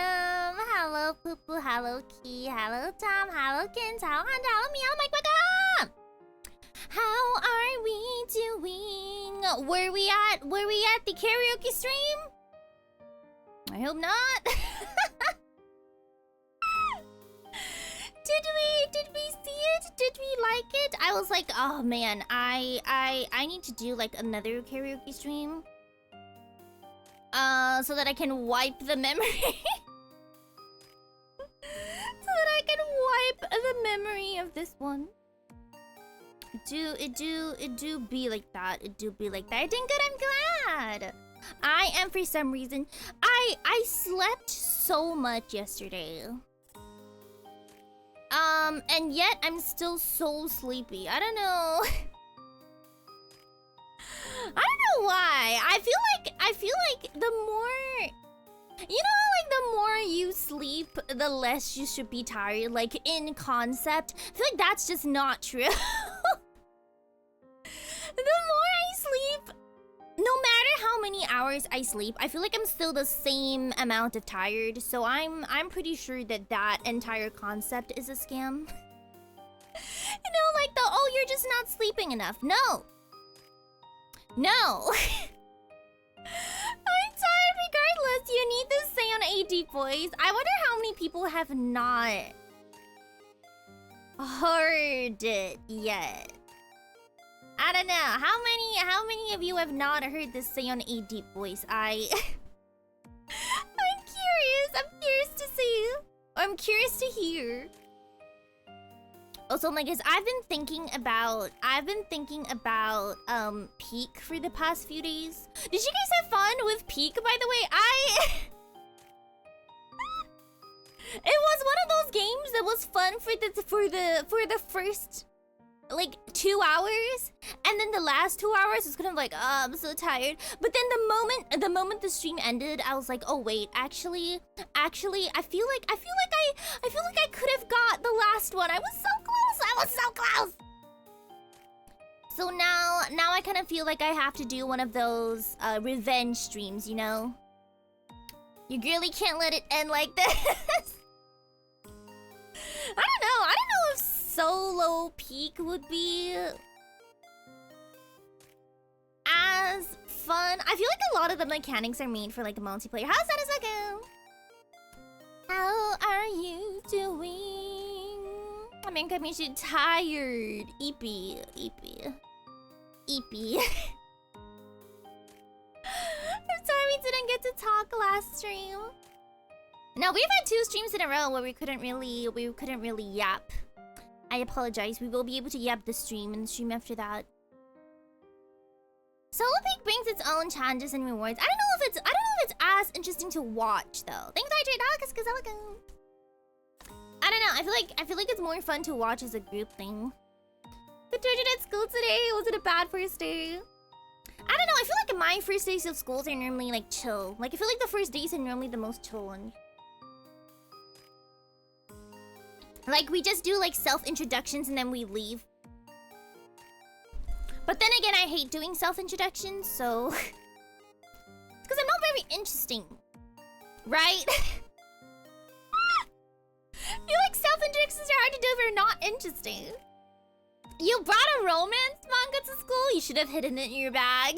Adam. Hello Poo Poo. Hello Key. Hello Tom. Hello Kins. Hello Honda. Hello me. Hello Mike. Welcome. How are we doing? Were we at the karaoke stream? I hope not. Did we see it? Did we like it? I was like, oh man, I need to do like another karaoke stream. So that I can wipe the memory. So that I can wipe the memory of this one. It do be like that. It do be like that. I think good, I'm glad. I am, for some reason, I slept so much yesterday. And yet I'm still so sleepy. I don't know. I don't know why. I feel like the more, you know, like the more you sleep, the less you should be tired. Like in concept, I feel like that's just not true. The more I sleep, no matter how many hours I sleep, I feel like I'm still the same amount of tired. So I'm pretty sure that that entire concept is a scam. You know, like the, oh, you're just not sleeping enough. No. No. I'm tired regardless. You need the Seion AD voice. I wonder how many people have not heard it yet. I don't know. How many of you have not heard this Seion AD voice? I'm curious. I'm curious to see. I'm curious to hear. Also, my guys, I've been thinking about Peak for the past few days. Did you guys have fun with Peak, by the way? It was one of those games that was fun for the first like 2 hours, and then the last 2 hours was kind of like, oh, I'm so tired. But then the moment the stream ended, I was like, oh wait, actually, I feel like I could have got the last one. I was so close. So now I kind of feel like I have to do one of those revenge streams, you know? You really can't let it end like this. I don't know if solo Peak would be as fun. I feel like a lot of the mechanics are made for like multiplayer. How's that a second? How are you doing? I mean, I'm usually tired. Eepy. I'm sorry we didn't get to talk last stream. No, we've had 2 streams in a row where we couldn't really yap. I apologize. We will be able to yap the stream and the stream after that. Solo Peak brings its own challenges and rewards. I don't know if it's as interesting to watch though. Thanks, I don't know. I feel like it's more fun to watch as a group thing. The turgid at school today. Was it a bad first day? I don't know. I feel like my first days of schools are normally like chill. Like I feel like the first days are normally the most chill ones. Like we just do like self-introductions and then we leave. But then again, I hate doing self-introductions, so it's because I'm not very interesting. Right? I feel like self-introductions are hard to do if you're not interesting. You brought a romance manga to school? You should have hidden it in your bag.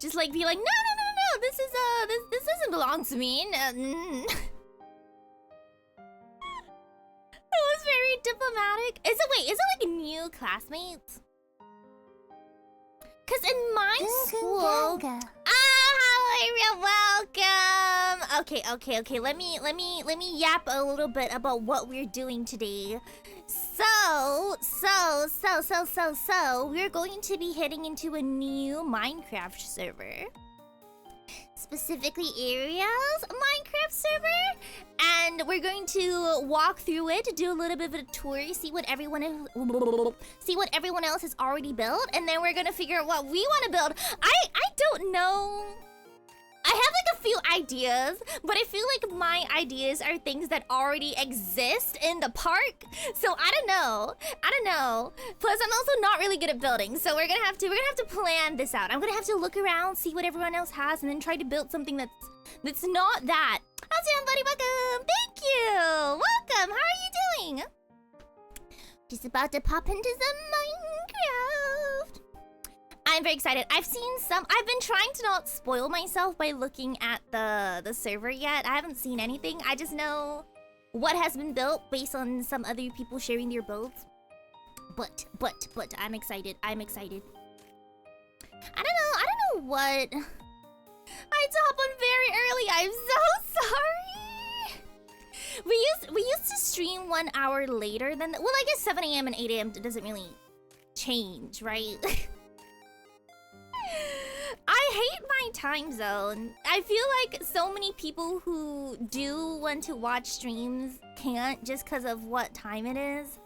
Just like be like, no, this doesn't belong to me. No. It was very diplomatic. Is it like new classmates? Cause in my school, Arial, welcome. Okay. Let me yap a little bit about what we're doing today. So we're going to be heading into a new Minecraft server. Specifically Arial's Minecraft server, and we're going to walk through it, do a little bit of a tour, see what everyone else has already built, and then we're gonna figure out what we want to build. I don't know. I have like a few ideas, but I feel like my ideas are things that already exist in the park. So I don't know. Plus, I'm also not really good at building, so we're gonna have to plan this out. I'm gonna have to look around, see what everyone else has, and then try to build something that's not that. How's it going, buddy? Welcome. Thank you. Welcome. How are you doing? Just about to pop into some Minecraft. I'm very excited. I've been trying to not spoil myself by looking at the server yet. I haven't seen anything. I just know what has been built based on some other people sharing their builds. But I'm excited. I don't know what. I had to hop on very early. I'm so sorry. We used to stream 1 hour later than well, I guess 7 a.m. and 8 a.m. doesn't really change, right? I hate my time zone. I feel like so many people who do want to watch streams can't just because of what time it is.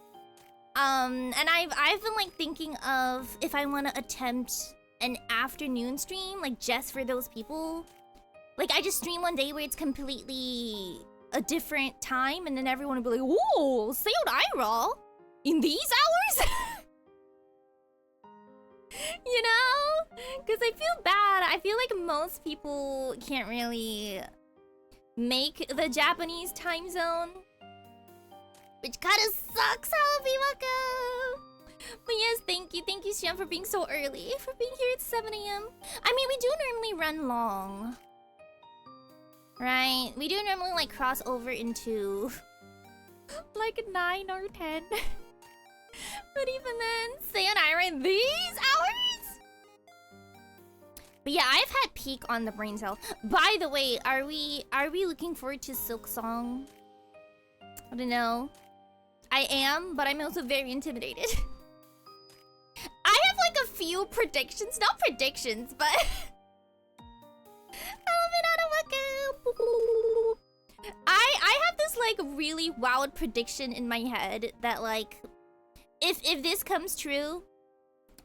And I've been like thinking of if I want to attempt an afternoon stream, like just for those people. Like I just stream one day where it's completely a different time, and then everyone will be like, "Whoa, Seion Aera in these hours?" You know? Because I feel bad. I feel like most people can't really make the Japanese time zone. Which kind of sucks, Habiwaka. But yes, thank you. Thank you, Seion, for being so early. For being here at 7 a.m. I mean, we do normally run long. Right? We do normally, like, cross over into... like 9 or 10. But even then, Seion Aera in these hours? But yeah, I've had peak on the brain cell. By the way, are we looking forward to Silk Song? I don't know. I am, but I'm also very intimidated. I have like a few predictions. Not predictions, but... I have this like really wild prediction in my head that like... If this comes true,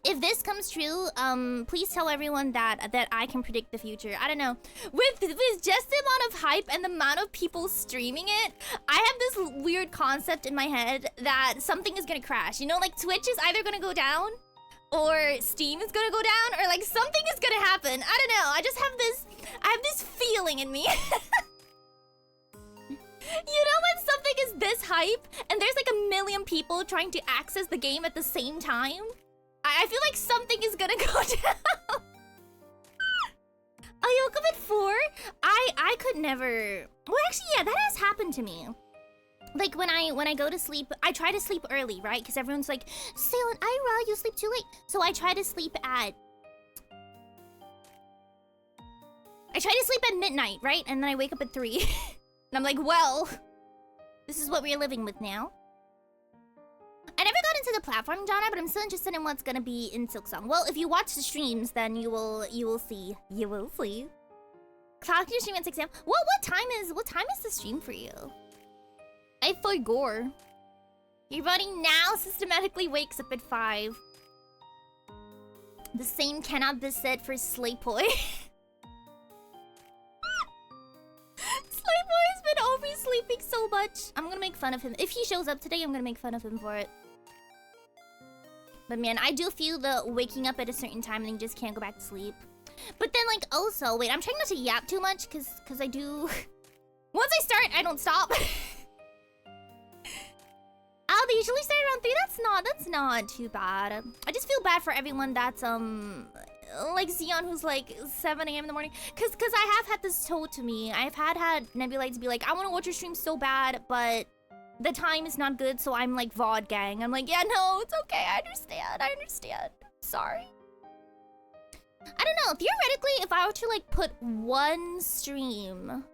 please tell everyone that I can predict the future. I don't know. With just the amount of hype and the amount of people streaming it, I have this weird concept in my head that something is gonna crash. You know, like Twitch is either gonna go down, or Steam is gonna go down, or like something is gonna happen. I don't know. I have this feeling in me. You know when something is this hype and there's like a million people trying to access the game at the same time? I feel like something is gonna go down. Oh, you woke up at 4? I could never... Well, actually, yeah, that has happened to me. Like when I go to sleep, I try to sleep early, right? Because everyone's like, Seion Aera, you sleep too late. So I try to sleep at midnight, right? And then I wake up at 3. And I'm like, well, this is what we're living with now. I never got into the platform genre, but I'm still interested in what's gonna be in Silksong. Well, if you watch the streams, then you will see. You will see. Clock your stream at 6 a.m. Well, what time is the stream for you? I forgot. Your body now systematically wakes up at 5. The same cannot be said for Slayboy. Slayboy's been oversleeping so much. I'm gonna make fun of him. If he shows up today, I'm gonna make fun of him for it. But man, I do feel the waking up at a certain time and then you just can't go back to sleep. But then like also, wait, I'm trying not to yap too much cause I do... Once I start, I don't stop. They usually start around 3. That's not too bad. I just feel bad for everyone that's like Seion, who's like 7 a.m. in the morning. Cause I have had this told to me. I've had Nebulites be like, I want to watch your stream so bad, but the time is not good, so I'm like VOD gang. I'm like, yeah, no, it's okay. I understand. Sorry. I don't know. Theoretically, if I were to like put one stream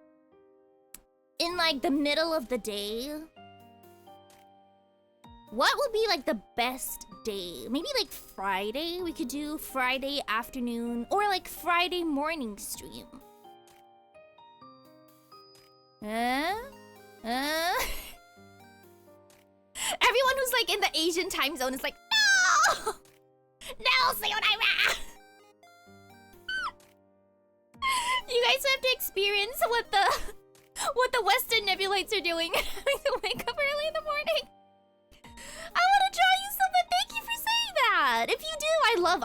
in like the middle of the day, what would be like the best day? Maybe like Friday? We could do Friday afternoon or like Friday morning stream. Everyone who's like in the Asian time zone is like, no! No, Seion Aera! You guys have to experience what the Western Nebulites are doing. Having to wake up early in the morning. I want to draw you something. Thank you for saying that. If you do,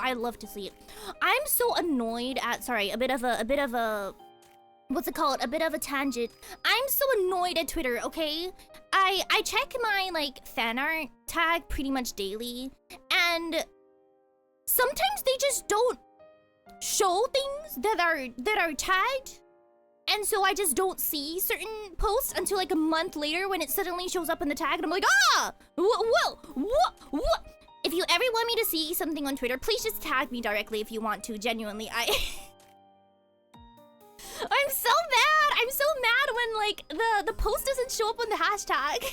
I love to see it. I'm so annoyed at, sorry, a bit of a what's it called? A bit of a tangent. I'm so annoyed at Twitter, okay? I check my like fan art tag pretty much daily, and sometimes they just don't show things that are tagged. And so I just don't see certain posts until like a month later when it suddenly shows up in the tag, and I'm like, ah! What? If you ever want me to see something on Twitter, please just tag me directly if you want to. Genuinely, I'm so mad. I'm so mad when like the post doesn't show up on the hashtag.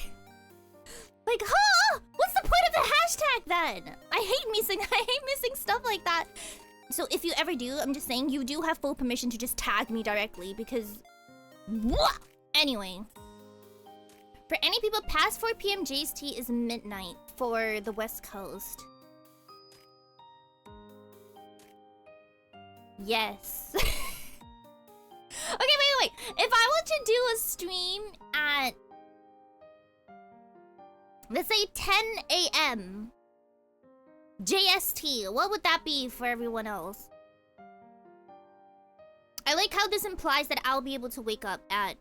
Like, huh? What's the point of the hashtag then? I hate missing stuff like that. So if you ever do, I'm just saying, you do have full permission to just tag me directly, because... What? Anyway. For any people past 4 p.m. JST is midnight for the West Coast. Yes. Okay, wait. If I were to do a stream at... let's say 10 a.m. JST, what would that be for everyone else? I like how this implies that I'll be able to wake up at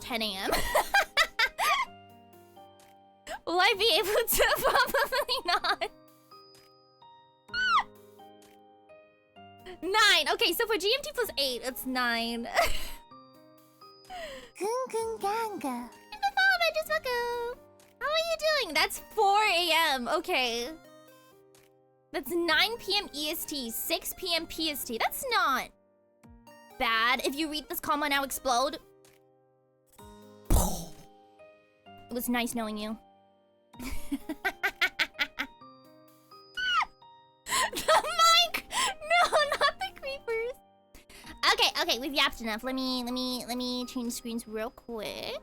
10 a.m. Will I be able to? Probably not. 9. Okay, so for GMT plus 8, it's 9. Ganga. How are you doing? That's 4 a.m. Okay. That's 9 p.m. EST, 6 p.m. PST. That's not bad. If you read this comma now explode. It was nice knowing you. The mic! No, not the creepers. Okay, we've yapped enough. Let me change screens real quick.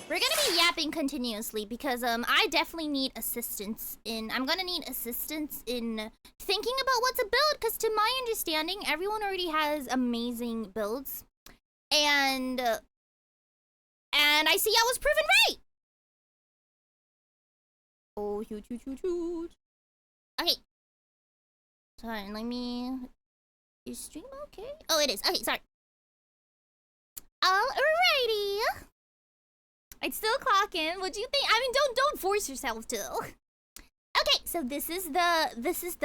We're gonna be yapping continuously because I definitely need assistance in... I'm gonna need assistance in thinking about what to build, because to my understanding, everyone already has amazing builds. And I see I was proven right! Oh, huge. Okay. Sorry, let me... Is stream okay? Oh, it is. Okay, sorry. Alrighty. I'd still clock in. What do you think? I mean, don't force yourself to. Okay, so this is the app. This is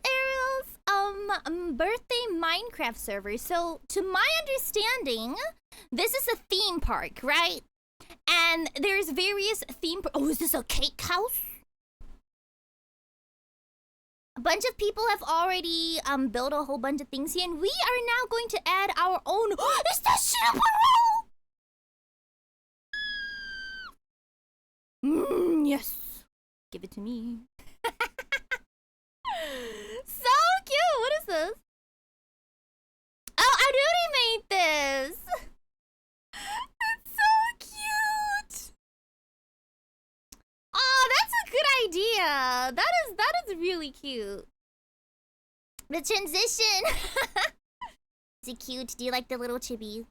Ariel's birthday Minecraft server. So to my understanding, this is a theme park, right? And there's various theme. Oh, is this a cake house? A bunch of people have already built a whole bunch of things here, and we are now going to add our own. Is that shit up yes. Give it to me. So cute. What is this? Oh, Aruri made this. It's so cute. Oh, that's a good idea. That is really cute. The transition. Is it cute? Do you like the little chibi?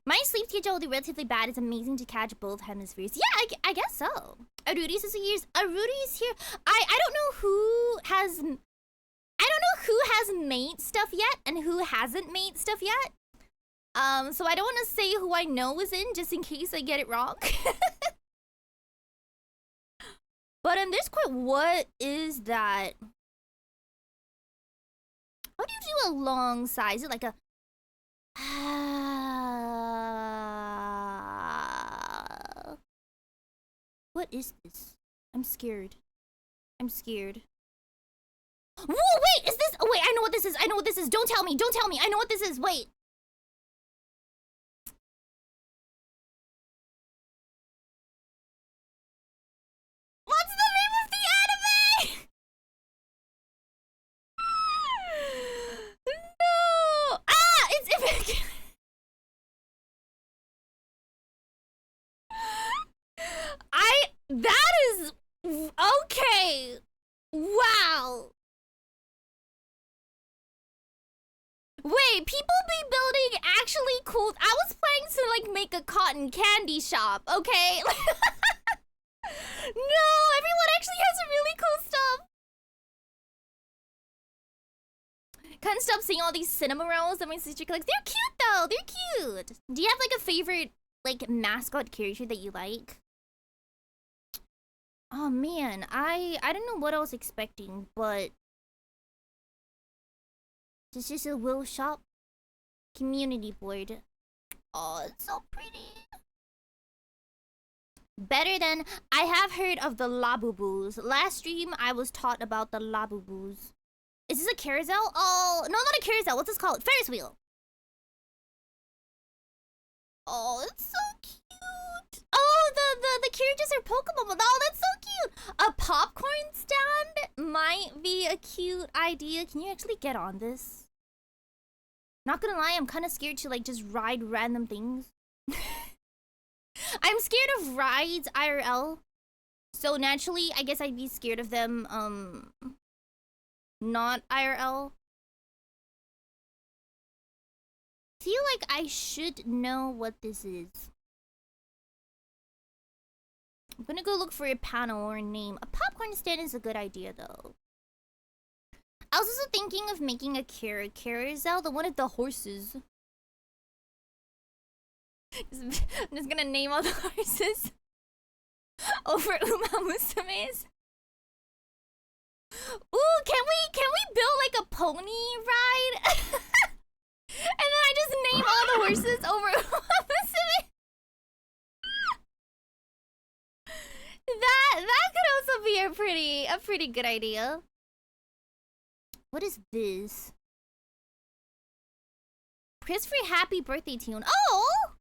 My sleep schedule will be relatively bad. It's amazing to catch both hemispheres. Yeah, I guess so. Aruri's is here. Aruri's here. I don't know who has... I don't know who has made stuff yet and who hasn't made stuff yet. So I don't want to say who I know is in, just in case I get it wrong. But there's quite... What is that? How do you do a long size? Is it like a... What is this? I'm scared. I'm scared. Whoa, wait! Is this... Oh, wait, I know what this is. I know what this is. Don't tell me. Don't tell me. I know what this is. Wait. What's the name of the anime? No! Ah! It's... That Wow. Wait, people be building actually cool. I was planning to like make a cotton candy shop, okay? No, everyone actually has really cool stuff. Can't stop seeing all these cinema rolls that my sister collects. They're cute though. They're cute. Do you have like a favorite like mascot character that you like? Oh man, I don't know what I was expecting, but this is a Will Shop community board. Oh, it's so pretty. Better than I have heard of the Labubus. Last stream I was taught about the Labubus. Is this a carousel? Oh, no, not a carousel. What's this called? Ferris wheel. Oh, it's so cute. Oh, the characters are Pokemon. Oh, that's so cute. A popcorn stand might be a cute idea. Can you actually get on this? Not gonna lie, I'm kind of scared to like just ride random things. I'm scared of rides IRL. So naturally, I guess I'd be scared of them not IRL. Feel like I should know what this is. I'm gonna go look for a panel or a name. A popcorn stand is a good idea though. I was also thinking of making a carousel, the one with the horses. I'm just gonna name all the horses over Uma Musume's. Ooh, can we build like a pony ride? And then I just name all the horses over Uma Musume. That could also be a pretty good idea. What is this? Christopher, happy birthday tune. Oh!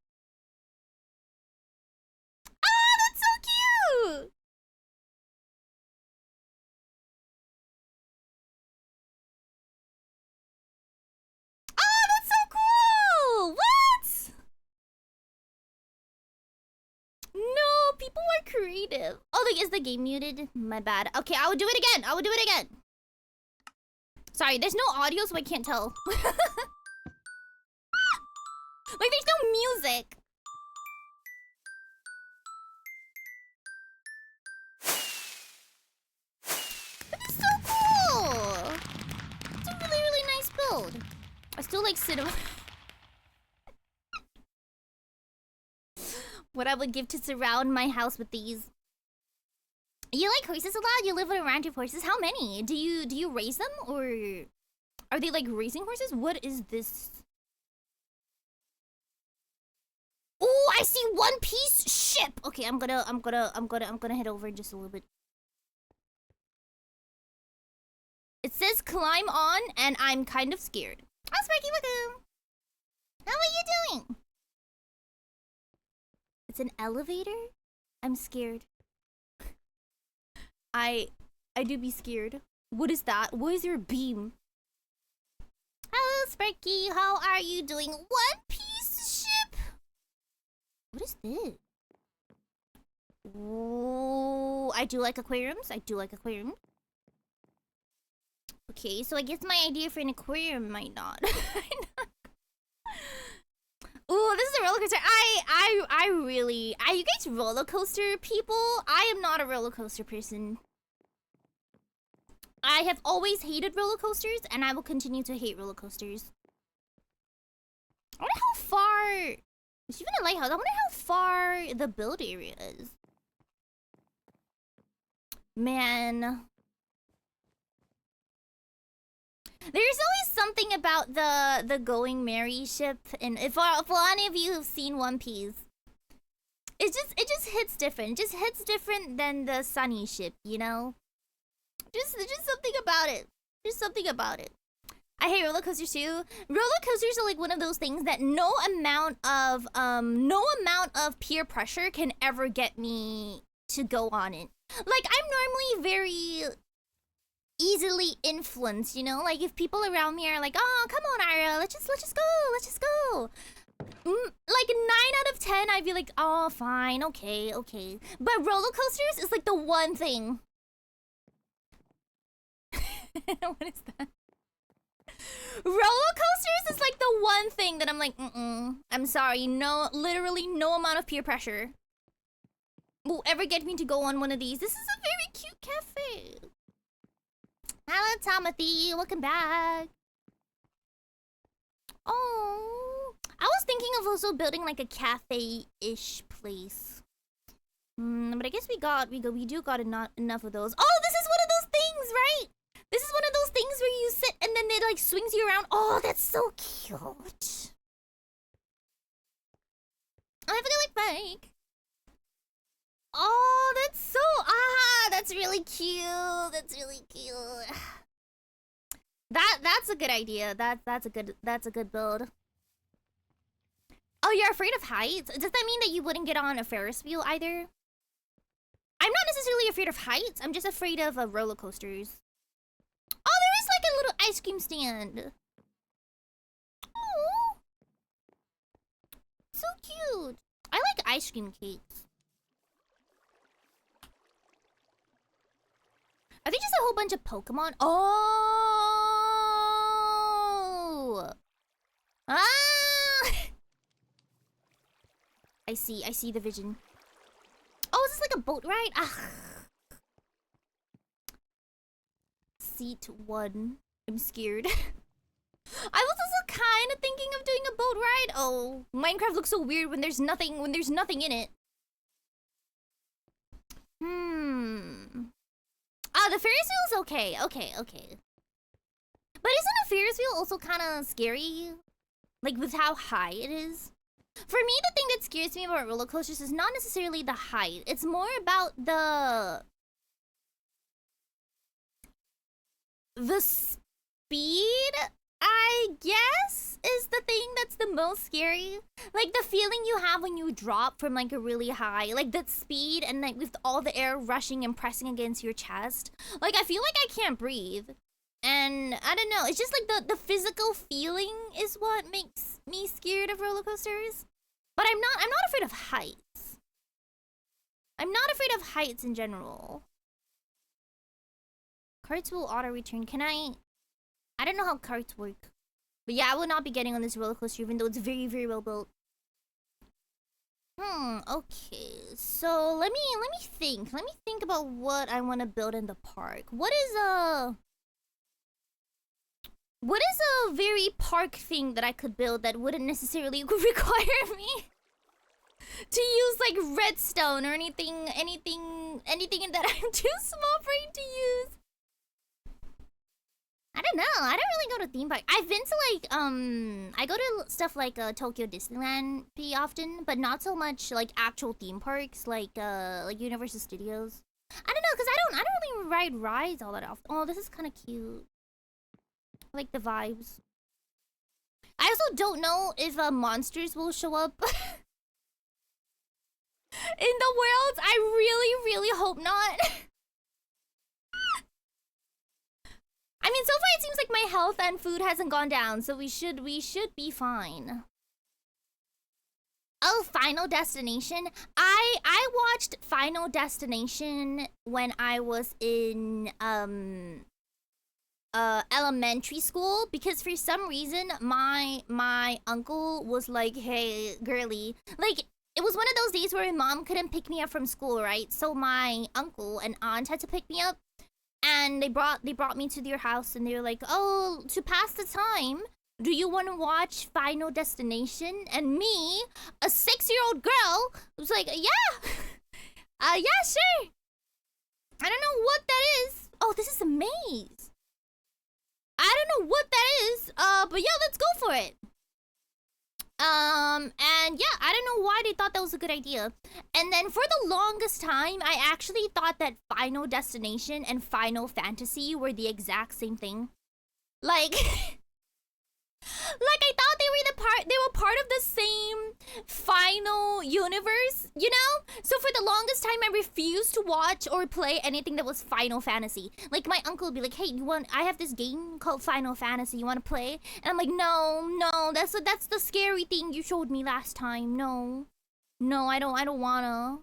Oh, that's so cute! Oh, that's so cool! What? No, people are creative. Oh, like, is the game muted? My bad. Okay, I will do it again. Sorry, there's no audio, so I can't tell. Like, there's no music. But it's so cool. It's a really nice build. I still like cinema. What I would give to surround my house with these. You like horses a lot? You live around your horses? How many? Do you raise them, or are they like racing horses? What is this? Oh, I see One Piece ship. Okay, I'm gonna head over in just a little bit. It says climb on, and I'm kind of scared. Oh, Sparky, welcome. How are you doing? It's an elevator? I'm scared. I do be scared. What is that? What is your beam? Hello, Sparky. How are you doing? One Piece ship? What is this? Ooh, I do like aquariums. Okay, so I guess my idea for an aquarium might not. Ooh, this is a roller coaster. Are you guys roller coaster people? I am not a roller coaster person. I have always hated roller coasters, and I will continue to hate roller coasters. I wonder how far... There's even a lighthouse. I wonder how far the build area is. Man. There's always something about the Going Merry ship, and if any of you have seen One Piece, it just hits different. It just hits different than the Sunny ship, you know? Just something about it. Just something about it. I hate roller coasters too. Roller coasters are like one of those things that no amount of peer pressure can ever get me to go on it. Like, I'm normally very easily influenced, you know? Like, if people around me are like, oh, come on, Arial, let's just go. Like, 9 out of 10, I'd be like, oh, fine, okay. But roller coasters is like the one thing What is that? Roller coasters is like the one thing that I'm like, I'm sorry, no, literally no amount of peer pressure will ever get me to go on one of these. This is a very cute cafe. Hello, Timothy. Welcome back. Oh, I was thinking of also building like a cafe-ish place. But I guess we do got enough of those. Oh, this is one of those things, right? This is one of those things where you sit and then it like swings you around. Oh, that's so cute. I have a good like bike. Oh, that's so that's really cute. That's really cute. That's a good idea. That's a good build. Oh, you're afraid of heights? Does that mean that you wouldn't get on a Ferris wheel either? I'm not necessarily afraid of heights. I'm just afraid of roller coasters. Oh, there is like a little ice cream stand. Oh, so cute. I like ice cream cakes. Are they just a whole bunch of Pokemon? Oh! Ah! I see the vision. Oh, is this like a boat ride? Ah. Seat 1. I'm scared. I was also kind of thinking of doing a boat ride. Oh, Minecraft looks so weird when there's nothing in it. Ah, the Ferris wheel's okay. Okay. But isn't a Ferris wheel also kind of scary? Like with how high it is? For me, the thing that scares me about roller coasters is not necessarily the height. It's more about the speed, I guess, is the thing that's the most scary. Like the feeling you have when you drop from like a really high, like that speed and like with all the air rushing and pressing against your chest. Like I feel like I can't breathe. And I don't know, it's just like the physical feeling is what makes me scared of roller coasters. But I'm not afraid of heights. I'm not afraid of heights in general. Carts will auto return. Can I don't know how carts work. But yeah, I will not be getting on this roller coaster even though it's very, very well built. Okay. So let me think. Let me think about what I want to build in the park. What is a very park thing that I could build that wouldn't necessarily require me to use like redstone or anything that I'm too small for it to use? I don't know. I don't really go to theme park. I've been to like I go to stuff like Tokyo Disneyland pretty often, but not so much like actual theme parks like Universal Studios. I don't know, cause I don't really ride rides all that often. Oh, this is kind of cute. I like the vibes. I also don't know if monsters will show up in the world. I really, really hope not. I mean, so far it seems like my health and food hasn't gone down, so we should be fine. Oh, Final Destination. I watched Final Destination when I was in elementary school because for some reason my uncle was like, "Hey, girly." Like it was one of those days where my mom couldn't pick me up from school, right? So my uncle and aunt had to pick me up. And they brought me to their house and they were like, "Oh, to pass the time, do you want to watch Final Destination?" And me, a 6-year-old girl, was like, "Yeah, yeah, sure." I don't know what that is. Oh, this is a maze. I don't know what that is. But yeah, let's go for it. And yeah, I don't know why they thought that was a good idea. And then for the longest time, I actually thought that Final Destination and Final Fantasy were the exact same thing. Like, like I thought they were part of the same final universe, you know? So for the longest time, I refused to watch or play anything that was Final Fantasy. Like my uncle would be like, "Hey, I have this game called Final Fantasy. You want to play?" And I'm like, "No, that's the scary thing you showed me last time. No, I don't wanna."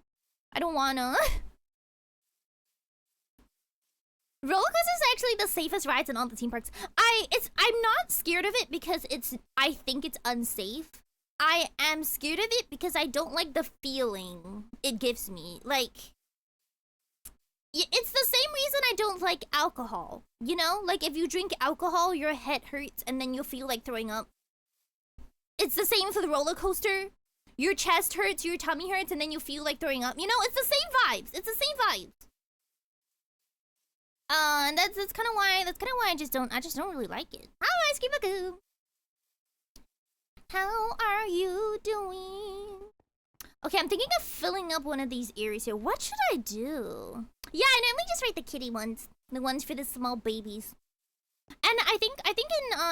Roller coaster is actually the safest rides in all the theme parks. I'm not scared of it because I think it's unsafe. I am scared of it because I don't like the feeling it gives me. Like, it's the same reason I don't like alcohol. You know, like if you drink alcohol, your head hurts and then you feel like throwing up. It's the same for the roller coaster. Your chest hurts, your tummy hurts, and then you feel like throwing up. You know, it's the same vibes. It's the same vibes. And that's kind of why I just don't really like it. Hi, Ice Cream Baku. How are you doing? Okay, I'm thinking of filling up one of these areas here. What should I do? Yeah, I normally just write the kitty ones, the ones for the small babies. And I think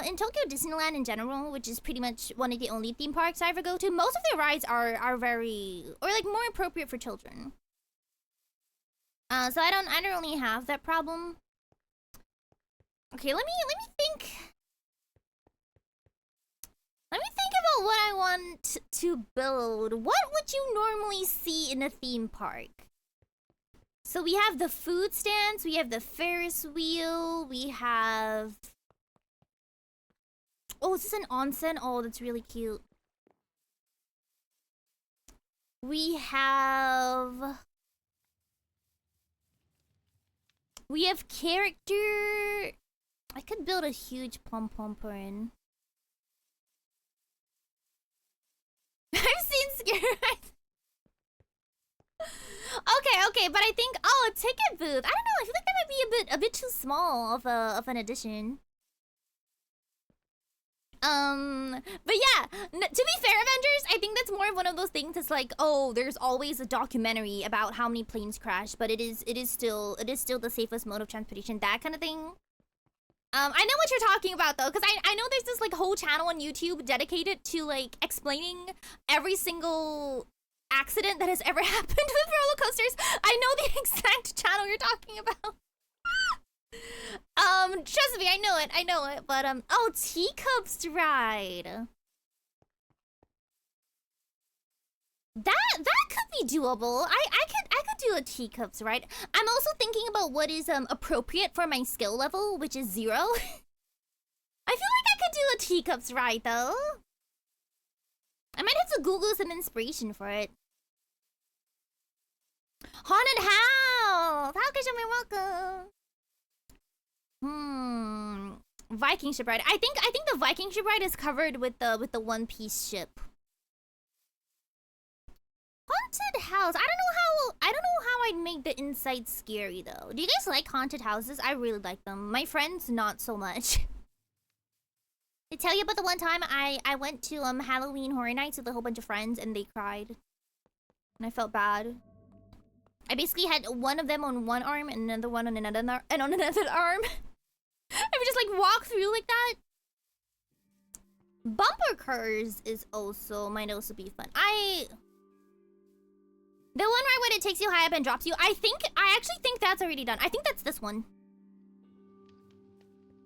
in Tokyo Disneyland in general, which is pretty much one of the only theme parks I ever go to, most of their rides are very, or like more appropriate for children. So I don't really have that problem. Okay, let me think. Let me think about what I want to build. What would you normally see in a theme park? So we have the food stands, we have the Ferris wheel, we have... Oh, is this an onsen? Oh, that's really cute. We have character... I could build a huge pom-pomper in. I've seen scare rides. Okay, but I think a ticket booth. I don't know. I feel like that might be a bit too small of an addition. But yeah, to be fair, Avengers, I think that's more of one of those things that's like, oh, there's always a documentary about how many planes crash, but it is still the safest mode of transportation, that kind of thing. I know what you're talking about though, because I know there's this like whole channel on YouTube dedicated to like explaining every single accident that has ever happened with roller coasters. I know the exact channel you're talking about. Trust me, I know it, but oh, teacups ride. That could be doable. I could do a teacups ride. I'm also thinking about what is appropriate for my skill level, which is 0. I feel like I could do a teacups ride though. I might have to Google some inspiration for it. Haunted house. How could you be welcome? Viking ship ride. I think the Viking ship ride is covered with the One Piece ship. Haunted house. I don't know how I'd make the inside scary though. Do you guys like haunted houses? I really like them. My friends not so much. To tell you about the one time I went to Halloween Horror Nights with a whole bunch of friends and they cried. And I felt bad. I basically had one of them on one arm and another one on another arm. And I would just like walk through like that. Bumper cars is also might also be fun. The one right when it takes you high up and drops you, I actually think that's already done. I think that's this one.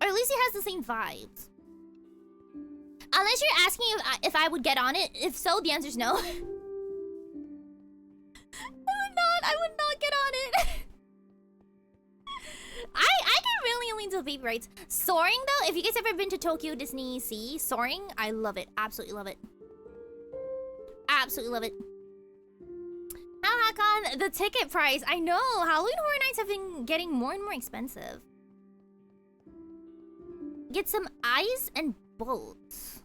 Or at least it has the same vibes. Unless you're asking if I would get on it. If so, the answer's no. I would not get on it. I can really only do baby rides. Soaring though, if you guys ever been to Tokyo Disney Sea, soaring, I love it. Absolutely love it. Absolutely love it. Hakon, the ticket price. I know. Halloween Horror Nights have been getting more and more expensive. Get some eyes and bolts.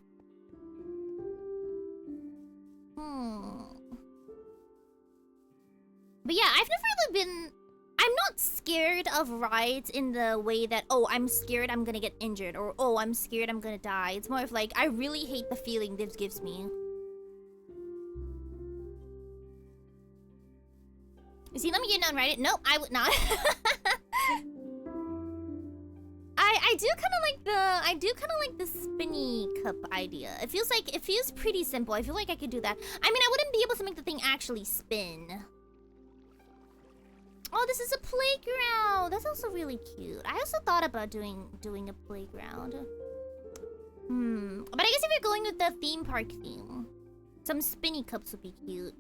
But yeah, I've never really been... I'm not scared of rides in the way that, oh, I'm scared I'm gonna get injured, or oh, I'm scared I'm gonna die. It's more of like, I really hate the feeling this gives me. You see, let me get on right. Nope, I would not. I do kind of like the spinny cup idea. It feels pretty simple. I feel like I could do that. I mean, I wouldn't be able to make the thing actually spin. Oh, this is a playground. That's also really cute. I also thought about doing a playground. But I guess if you're going with the theme park theme, some spinny cups would be cute.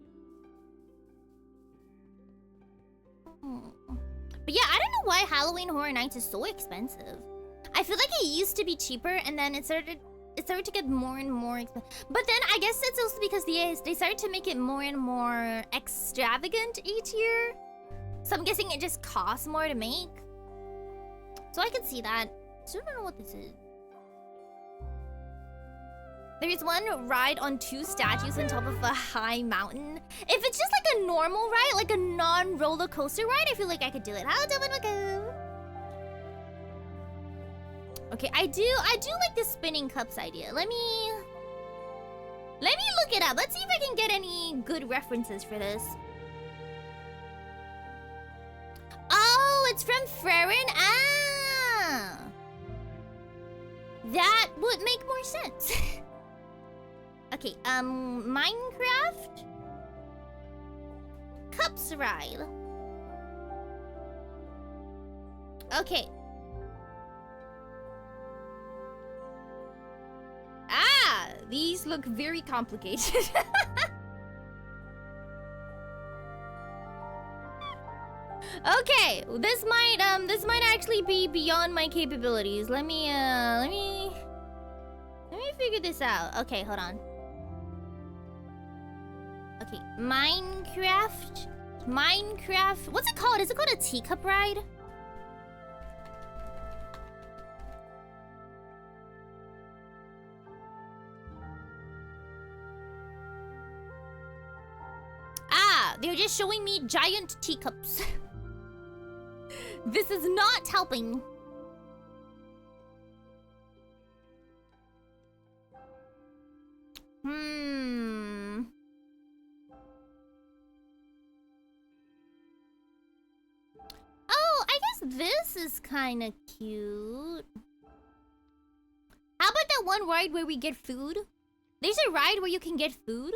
But yeah, I don't know why Halloween Horror Nights is so expensive. I feel like it used to be cheaper, and then it started to get more and more expensive. But then I guess it's also because they started to make it more and more extravagant each year. So I'm guessing it just costs more to make. So I can see that. Still don't know what this is. There is one ride on 2 statues on top of a high mountain. If it's just like a normal ride, like a non-roller coaster ride, I feel like I could do it. How do I go? Okay, I do like the spinning cups idea. Let me look it up. Let's see if I can get any good references for this. Oh, it's from Frerin. Ah, that would make more sense. Okay, Minecraft Cups ride. Okay. Ah, these look very complicated. Okay, this might actually be beyond my capabilities. Let me figure this out. Okay, hold on. Okay, Minecraft. What's it called? Is it called a teacup ride? Ah, they're just showing me giant teacups. This is not helping. Oh, I guess this is kind of cute. How about that one ride where we get food? There's a ride where you can get food.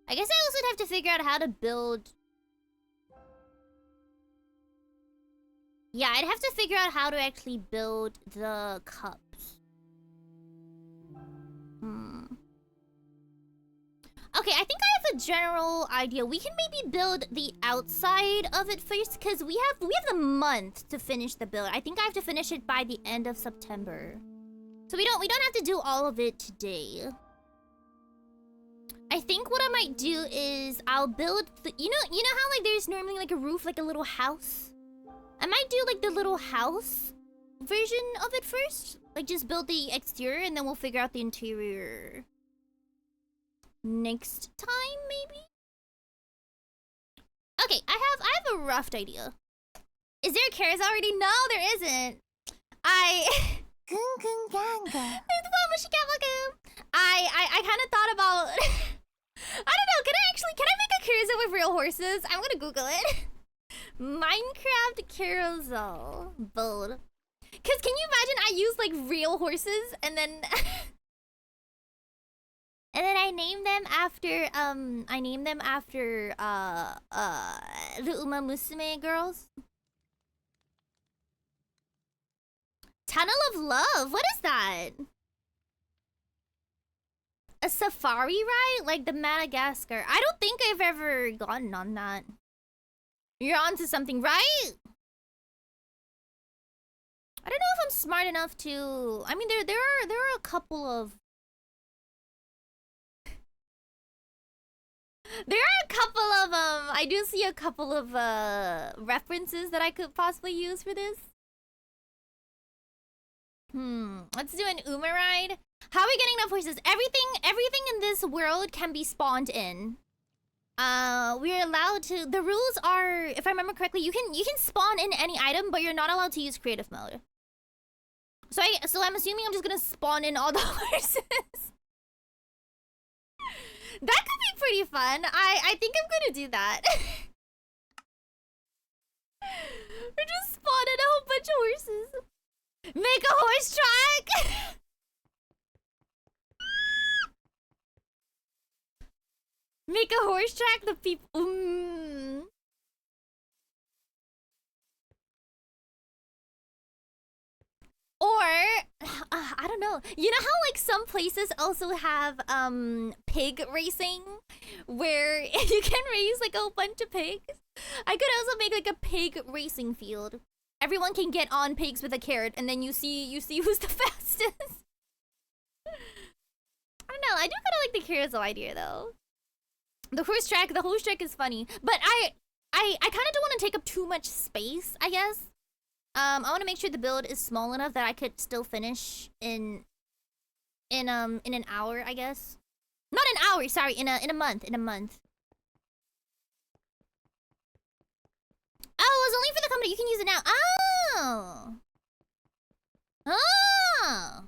I guess I also have to figure out how to build. Yeah, I'd have to figure out how to actually build the cups. Okay, I think I have a general idea. We can maybe build the outside of it first, because we have a month to finish the build. I think I have to finish it by the end of September. So we don't have to do all of it today. I think what I might do is I'll build the, you know how like there's normally like a roof, like a little house? I might do like the little house version of it first. Like just build the exterior and then we'll figure out the interior next time, maybe? Okay, I have a rough idea. Is there a carousel already? No, there isn't. I kind of thought about I don't know, can I make a carousel with real horses? I'm gonna Google it. Minecraft carousel build. Cause can you imagine I use like real horses and then and then I name them after the Uma Musume girls. Tunnel of Love? What is that? A safari ride? Like the Madagascar. I don't think I've ever gotten on that. You're onto something, right? I don't know if I'm smart enough to... I mean, there are a couple of... There are a couple of, I do see a couple of, references that I could possibly use for this. Let's do an Uma ride. How are we getting enough horses? Everything in this world can be spawned in. We're allowed to... The rules are, if I remember correctly, you can spawn in any item, but you're not allowed to use creative mode. So I'm assuming I'm just gonna spawn in all the horses. That could be pretty fun. I think I'm gonna do that. We're just spawning a whole bunch of horses. Make a horse track! Make a horse track, the people... Or... I don't know. You know how like some places also have pig racing where you can raise like a bunch of pigs? I could also make like a pig racing field. Everyone can get on pigs with a carrot and then you see who's the fastest. I don't know. I do kind of like the carousel idea though. The horse track is funny, but I kind of don't want to take up too much space, I guess. I want to make sure the build is small enough that I could still finish in an hour, I guess. Not an hour, sorry, in a month. Oh, it was only for the company. You can use it now. Oh. Oh.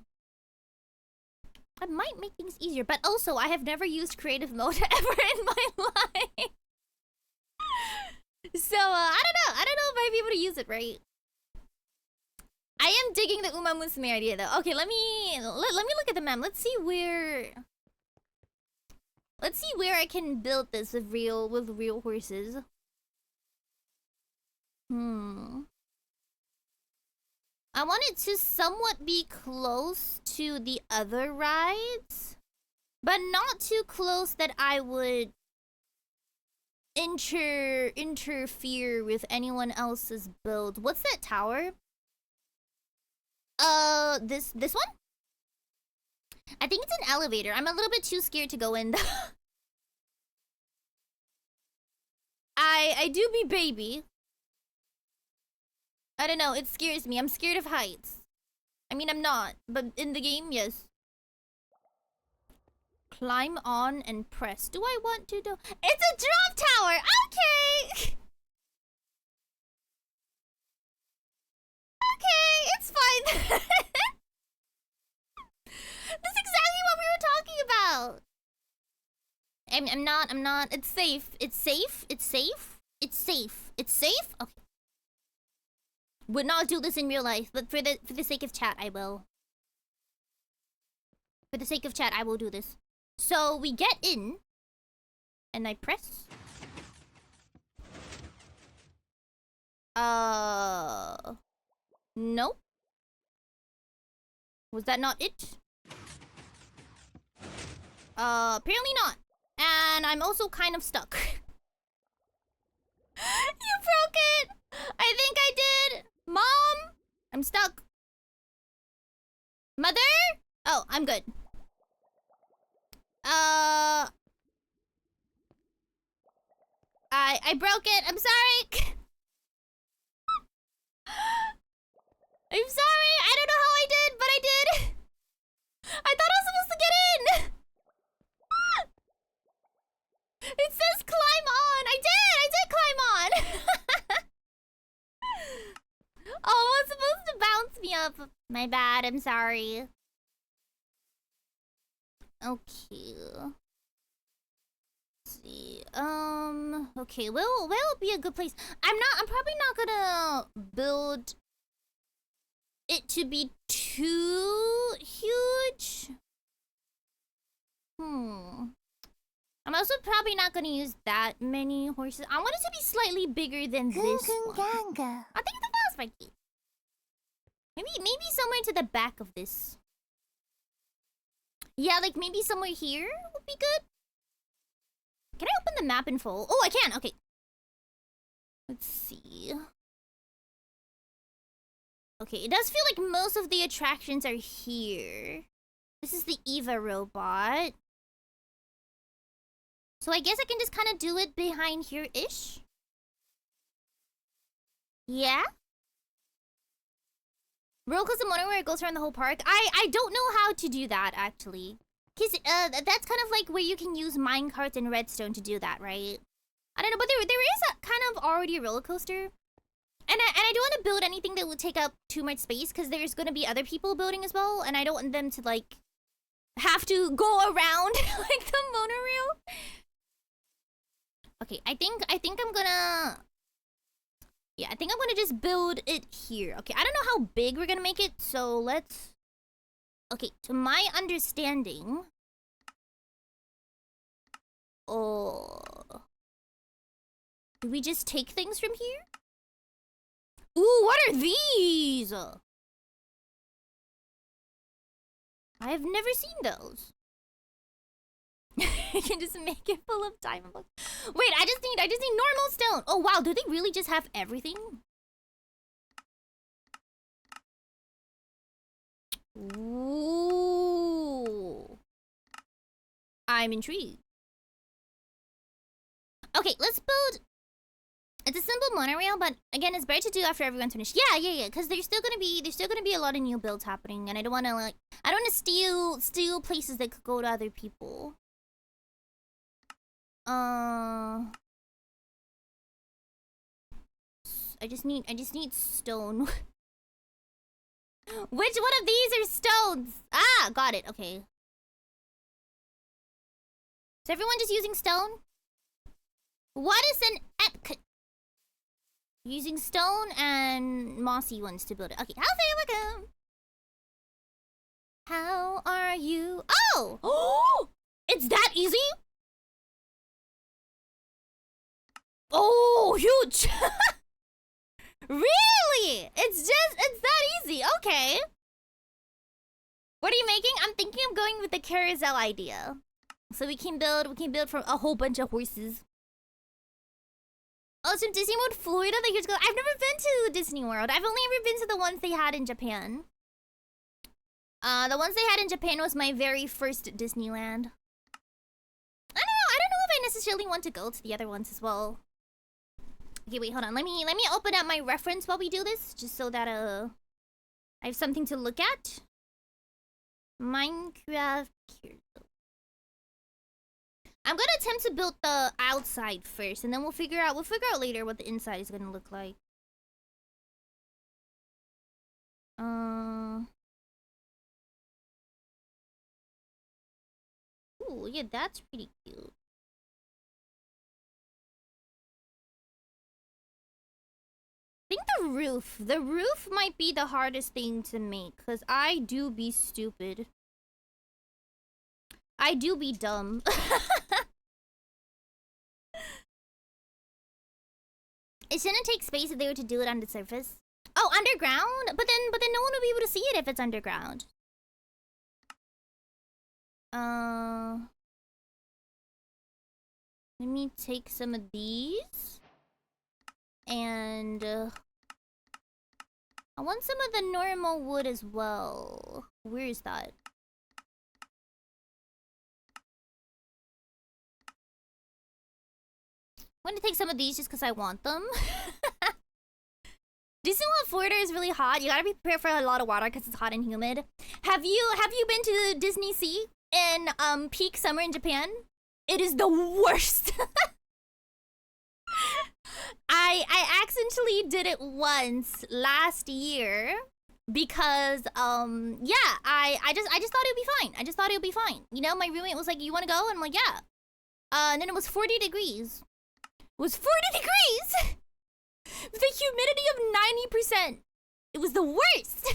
I might make things easier, but also I have never used creative mode ever in my life. So, I don't know. I don't know if I'd be able to use it, right? I am digging the Uma Musume idea, though. Okay, let me look at the map. Let's see where I can build this with real horses. I want it to somewhat be close to the other rides, but not too close that I would interfere with anyone else's build. What's that tower? This one? I think it's an elevator. I'm a little bit too scared to go in. I do be baby. I don't know, it scares me. I'm scared of heights. I mean, I'm not, but in the game, yes. Climb on and press. Do I want to do? It's a drop tower! Okay! Okay, it's fine. That's exactly what we were talking about. I'm not. It's safe. It's safe. It's safe. It's safe. It's safe? Okay. Would not do this in real life, but for the sake of chat, I will. For the sake of chat, I will do this. So we get in, and I press. Nope. Was that not it? Apparently not. And I'm also kind of stuck. You broke it! I think I did! Mom! I'm stuck. Mother? Oh, I'm good. I broke it. I'm sorry. I'm sorry. I don't know how I did, but I did. I thought I was supposed to get in. It says climb on. I did climb on. Oh, it was supposed to bounce me up. My bad. I'm sorry. Okay. Let's see. Okay. Where'll be a good place? I'm probably not gonna build it to be too huge. I'm also probably not gonna use that many horses. I want it to be slightly bigger than this one. I think the boss might be. Maybe somewhere to the back of this. Yeah, like maybe somewhere here would be good. Can I open the map in full? Oh, I can. Okay. Let's see. Okay, it does feel like most of the attractions are here. This is the Eva robot. So I guess I can just kind of do it behind here-ish. Yeah? Roller coaster motor where it goes around the whole park. I don't know how to do that, actually. Because that's kind of like where you can use minecarts and redstone to do that, right? I don't know, but there is a kind of already a roller coaster. And I don't want to build anything that would take up too much space because there's going to be other people building as well. And I don't want them to, like, have to go around like the monorail. Okay, I think I'm gonna... Yeah, I think I'm gonna just build it here. Okay, I don't know how big we're gonna make it, so let's... Okay, to my understanding... Oh... Do we just take things from here? Ooh, what are these? I've never seen those. You can just make it full of diamond blocks. Wait, I just need normal stone. Oh wow, do they really just have everything? Ooh. I'm intrigued. Okay, let's build. It's a simple monorail, but again, it's better to do after everyone's finished. Yeah. Because there's still gonna be a lot of new builds happening, and I don't want to steal places that could go to other people. I just need stone. Which one of these are stones? Ah, got it. Okay. Is everyone just using stone? What is an ep? Using stone and mossy ones to build it. Okay, how's it welcome? How are you? Oh! Oh! It's that easy? Oh, huge! Really? It's that easy. Okay. What are you making? I'm thinking of going with the carousel idea. So we can build from a whole bunch of horses. Oh, some Disney World Florida that here's go. I've never been to Disney World. I've only ever been to the ones they had in Japan. The ones they had in Japan was my very first Disneyland. I don't know if I necessarily want to go to the other ones as well. Okay, wait, hold on. Let me open up my reference while we do this, just so that I have something to look at. Minecraft. I'm gonna attempt to build the outside first, and then we'll figure out later what the inside is gonna look like. Ooh, yeah, that's pretty cute. I think the roof might be the hardest thing to make, because I do be stupid. I do be dumb. It shouldn't take space if they were to do it on the surface. Oh, underground? But then no one will be able to see it if it's underground. Let me take some of these. And I want some of the normal wood as well. Where is that? I'm gonna take some of these just because I want them. Disneyland Florida is really hot. You gotta be prepared for a lot of water because it's hot and humid. Have you been to Disney Sea in peak summer in Japan? It is the worst. I accidentally did it once last year because yeah, I just thought it would be fine. I just thought it would be fine. You know, my roommate was like, "You want to go?" And I'm like, "Yeah." And then it was 40 degrees. It was 40 degrees with a humidity of 90%. It was the worst.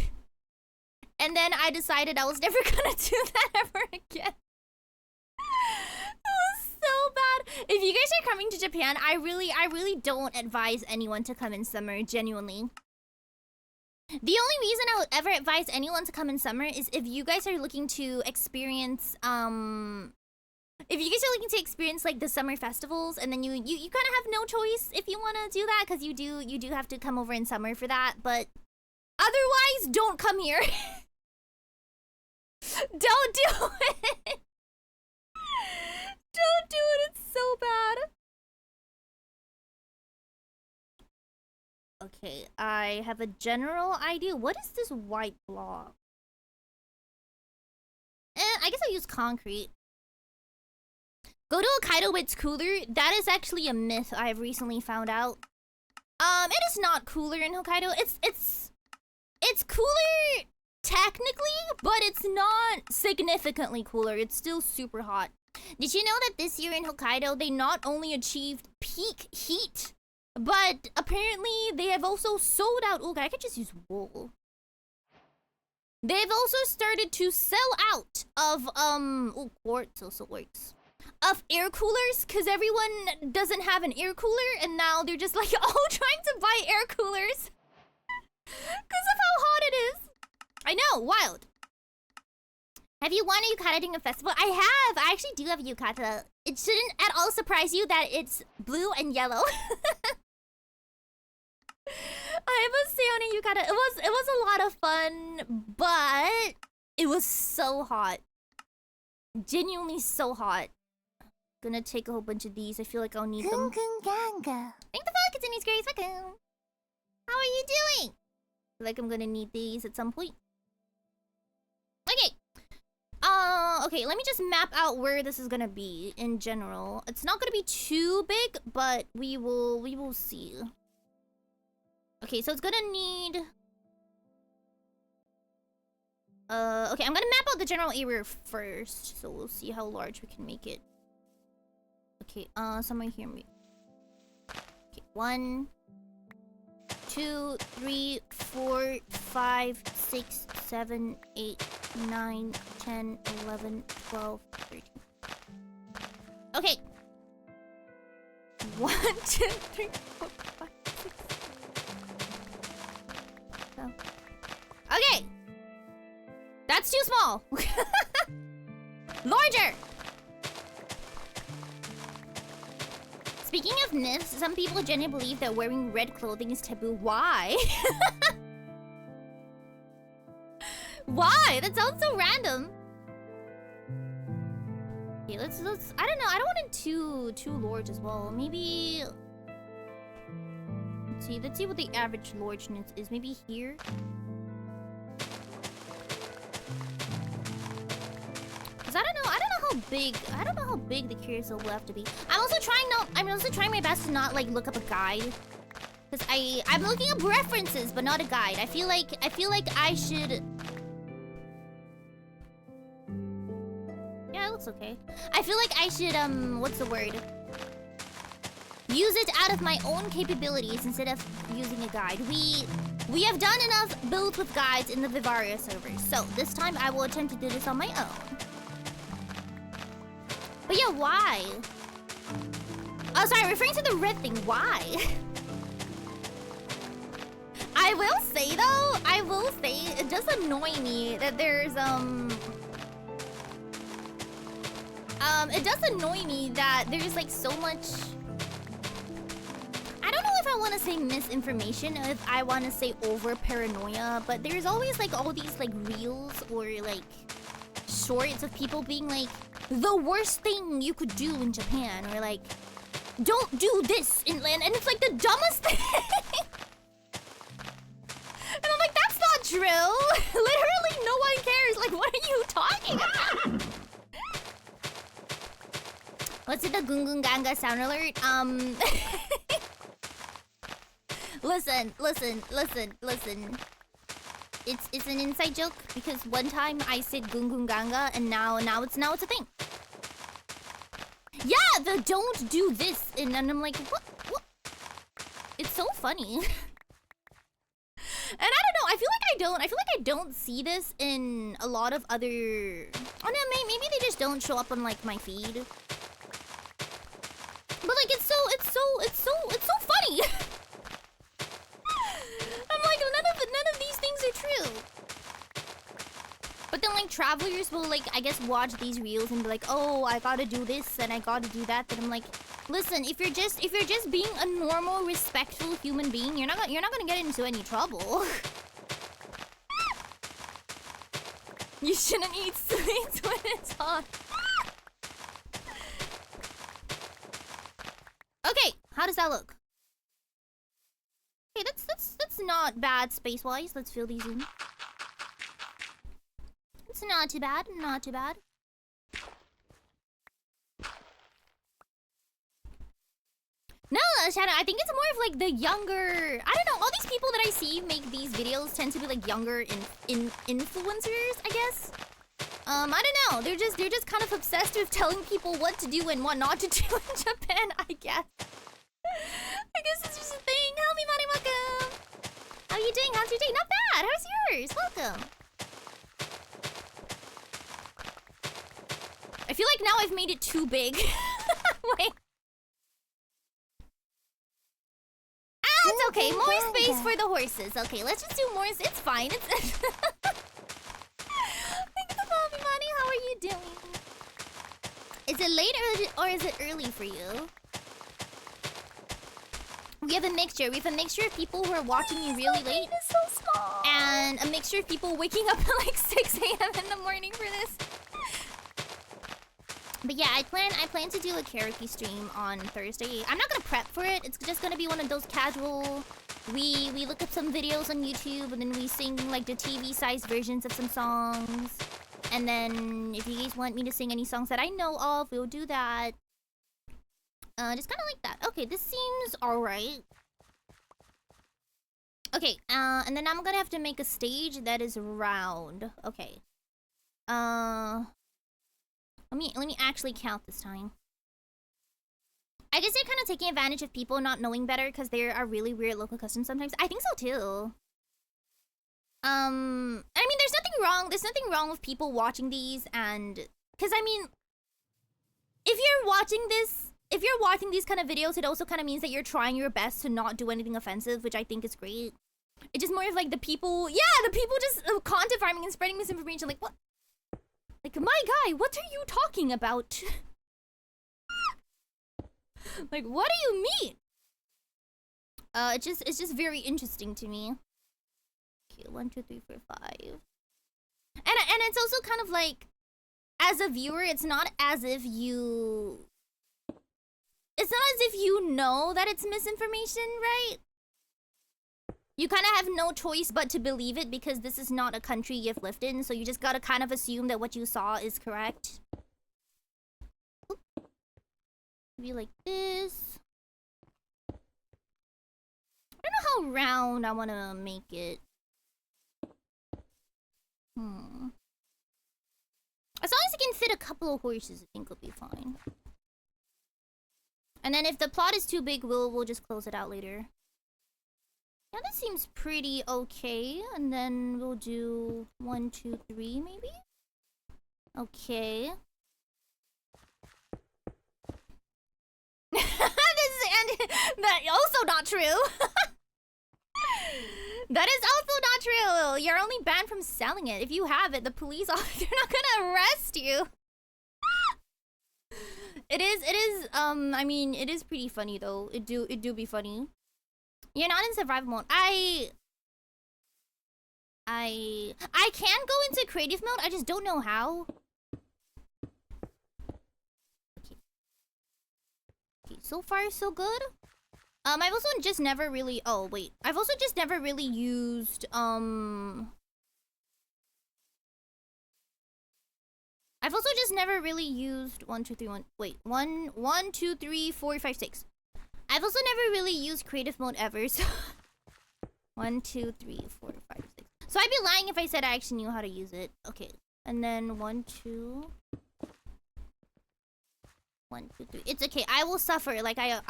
And then I decided I was never gonna do that ever again. It was so bad. If you guys are coming to Japan, I really don't advise anyone to come in summer, genuinely. The only reason I would ever advise anyone to come in summer is if you guys are looking to experience like the summer festivals, and then you kind of have no choice if you want to do that, because you do have to come over in summer for that. But otherwise, don't come here. Don't do it. Don't do it. It's so bad. Okay, I have a general idea. What is this white block? I guess I'll use concrete. Go to Hokkaido when it's cooler. That is actually a myth I have recently found out. It is not cooler in Hokkaido. It's cooler technically, but it's not significantly cooler. It's still super hot. Did you know that this year in Hokkaido, they not only achieved peak heat, but apparently they have also sold out. Oh, I could just use wool. They've also started to sell out of quartz also works. Of air coolers, because everyone doesn't have an air cooler, and now they're just like all trying to buy air coolers because of how hot it is. I know, wild. Have you won a yukata during a festival? I have! I actually do have a yukata. It shouldn't at all surprise you that it's blue and yellow. I have a Seion yukata. It was a lot of fun, but it was so hot. Genuinely so hot. Gonna take a whole bunch of these. I feel like I'll need them. Thank the fuck, it's Innie's Grace. Welcome. How are you doing? I feel like I'm gonna need these at some point. Okay. Okay, let me just map out where this is gonna be in general. It's not gonna be too big, but we will see. Okay, so it's gonna need... okay, I'm gonna map out the general area first, so we'll see how large we can make it. Okay, somewhere here. Okay, 1, 2, 3, 4, 5, 6, 7, 8, 9, 10, 11, 12, 13. Okay. 1, 2, 3, 4, 5, 6. So. Okay. That's too small. Larger. Speaking of nifs, some people genuinely believe that wearing red clothing is taboo. Why? Why? That sounds so random. Okay, let's I don't know. I don't want it too large as well. Maybe let's see what the average largeness is. Maybe here. Cause I don't know how big the carousel will have to be. I'm also trying my best to not like look up a guide. Cause I'm looking up references but not a guide. I feel like I should. Yeah, it looks okay. I feel like I should what's the word? Use it out of my own capabilities instead of using a guide. We have done enough builds with guides in the Vivaria servers, so this time I will attempt to do this on my own. But yeah, why? Oh, sorry, referring to the red thing, why? I will say it does annoy me that there's it does annoy me that there's like so much. I don't know if I want to say misinformation or if I want to say over paranoia, but there's always like all these like reels or like shorts of people being like, the worst thing you could do in Japan, or like, don't do this in land, and it's like the dumbest thing. And I'm like, that's not true. Literally no one cares. Like, what are you talking about? What's it, the Gungun Ganga sound alert? Listen. It's an inside joke because one time I said Gungun Ganga and now it's a thing. Yeah, the don't do this, and then I'm like, what? It's so funny. And I don't know, I feel like I don't see this in a lot of other. Oh no, maybe they just don't show up on like my feed. But like it's so funny. I'm like, none of these things are true. But then like travelers will like, I guess, watch these reels and be like, oh, I gotta do this and I gotta do that. But I'm like, listen, if you're just being a normal, respectful human being, you're not gonna get into any trouble. You shouldn't eat sweets when it's hot. Okay, how does that look? Okay, that's not bad space-wise. Let's fill these in. It's not too bad, not too bad. No, Shadow, I think it's more of like the younger... I don't know, all these people that I see make these videos tend to be like younger influencers, I guess. I don't know, they're just kind of obsessed with telling people what to do and what not to do in Japan, I guess. I guess it's just a thing. Help me, Money, welcome. How are you doing? How's your day? Not bad. How's yours? Welcome. I feel like now I've made it too big. Wait. Ah, it's okay. More space for the horses. Okay, let's just do more. It's fine. It's... Thank you for following me, Money. How you doing? Is it late or is it early for you? We have a mixture. We have a mixture of people who are watching me really late. So small. And a mixture of people waking up at like 6 a.m. in the morning for this. But yeah, I plan to do a karaoke stream on Thursday. I'm not gonna prep for it. It's just gonna be one of those casual. We look up some videos on YouTube and then we sing like the TV-sized versions of some songs. And then if you guys want me to sing any songs that I know of, we'll do that. Just kind of like that. Okay, this seems alright. Okay, and then I'm gonna have to make a stage that is round. Okay. Let me actually count this time. I guess they're kind of taking advantage of people not knowing better because there are really weird local customs sometimes. I think so too. I mean, there's nothing wrong. There's nothing wrong with people watching these, and because I mean, if you're watching these kind of videos, it also kind of means that you're trying your best to not do anything offensive, which I think is great. It's just more of like the people just content farming and spreading misinformation. Like what? Like my guy, what are you talking about? Like what do you mean? It's just very interesting to me. Okay, 1, 2, 3, 4, 5. And it's also kind of like, as a viewer, it's not as if you know that it's misinformation, right? You kind of have no choice but to believe it because this is not a country you've lived in, so you just gotta kind of assume that what you saw is correct. Oop. Be like this. I don't know how round I want to make it. As long as I can fit a couple of horses, I think it'll be fine. And then if the plot is too big, we'll just close it out later. Yeah, this seems pretty okay. And then we'll do 1, 2, 3, maybe? Okay. That also not true. That is also not true. You're only banned from selling it. If you have it, the police are they're not gonna arrest you. It is I mean, it is pretty funny though. It do be funny. You're not in survival mode. I can go into creative mode. I just don't know how. Okay, so far so good. I've also just never really I've also just never really used I've also just never really used 1, 2, 3, 1. Wait, 1, 2, 3, 4, 5, 6. I've also never really used creative mode ever, so 1, 2, 3, 4, 5, 6. So I'd be lying if I said I actually knew how to use it. Okay. And then 1, 2. 1, 2, 3. It's okay. I will suffer like I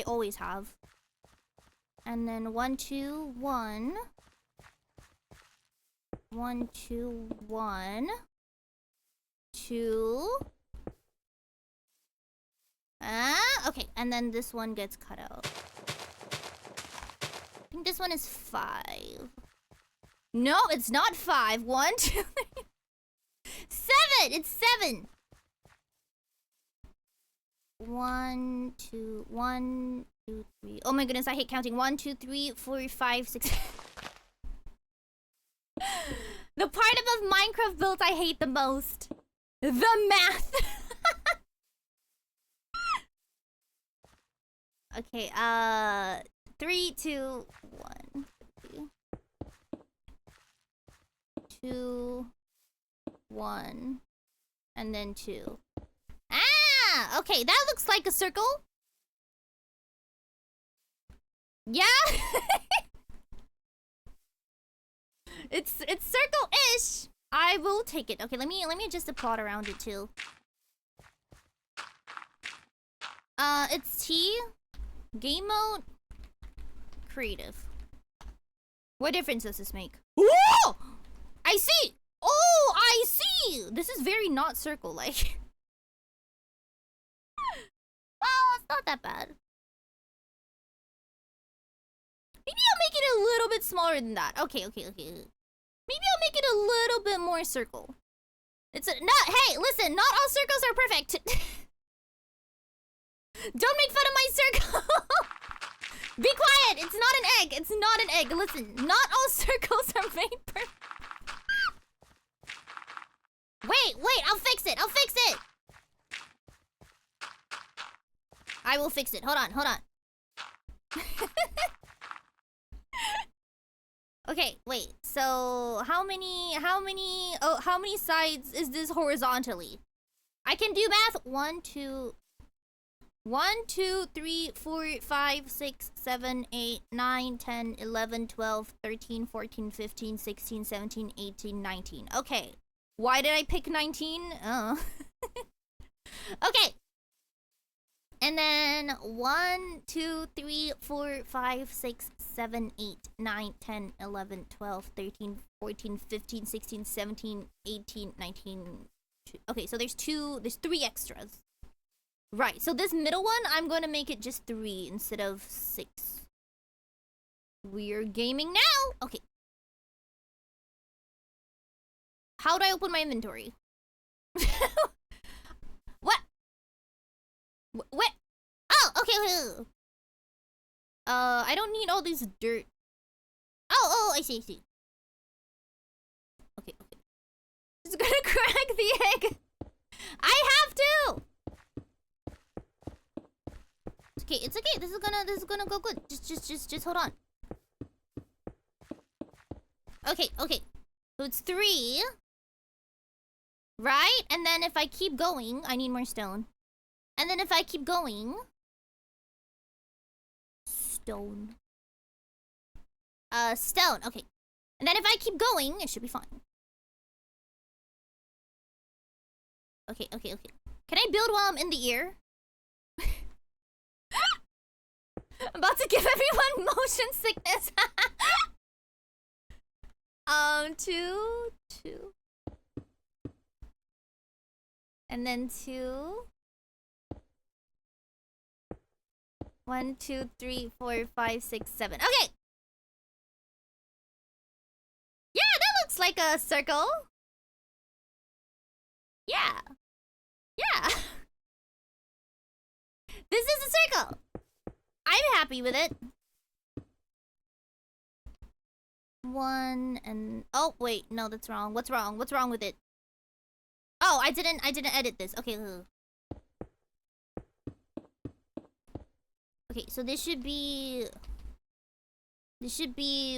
always have. And then 1, 2, 1. 1, 2, 1. 2. Okay. And then this one gets cut out. I think this one is 5. No, it's not 5. 1, 2, 3. 7! It's 7! 1, 2, 1, 2, 3. Oh my goodness, I hate counting. 1, 2, 3, 4, 5, 6. The part of Minecraft build I hate the most. The math. Okay, 3, 2, 1. 2, 1. And then 2. Ah! Okay, that looks like a circle. Yeah? It's circle-ish. I will take it. Okay, let me adjust the plot around it too. It's T, game mode, creative. What difference does this make? Whoa! I see! Oh, I see! This is very not circle-like. Oh, it's not that bad. Maybe I'll make it a little bit smaller than that. Okay. Maybe I'll make it a little bit more circle. Hey, listen, not all circles are perfect. Don't make fun of my circle. Be quiet. It's not an egg. It's not an egg. Listen, not all circles are made perfect. Wait, I'll fix it. I'll fix it. I will fix it. Hold on. Okay, wait. So how many sides is this horizontally? I can do math. 1, 2, 3, 4, 5, 6, 7, 8, 9, 10, 11, 12, 13, 14, 15, 16, 17, 18, 19. Okay. Why did I pick 19? Oh. Okay. And then 1, 2, 3, 4, 5, 6, 7, 8, 9, 10, 11, 12, 13, 14, 15, 16, 17, 18, 19. Okay, so there's 3 extras. Right, so this middle one, I'm going to make it just 3 instead of 6. We're gaming now! Okay. How do I open my inventory? What? What? Oh, okay. I don't need all this dirt. Oh, I see. Okay. It's gonna crack the egg. I have to! It's okay. This is gonna go good. Just hold on. Okay. So it's 3. Right? And then if I keep going, I need more stone. And then if I keep going... Stone. Stone. Okay. And then if I keep going, it should be fine. Okay. Can I build while I'm in the air? I'm about to give everyone motion sickness. 2. And then 2. 1, 2, 3, 4, 5, 6, 7. Okay! Yeah, that looks like a circle. Yeah. This is a circle. I'm happy with it. 1 and... Oh, wait. No, that's wrong. What's wrong with it? Oh, I didn't edit this. Okay. Okay, so this should be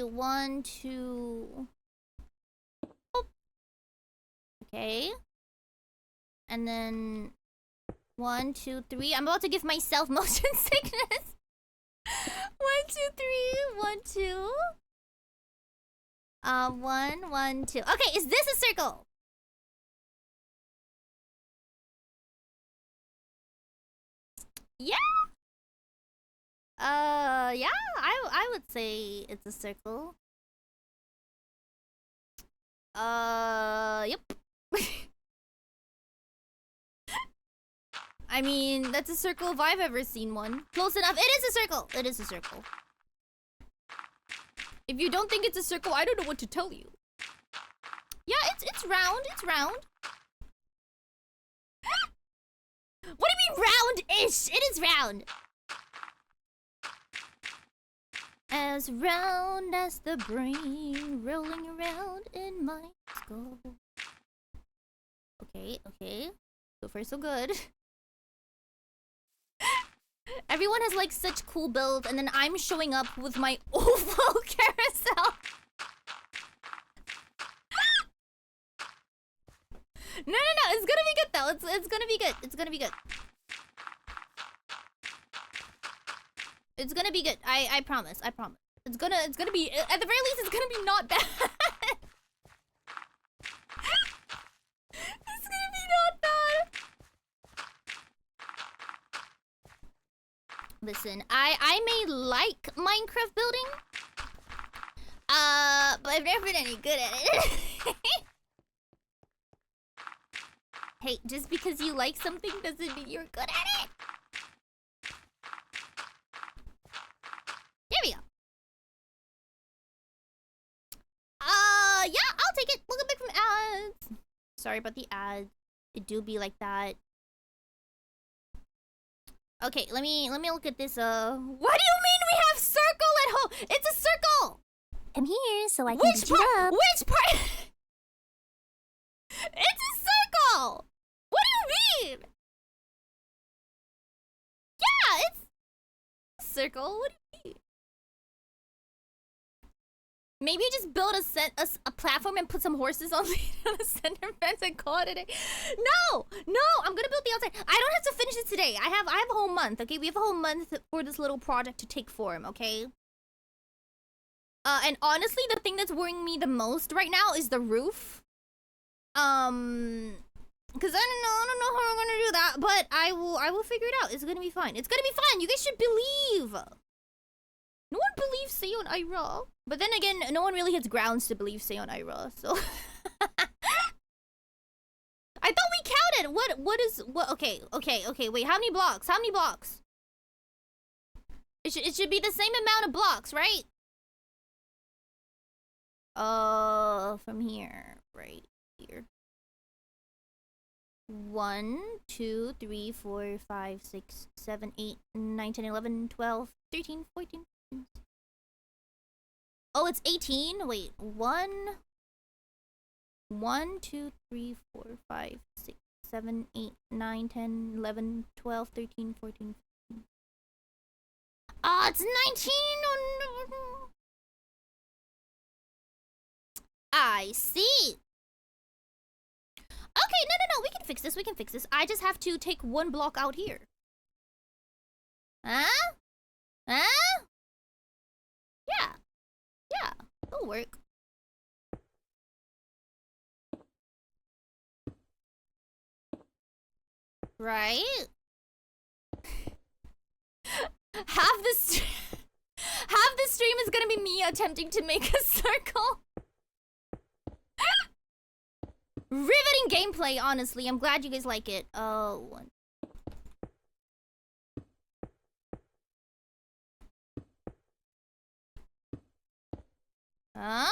1, 2. Oh. Okay. And then 1, 2, 3. I'm about to give myself motion sickness. 1, 2, 3. 1, 2. 1, 1, 2. Okay, is this a circle? Yeah. Yeah, I would say it's a circle. Yep. I mean, that's a circle if I've ever seen one. Close enough. It is a circle. It is a circle. If you don't think it's a circle, I don't know what to tell you. Yeah, it's round. It's round. What do you mean round-ish? It is round. As round as the brain rolling around in my skull. Okay. So far, so good. Everyone has like such cool builds, and then I'm showing up with my oval carousel. No. It's gonna be good though. It's gonna be good. It's gonna be good. It's gonna be good. I promise. It's gonna be, at the very least, it's gonna be not bad. It's gonna be not bad. Listen, I may like Minecraft building, but I've never been any good at it. Hey, just because you like something doesn't mean you're good at it. There we go. Yeah, I'll take it. Welcome back from ads. Sorry about the ads. It do be like that. Okay, let me look at this. What do you mean we have circle at home? It's a circle. I'm here so I can beat you up. Which part? It's a circle. What do you mean? Yeah, it's a circle. What do you mean? Maybe just build a platform and put some horses on the center fence and call it a day. No, I'm gonna build the outside. I don't have to finish it today. I have a whole month. Okay, we have a whole month for this little project to take form. Okay. And honestly, the thing that's worrying me the most right now is the roof. Cause I don't know how I'm gonna do that, but I will figure it out. It's gonna be fine. It's gonna be fine. You guys should believe. No one believes Seion Aera. But then again, no one really has grounds to believe Seion Aera, so... I thought we counted! What, okay, wait, how many blocks? How many blocks? It should be the same amount of blocks, right? From here, right here. 1, 2, 3, 4, 5, 6, 7, 8, 9, 10, 11, 12, 13, 14... Oh, it's 18? Wait, 1, 2, 3, 4, 5, 6, 7, 8, 9, 10, 11, 12, 13, 14, 15. Ah, it's 19! Oh, no. I see! Okay, no, we can fix this, I just have to take one block out here. Huh? Huh? Yeah, it'll work. Right? Half the stream is gonna be me attempting to make a circle. Riveting gameplay, honestly. I'm glad you guys like it. Oh. Huh?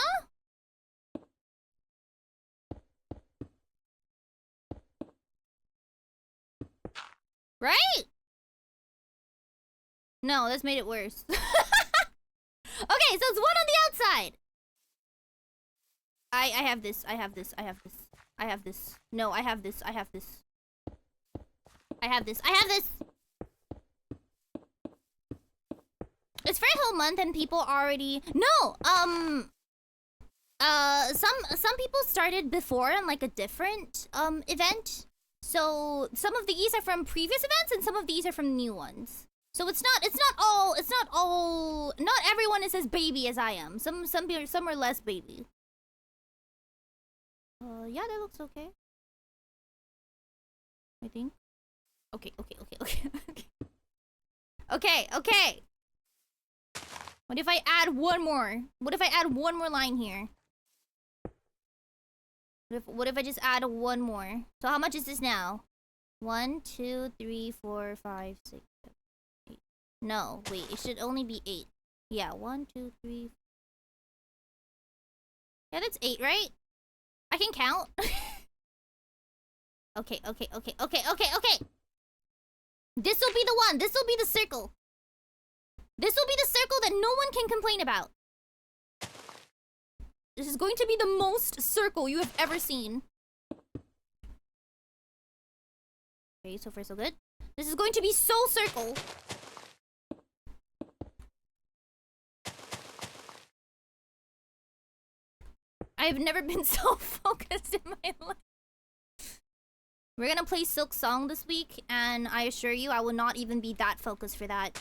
Right? No, that's made it worse. Okay, so it's one on the outside. I have this. No, I have this. It's for a whole month and people already... No! Some people started before on like a different, event. So, some of these are from previous events and some of these are from new ones. So it's not all... Not everyone is as baby as I am. Some are less baby. Yeah, that looks okay. I think. Okay. Okay. What if I add one more? What if I add one more line here? What if I just add one more? So how much is this now? 1, 2, 3, 4, 5, 6, 7, 8. No, wait, it should only be 8. Yeah, 1, 2, 3. Yeah, that's 8, right? I can count. Okay. This will be the one. This will be the circle. This will be the circle that no one can complain about. This is going to be the most circle you have ever seen. Okay, so far so good. This is going to be so circle. I've never been so focused in my life. We're gonna play Silk Song this week, and I assure you, I will not even be that focused for that.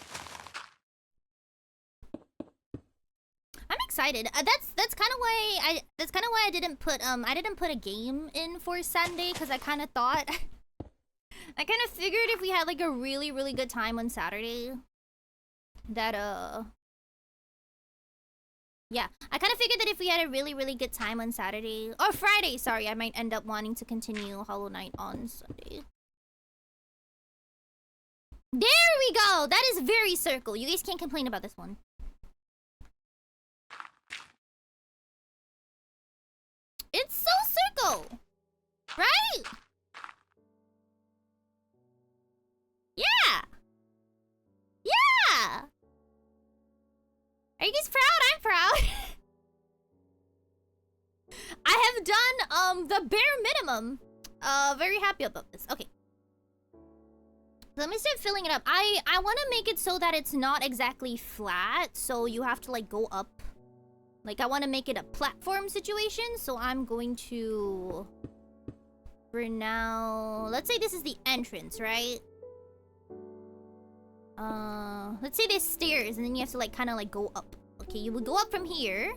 I'm excited. That's kind of why I didn't put a game in for Sunday, because I kind of thought I kind of figured if we had like a really good time on Saturday, that yeah, I kind of figured that if we had a really good time on Saturday or Friday, sorry, I might end up wanting to continue Hollow Knight on Sunday. There we go. That is very circle. You guys can't complain about this one. It's so circle, right? the bare minimum. Very happy about this. Okay. Let me start filling it up. I want to make it so that it's not exactly flat, so you have to like go up. Like I want to make it a platform situation, so I'm going to, for now, let's say this is the entrance, right? Let's say there's stairs and then you have to like kind of like go up. Okay, you would go up from here.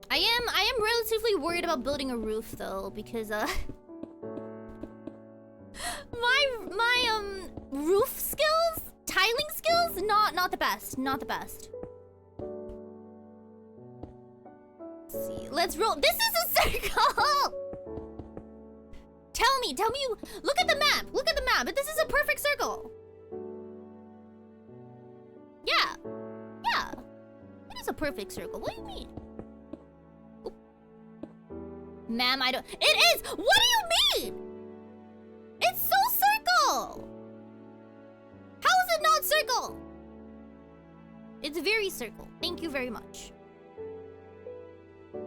I am relatively worried about building a roof though, because my roof skills, tiling skills, not the best, not the best. Let's see, let's roll. This is a circle. Tell me, look at the map, but this is a perfect circle. Yeah, it is a perfect circle. What do you mean? Ma'am, I don't... It is! What do you mean? It's so circle! How is it not circle? It's very circle. Thank you very much.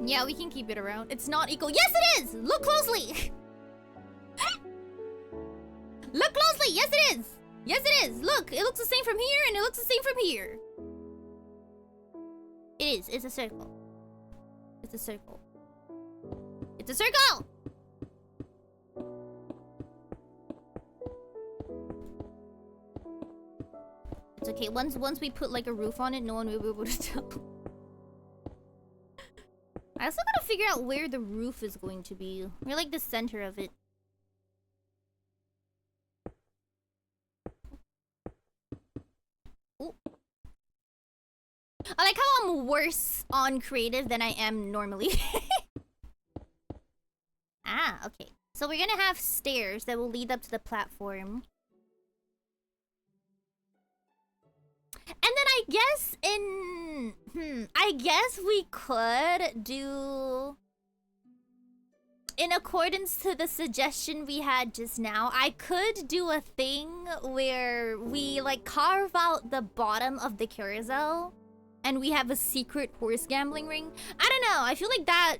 Yeah, we can keep it around. It's not equal. Yes, it is! Look closely! Look closely! Yes, it is! Yes, it is! Look! It looks the same from here, and it looks the same from here. It is. It's a circle. It's a circle. It's a circle! It's okay. Once we put like a roof on it, no one will be able to tell. I also gotta figure out where the roof is going to be. We're like the center of it. Ooh. I like how I'm worse on creative than I am normally. Ah, okay. So we're gonna have stairs that will lead up to the platform. And then I guess I guess we could do, in accordance to the suggestion we had just now, I could do a thing where we like carve out the bottom of the carousel and we have a secret horse gambling ring. I don't know, I feel like that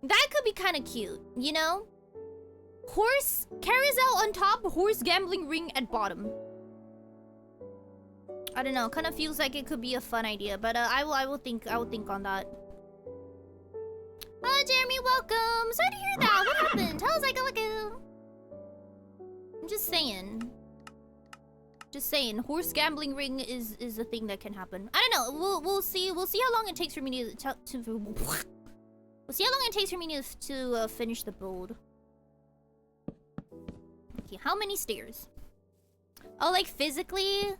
that could be kind of cute, you know? Horse carousel on top, horse gambling ring at bottom. I don't know, kind of feels like it could be a fun idea, but I will think on that. Oh, Jeremy, welcome. Sorry to hear that. What happened? How's it going? I'm just saying. Just saying. Horse gambling ring is a thing that can happen. I don't know. We'll see. We'll see how long it takes for me to we'll see how long it takes for me to finish the build. Okay, how many stairs? Oh, like physically?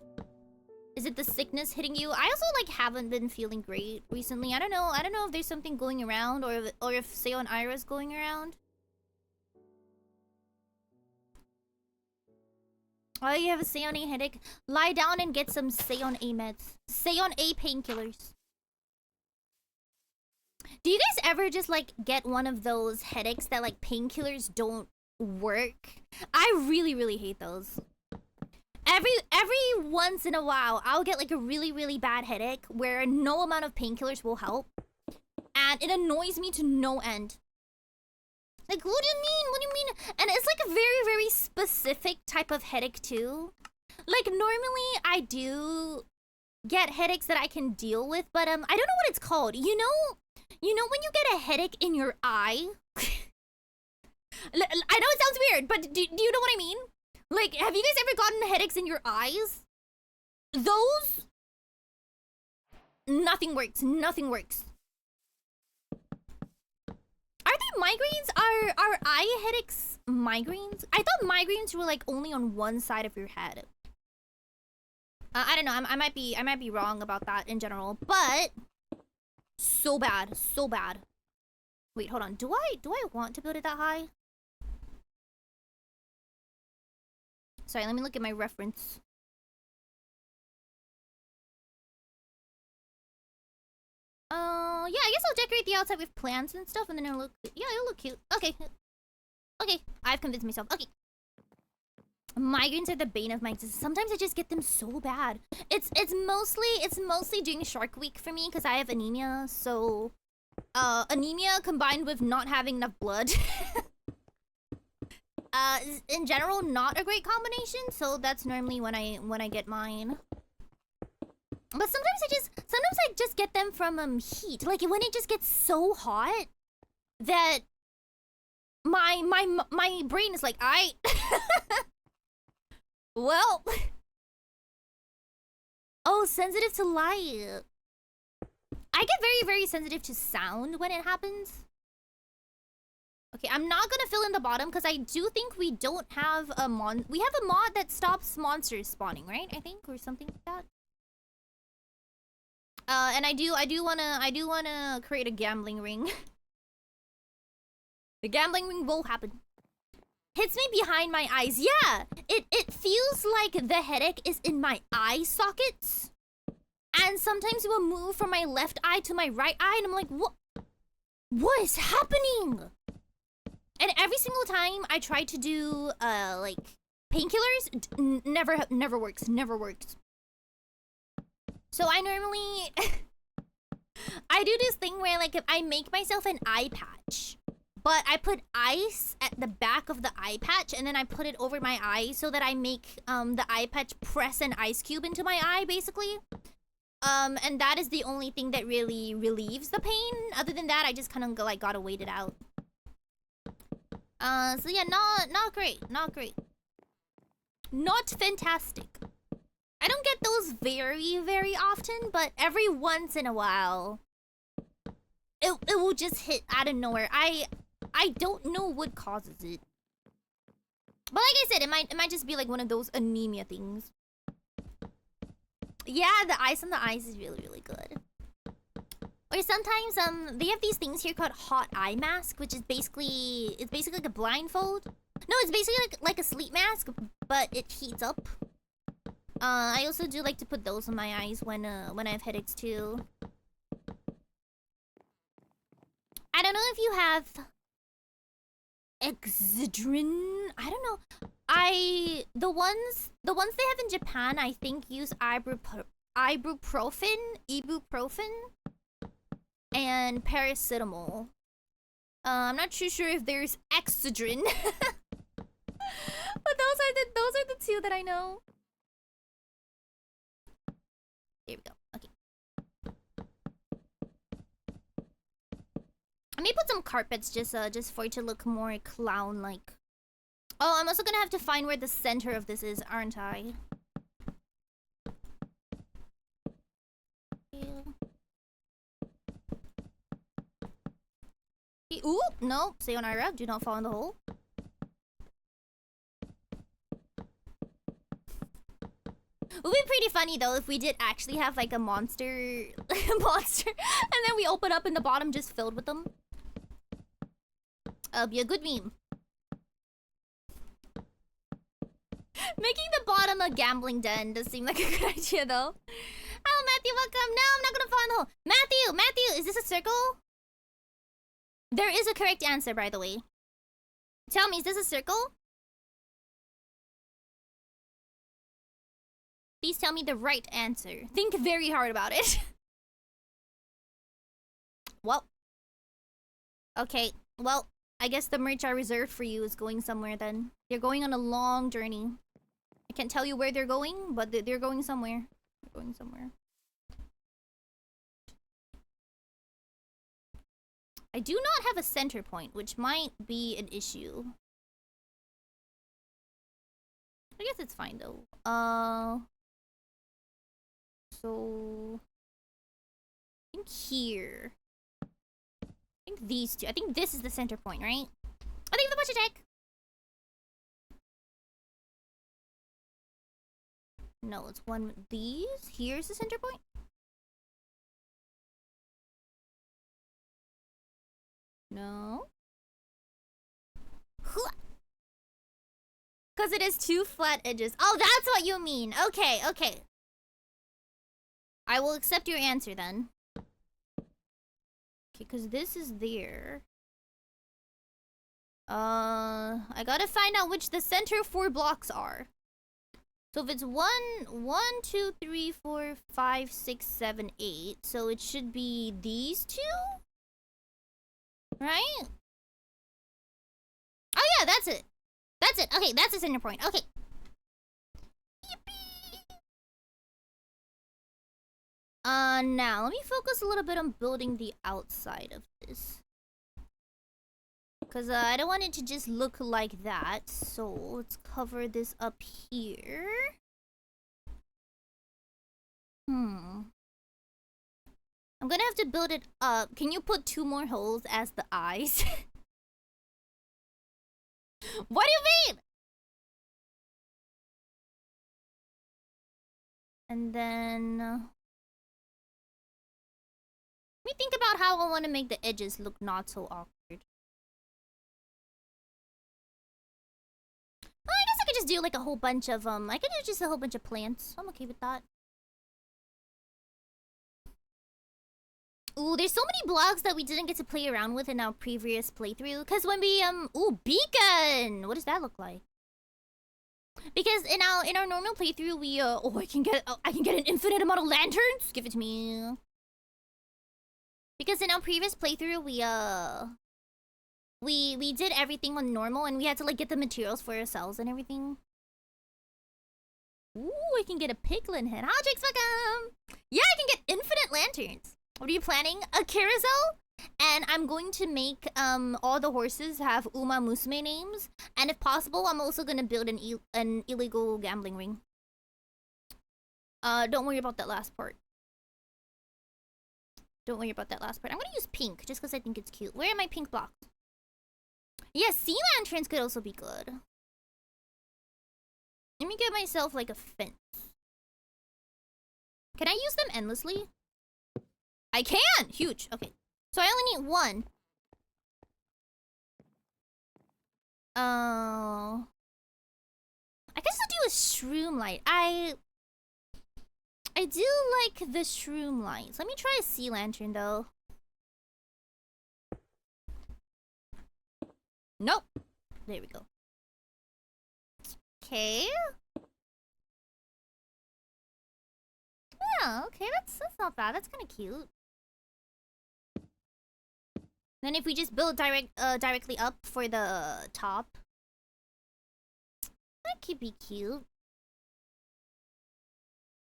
Is it the sickness hitting you? I also like haven't been feeling great recently. I don't know if there's something going around or if Seion Aera is going around. Oh, you have a Seion A headache? Lie down and get some Seion A meds. Seion A painkillers. Do you guys ever just like get one of those headaches that like painkillers don't work? I really hate those. Every once in a while, I'll get like a really bad headache where no amount of painkillers will help. And it annoys me to no end. Like, what do you mean? What do you mean? And it's like a very specific type of headache too. Like, normally I do get headaches that I can deal with, but I don't know what it's called. You know when you get a headache in your eye? I know it sounds weird, but do you know what I mean? Like, have you guys ever gotten headaches in your eyes? Those... Nothing works. Nothing works. Are they migraines? Are eye headaches migraines? I thought migraines were like only on one side of your head. I don't know. I might be wrong about that in general, but so bad, so bad. Wait, hold on. Do I want to build it that high? Sorry, let me look at my reference. Yeah, I guess I'll decorate the outside with plants and stuff, and then it'll look... Yeah, it'll look cute. Okay. Okay, I've convinced myself. Okay. Migraines are the bane of my existence. Sometimes I just get them so bad. It's mostly during Shark Week for me because I have anemia. So, anemia combined with not having enough blood. In general, not a great combination. So that's normally when I get mine. But sometimes I just get them from heat. Like when it just gets so hot that my brain is like, I well, oh, sensitive to light. I get very, very sensitive to sound when it happens. Okay, I'm not gonna fill in the bottom because I do think we don't have a we have a mod that stops monsters spawning, right? I think, or something like that. And I do wanna create a gambling ring. The gambling ring will happen. Hits me behind my eyes. Yeah, it feels like the headache is in my eye sockets. And sometimes it will move from my left eye to my right eye, and I'm like, what is happening? And every single time I try to do like painkillers, never works. So I normally I do this thing where like if I make myself an eye patch, but I put ice at the back of the eye patch and then I put it over my eye so that I make the eye patch press an ice cube into my eye basically. And that is the only thing that really relieves the pain. Other than that, I just kind of like gotta wait it out. So yeah, not great. Not fantastic. I don't get those very, very often, but every once in a while, it will just hit out of nowhere. I don't know what causes it. But like I said, it might just be like one of those anemia things. Yeah, the ice on the eyes is really, really good. Or sometimes they have these things here called hot eye mask, which is basically like a blindfold. No, it's basically like a sleep mask, but it heats up. I also do like to put those on my eyes when I have headaches too. I don't know if you have Excedrin. I don't know. The ones they have in Japan, I think use ibuprofen, and paracetamol. I'm not too sure if there's Excedrin. But those are the two that I know. There we go. Okay. I may put some carpets just for it to look more clown-like. Oh, I'm also gonna have to find where the center of this is, aren't I? Ooh, no. Seion Aera, do not fall in the hole. It would be pretty funny though if we did actually have like a monster, and then we open up and the bottom just filled with them. Be a good meme. Making the bottom a gambling den does seem like a good idea though. Oh, Matthew, welcome. No, I'm not gonna fall in the hole. Matthew, is this a circle? There is a correct answer, by the way. Tell me, is this a circle? Please tell me the right answer. Think very hard about it. Well. Okay, well, I guess the merch I reserved for you is going somewhere then. They're going on a long journey. I can't tell you where they're going, but they're going somewhere. They're going somewhere. I do not have a center point, which might be an issue. I guess it's fine though. So I think here. I think these two. I think this is the center point, right? I think the budget check. No, it's one of these. Here's the center point. No. Because it is two flat edges. Oh, that's what you mean. Okay, okay. I will accept your answer then. Okay, because this is there. I gotta find out which the center 4 blocks are. So if it's 1, 2, 3, 4, 5, 6, 7, 8. So it should be these two? Right? Oh yeah, that's it. That's it. Okay, that's the center point. Okay. Yippee! Now let me focus a little bit on building the outside of this. Because I don't want it to just look like that. So let's cover this up here. I'm gonna have to build it up. Can you put 2 more holes as the eyes? What do you mean? And then... let me think about how I want to make the edges look not so awkward. I guess I could just do like a whole bunch of I could do just a whole bunch of plants. I'm okay with that. Ooh, there's so many blocks that we didn't get to play around with in our previous playthrough. Cause when we ooh, beacon. What does that look like? Because in our normal playthrough we oh, I can get an infinite amount of lanterns. Give it to me. Because in our previous playthrough we did everything on normal and we had to like get the materials for ourselves and everything. Ooh, I can get a piglin head. How Jake's welcome! Yeah, I can get infinite lanterns. What are you planning? A carousel? And I'm going to make all the horses have Uma Musume names. And if possible, I'm also gonna build an illegal gambling ring. Don't worry about that last part. Don't worry about that last part. I'm gonna use pink just because I think it's cute. Where are my pink blocks? Yes, sea lanterns could also be good. Let me get myself like a fence. Can I use them endlessly? I can! Huge. Okay. So I only need 1. Oh. I guess I'll do a shroom light. I do like the shroom lights. Let me try a sea lantern though. Nope. There we go. Okay. Yeah, okay, that's not bad. That's kind of cute. Then if we just build directly up for the top, that could be cute.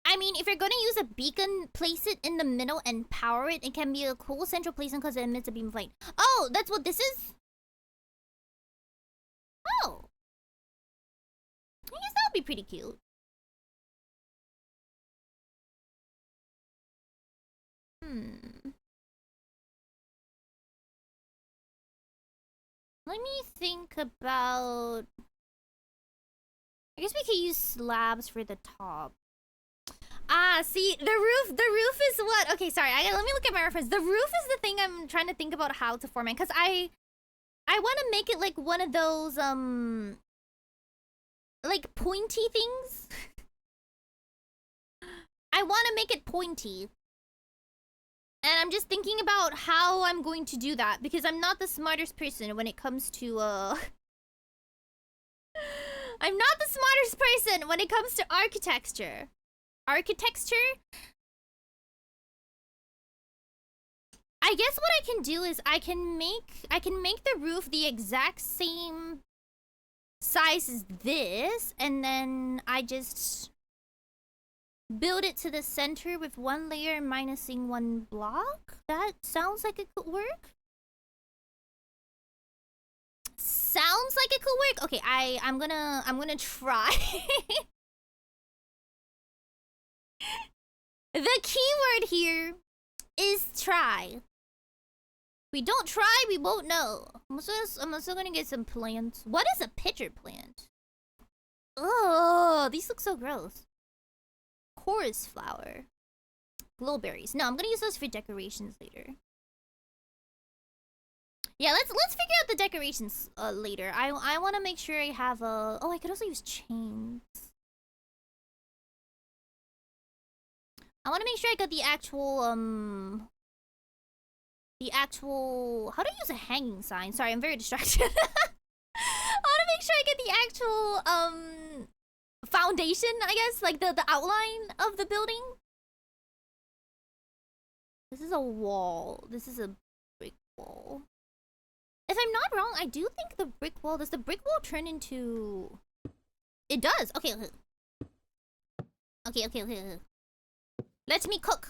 I mean, if you're gonna use a beacon, place it in the middle and power it. It can be a cool central placement because it emits a beam of light. Oh, that's what this is? Oh. I guess that would be pretty cute. Let me think about... I guess we could use slabs for the top. Ah, see, the roof is what? Okay, sorry, let me look at my reference. The roof is the thing I'm trying to think about how to format. Because I want to make it like one of those, like pointy things. I want to make it pointy. And I'm just thinking about how I'm going to do that. Because I'm not the smartest person when it comes to, I'm not the smartest person when it comes to architecture. I guess what I can do is I can make the roof the exact same size as this, and then I just build it to the center with 1 layer minusing 1 block. That sounds like it could work. Sounds like it could work. Okay, I'm gonna try. The keyword here is try. If we don't try, we won't know. I'm also gonna get some plants. What is a pitcher plant? Oh, these look so gross. Chorus flower. Glowberries. No, I'm gonna use those for decorations later. Yeah, let's figure out the decorations later. I want to make sure I have a... Oh, I could also use chains. I want to make sure I got the actual, how do I use a hanging sign? Sorry, I'm very distracted. make sure I get the actual foundation, I guess, like the outline of the building. This is a wall. This is a brick wall. If I'm not wrong, I do think the brick wall... Does the brick wall turn into... It does! Okay. Okay. Let me cook.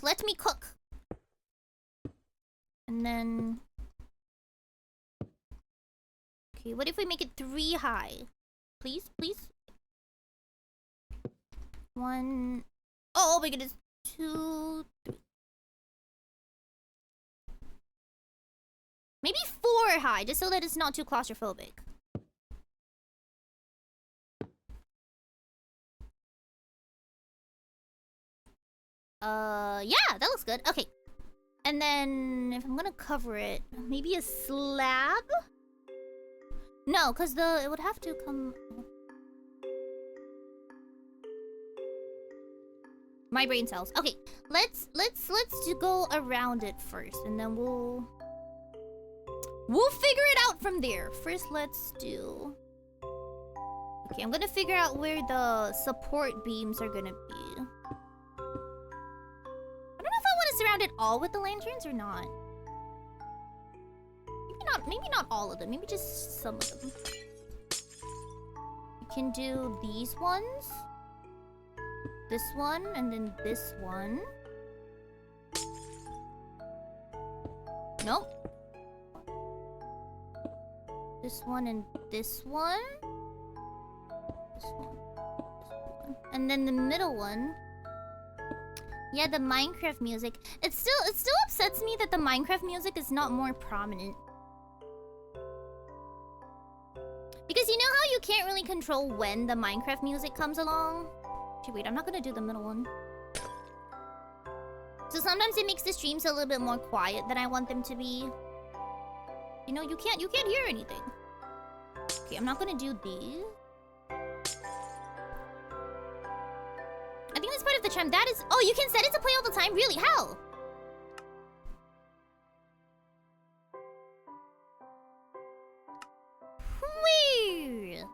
And then... Okay, what if we make it 3 high? Please? 1... Oh my goodness. 2... 3... Maybe 4 high, just so that it's not too claustrophobic. Yeah, that looks good. Okay. And then, if I'm gonna cover it, maybe a slab? No, because it would have to come... My brain cells. Okay, let's go around it first, and then we'll figure it out from there. First, let's do... Okay, I'm gonna figure out where the support beams are gonna be. I don't know if I want to surround it all with the lanterns or not. Maybe not all of them. Maybe just some of them. You can do these ones. This one, and then this one. Nope. This one and this one. This one. And then the middle one. Yeah, the Minecraft music. It still upsets me that the Minecraft music is not more prominent. Because you know how you can't really control when the Minecraft music comes along? Okay, wait, I'm not gonna do the middle one. So sometimes it makes the streams a little bit more quiet than I want them to be. You know, you can't hear anything. Okay, I'm not gonna do these. I think that's part of the charm. That is... Oh, you can set it to play all the time? Really? How? Weird.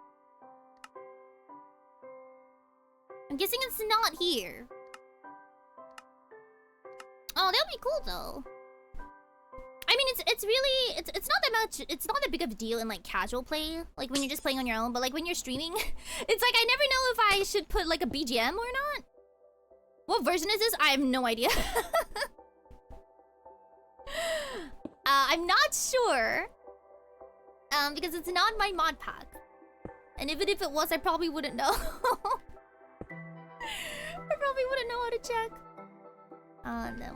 I'm guessing it's not here. Oh, that would be cool though. I mean, it's really it's not that much. It's not that big of a deal in like casual play, like when you're just playing on your own. But like when you're streaming, it's like I never know if I should put like a BGM or not. What version is this? I have no idea. I'm not sure. Because it's not my mod pack, and even if it was, I probably wouldn't know. I probably wouldn't know how to check. No.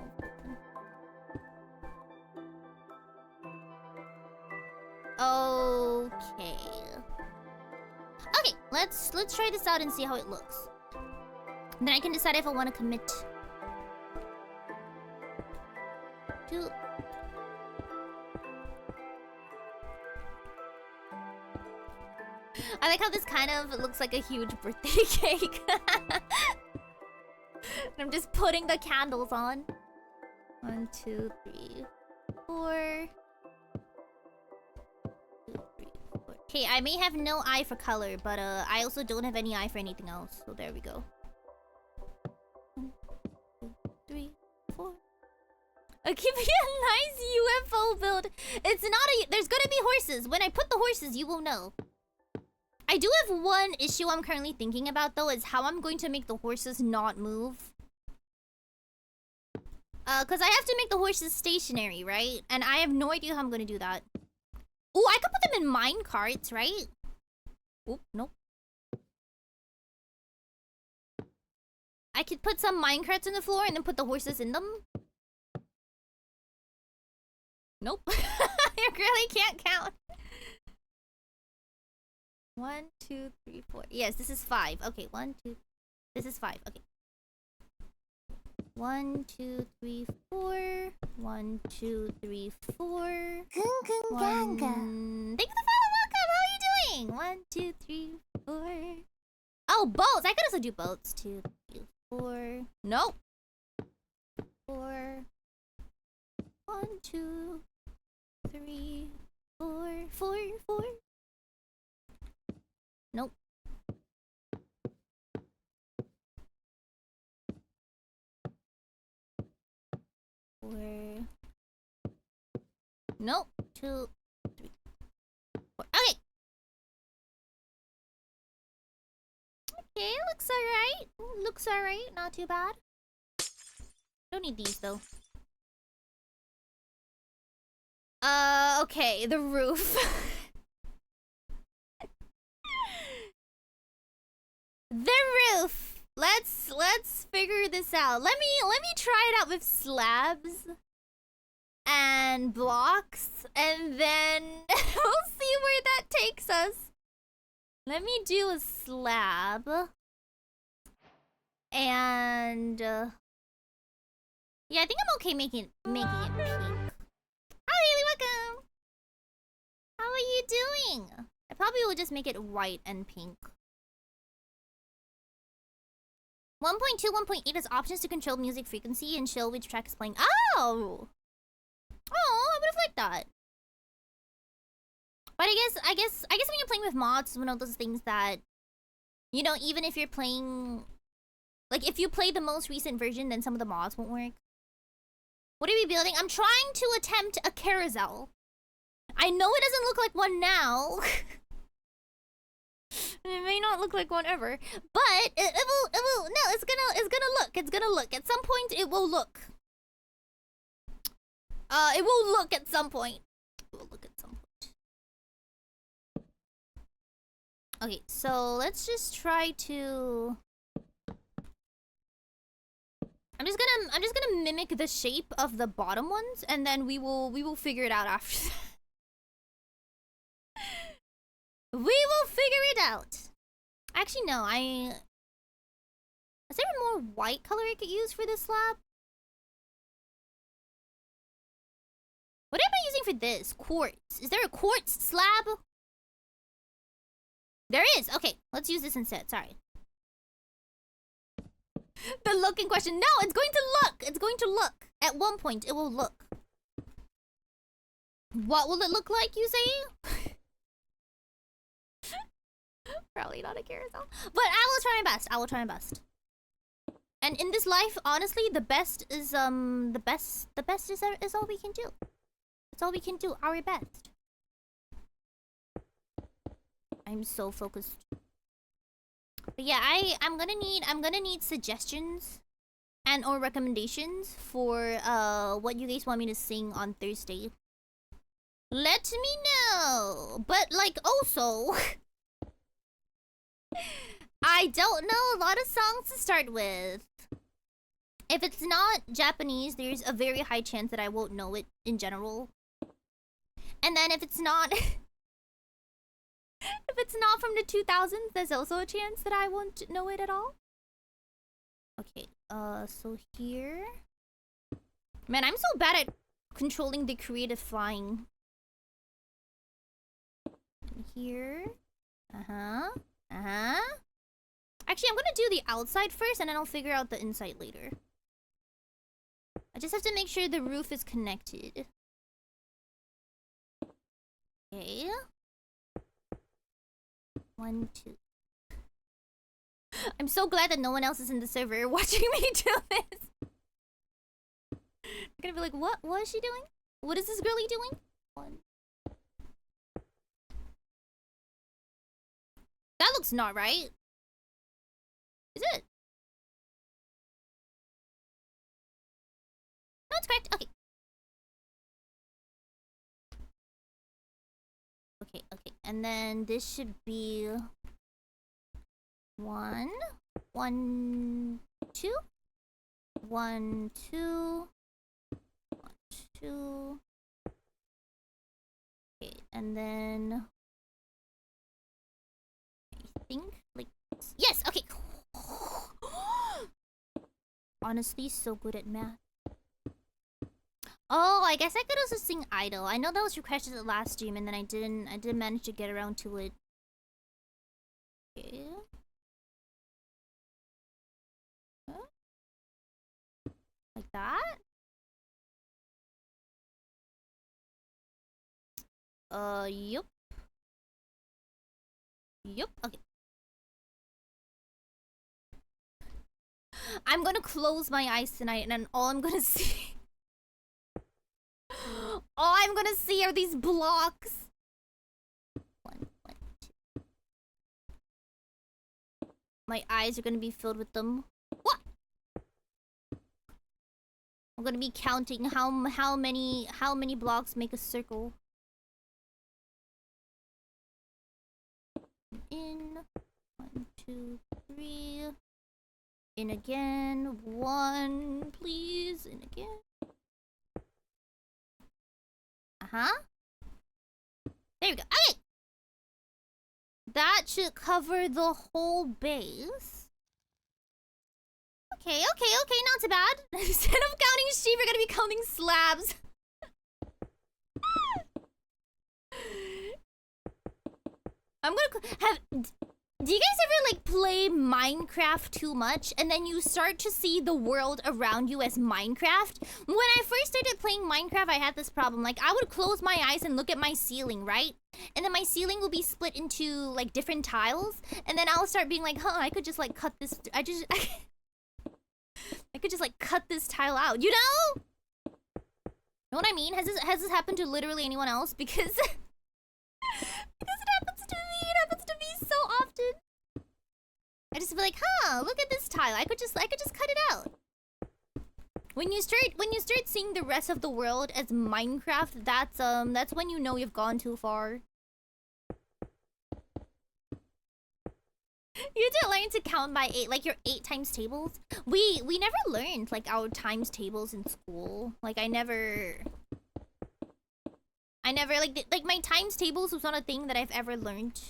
Okay. Okay, let's try this out and see how it looks. And then I can decide if I want to commit to... I like how this kind of looks like a huge birthday cake. I'm just putting the candles on. 1, 2, 3, 4. 2, 3, 4. Okay, I may have no eye for color, but I also don't have any eye for anything else. So there we go. 1, 2, 3, 4. It could be a nice UFO build. It's not a... There's gonna be horses. When I put the horses, you will know. I do have one issue I'm currently thinking about, though, is how I'm going to make the horses not move. Because I have to make the horses stationary, right? And I have no idea how I'm going to do that. Ooh, I could put them in mine carts, right? Oop, nope. I could put some mine carts on the floor and then put the horses in them. Nope. I really can't count. 1, 2, 3, 4. Yes, this is 5. Okay, 1, 2. This is 5. Okay. 1, 2, 3, 4. 1, 2, 3, 4. Thank you for the follow. Welcome. How are you doing? 1, 2, 3, 4. Oh, boats. I could also do boats. 2, 3, 4. Nope. 4. 1, 2, 3, 4. 4, 4. 4. Nope. 2, 3, 4. Okay. Okay, looks alright. Looks alright. Not too bad. Don't need these though. Okay, the roof. The roof. Let's figure this out. Let me try it out with slabs and blocks, and then we'll see where that takes us. Let me do a slab. And yeah, I think I'm okay making it pink. Hi, Haley, welcome. How are you doing? I probably will just make it white and pink. 1.2, 1.8 has options to control music frequency and show which track is playing. Oh! Oh, I would have liked that. But I guess when you're playing with mods, it's one of those things that, you know, even if you're playing, like if you play the most recent version, then some of the mods won't work. What are we building? I'm trying to attempt a carousel. I know it doesn't look like one now. It may not look like one ever, but it will. No, it's gonna look. At some point, it will look. It will look at some point. It will look at some point. Okay, so let's just try to. I'm just gonna mimic the shape of the bottom ones, and then we will figure it out after that. We will figure it out. Actually, no, is there a more white color I could use for this slab? What am I using for this? Quartz. Is there a quartz slab? There is. Okay, let's use this instead. Sorry. The look in question. No, it's going to look. It's going to look. At one point, it will look. What will it look like, you say? Probably not a carousel. But I will try my best. I will try my best. And in this life, honestly, the best is the best is all we can do. It's all we can do. Our best. I'm so focused. But yeah, I'm gonna need suggestions and or recommendations for what you guys want me to sing on Thursday. Let me know. But like also I don't know a lot of songs to start with. If it's not Japanese, there's a very high chance that I won't know it in general. And then if it's not if it's not from the 2000s, there's also a chance that I won't know it at all. Okay, so here. Man, I'm so bad at controlling the creative flying. And here. Actually, I'm gonna do the outside first, and then I'll figure out the inside later. I just have to make sure the roof is connected. Okay. 1, 2. I'm so glad that no one else is in the server watching me do this. They're gonna be like, what? What is she doing? What is this girlie doing? 1. That looks not right. Is it? No, it's correct. Okay. Okay. And then this should be 1, 1, 2, 1, 2, 1, 2. Okay, and then I think like yes. Okay. Honestly, so good at math. Oh, I guess I could also sing Idol. I know that was requested the last stream, and then I didn't manage to get around to it. Okay. Huh? Like that? Yup. Yup. Okay. I'm gonna close my eyes tonight, and then all I'm gonna see all I'm gonna see are these blocks. One, two. My eyes are gonna be filled with them. What? I'm gonna be counting how many blocks make a circle. In 1, 2, 3. In again. 1, please. In again. There we go. Okay. That should cover the whole base. Okay, not too bad. Instead of counting sheep, we're gonna be counting slabs. I'm gonna have... Do you guys ever, like, play Minecraft too much, and then you start to see the world around you as Minecraft? When I first started playing Minecraft, I had this problem. Like, I would close my eyes and look at my ceiling, right? And then my ceiling will be split into, like, different tiles, and then I'll start being like, huh, I could just, like, cut this... I could just, like, cut this tile out, you know? Know what I mean? Has this happened to literally anyone else? Because... because it happens to me. It happens to me so often. I just feel like, huh, look at this tile. I could just cut it out. When you start seeing the rest of the world as Minecraft, that's when you know you've gone too far. You did learn to count by 8, like your 8 times tables. We never learned like our times tables in school. Like I never like my times tables was not a thing that I've ever learned.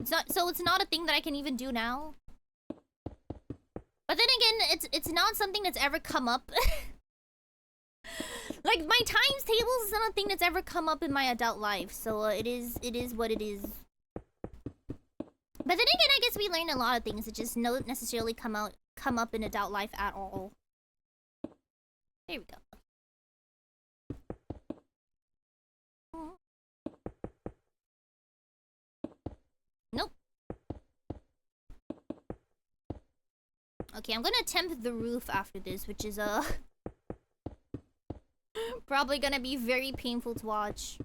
It's not a thing that I can even do now. But then again, it's not something that's ever come up. Like my times tables is not a thing that's ever come up in my adult life. So it is what it is. But then again, I guess we learned a lot of things that just don't necessarily come up in adult life at all. There we go. Nope. Okay, I'm gonna attempt the roof after this, which is probably gonna be very painful to watch.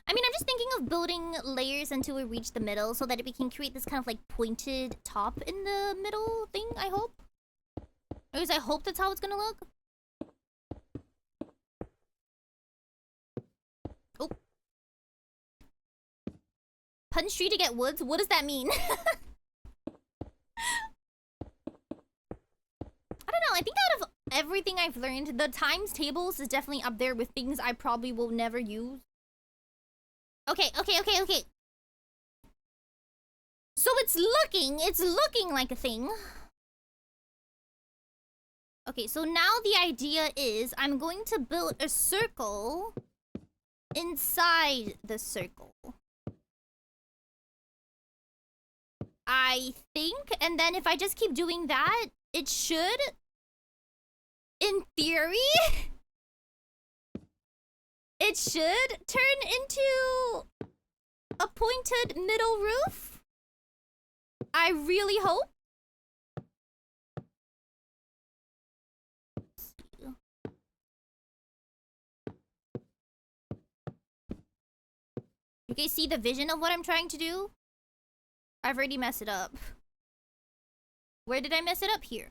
I mean, I'm just thinking of building layers until we reach the middle so that we can create this kind of like pointed top in the middle thing, I hope. Or at least I hope that's how it's gonna look. Oh. Punch tree to get woods? What does that mean? I don't know. I think out of everything I've learned, the times tables is definitely up there with things I probably will never use. Okay. So it's looking like a thing. Okay, so now the idea is I'm going to build a circle inside the circle. I think, and then if I just keep doing that, it should, in theory, it should turn into a pointed middle roof. I really hope. You guys see the vision of what I'm trying to do? I've already messed it up. Where did I mess it up? Here.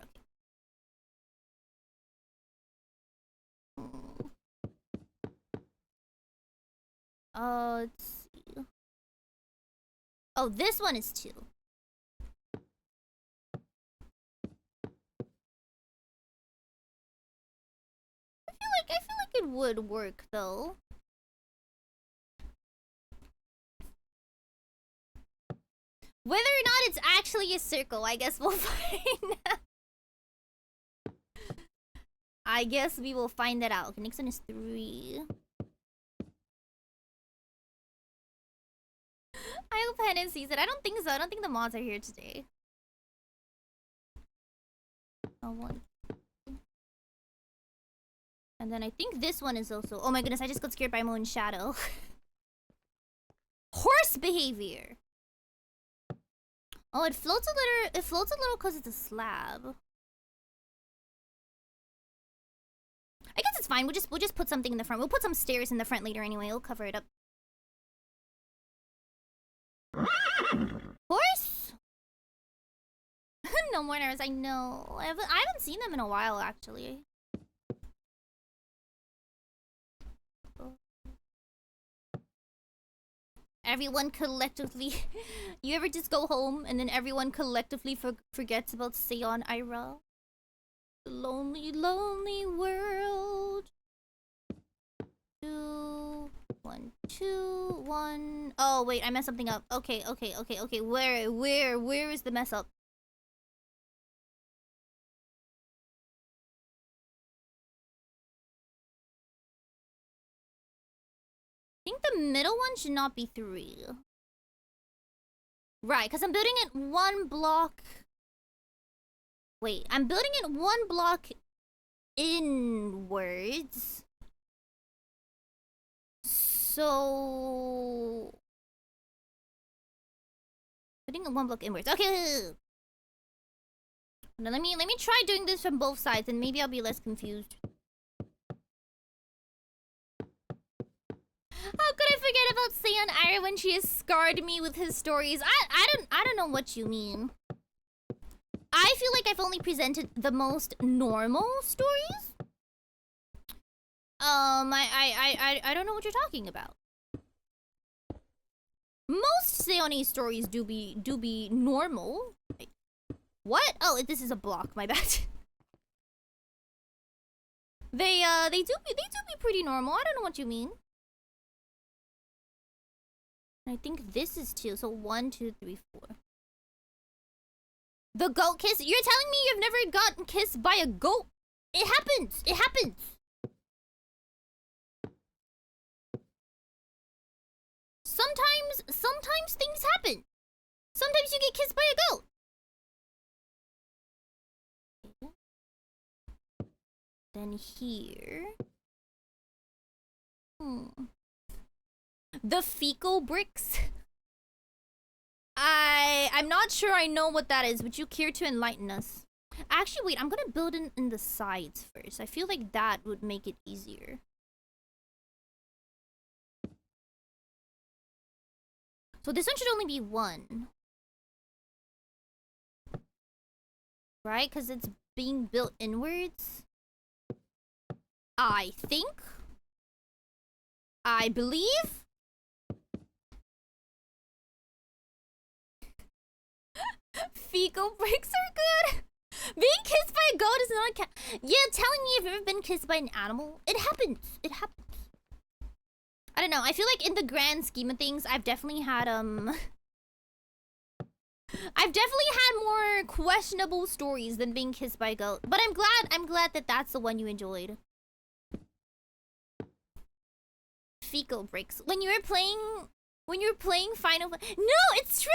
Let's see. Oh, this one is 2. I feel like it would work though. Whether or not it's actually a circle, I guess we'll find out. I guess we will find that out. Okay, next one is 3. I hope Hennon sees it. I don't think so. I don't think the mods are here today. Oh, 1. And then I think this one is also... Oh my goodness, I just got scared by my own shadow. Horse behavior! Oh, it floats a little because it's a slab. I guess it's fine. We'll just put something in the front. We'll put some stairs in the front later anyway. We'll cover it up. Horse? No mourners, I know. I haven't seen them in a while, actually. Everyone collectively... You ever just go home and then everyone collectively forgets about Seion Aera? The lonely, lonely world. 2, 1, 2, 1. Oh, wait, I messed something up. Okay. Where is the mess up? I think the middle one should not be 3. Right, because I'm building it 1 block. Wait, I'm building it 1 block inwards. So... Putting it 1 block inwards. Okay. Now let me try doing this from both sides and maybe I'll be less confused. How could I forget about Seion Aera when she has scarred me with his stories? I don't know what you mean. I feel like I've only presented the most normal stories. I don't know what you're talking about. Most Seion stories do be normal. Wait, what? Oh, this is a block. My bad. They do be pretty normal. I don't know what you mean. I think this is 2. So 1, 2, 3, 4. The goat kiss. You're telling me you've never gotten kissed by a goat? It happens. It happens. Sometimes things happen. Sometimes you get kissed by a goat. Then here. The fecal bricks. I'm not sure I know what that is. Would you care to enlighten us? Actually, wait. I'm gonna build in the sides first. I feel like that would make it easier. So this one should only be 1. Right? Because it's being built inwards. I think. I believe. Fecal bricks are good. Being kissed by a goat is not a cat. Yeah, telling me you've ever been kissed by an animal. It happens. It happens. I don't know. I feel like in the grand scheme of things, I've definitely had more questionable stories than being kissed by a goat. But I'm glad that that's the one you enjoyed. Fecal bricks. When you were playing Final... No, it's true.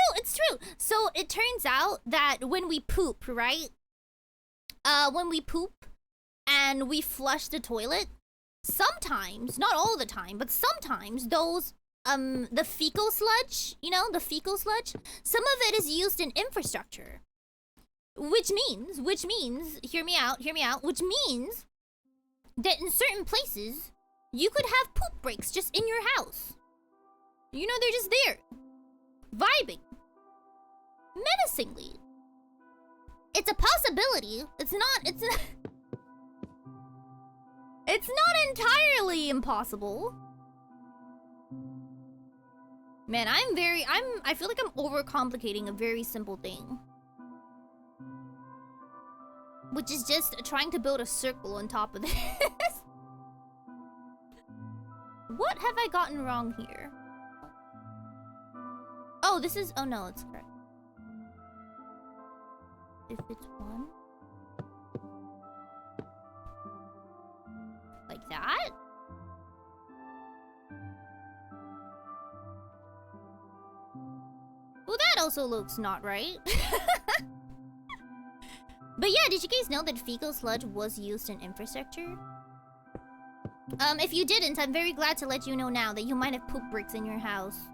So it turns out that when we poop, right? When we poop and we flush the toilet, sometimes, not all the time, but sometimes those the fecal sludge, you know, the fecal sludge, some of it is used in infrastructure. Which means, hear me out, which means that in certain places you could have poop breaks just in your house. You know, they're just there, vibing menacingly. It's a possibility. It's not entirely impossible. Man, I feel like I'm overcomplicating a very simple thing. Which is just trying to build a circle on top of this. What have I gotten wrong here? Oh, this is... Oh, no, it's correct. If it's 1. Like that? Well, that also looks not right. But yeah, did you guys know that fecal sludge was used in infrastructure? If you didn't, I'm very glad to let you know now that you might have poop bricks in your house.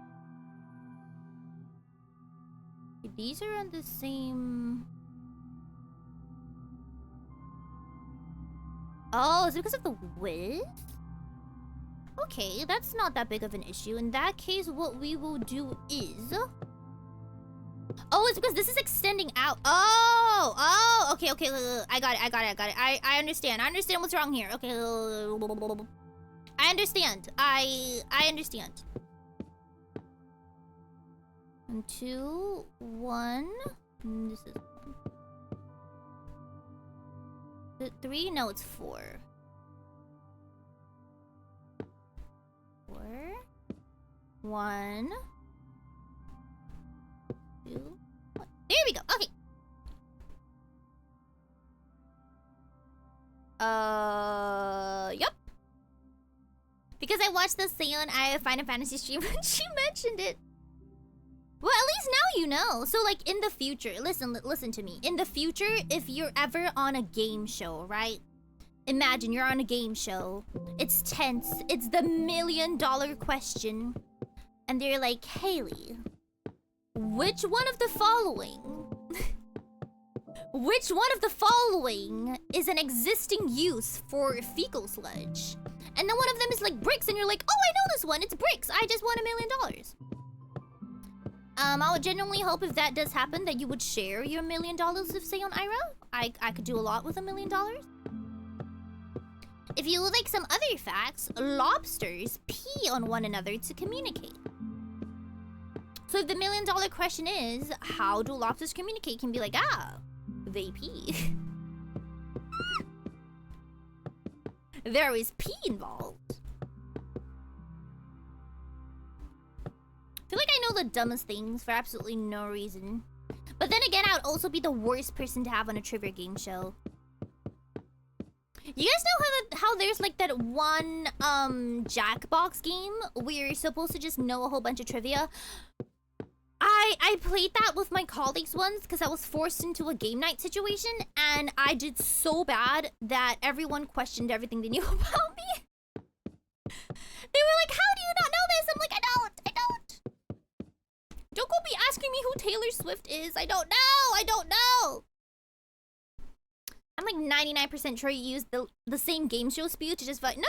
These are on the same... Oh, is it because of the width? Okay, that's not that big of an issue. In that case, what we will do is... Oh, it's because this is extending out. Oh, okay. I got it. I understand. I understand what's wrong here. Okay. I understand. I understand. 1, 2, 1. This is 1. 3? No, it's 4. 4. 1. 2. 1. There we go. Okay. Yup. Because I watched the Seion Aera Final Fantasy stream and she mentioned it. Well, at least now you know. So, like, in the future, listen to me. In the future, if you're ever on a game show, right? Imagine you're on a game show. It's tense. It's the $1 million question. And they're like, Haley, which one of the following... which one of the following is an existing use for fecal sludge? And then one of them is like bricks, and you're like, oh, I know this one. It's bricks. I just won $1 million. I would genuinely hope if that does happen that you would share your $1 million of Seion Aera. I could do a lot with $1 million. If you would like some other facts, lobsters pee on one another to communicate. So if the $1 million question is, how do lobsters communicate? Can be like, they pee. There is pee involved. I feel like I know the dumbest things for absolutely no reason. But then again, I would also be the worst person to have on a trivia game show. You guys know how there's like that one Jackbox game where you're supposed to just know a whole bunch of trivia? I played that with my colleagues once because I was forced into a game night situation, and I did so bad that everyone questioned everything they knew about me. They were like, how do you not know this? I'm like, I don't. Don't go be asking me who Taylor Swift is. I don't know. I'm like 99% sure you used the same game show spew to just fight. No.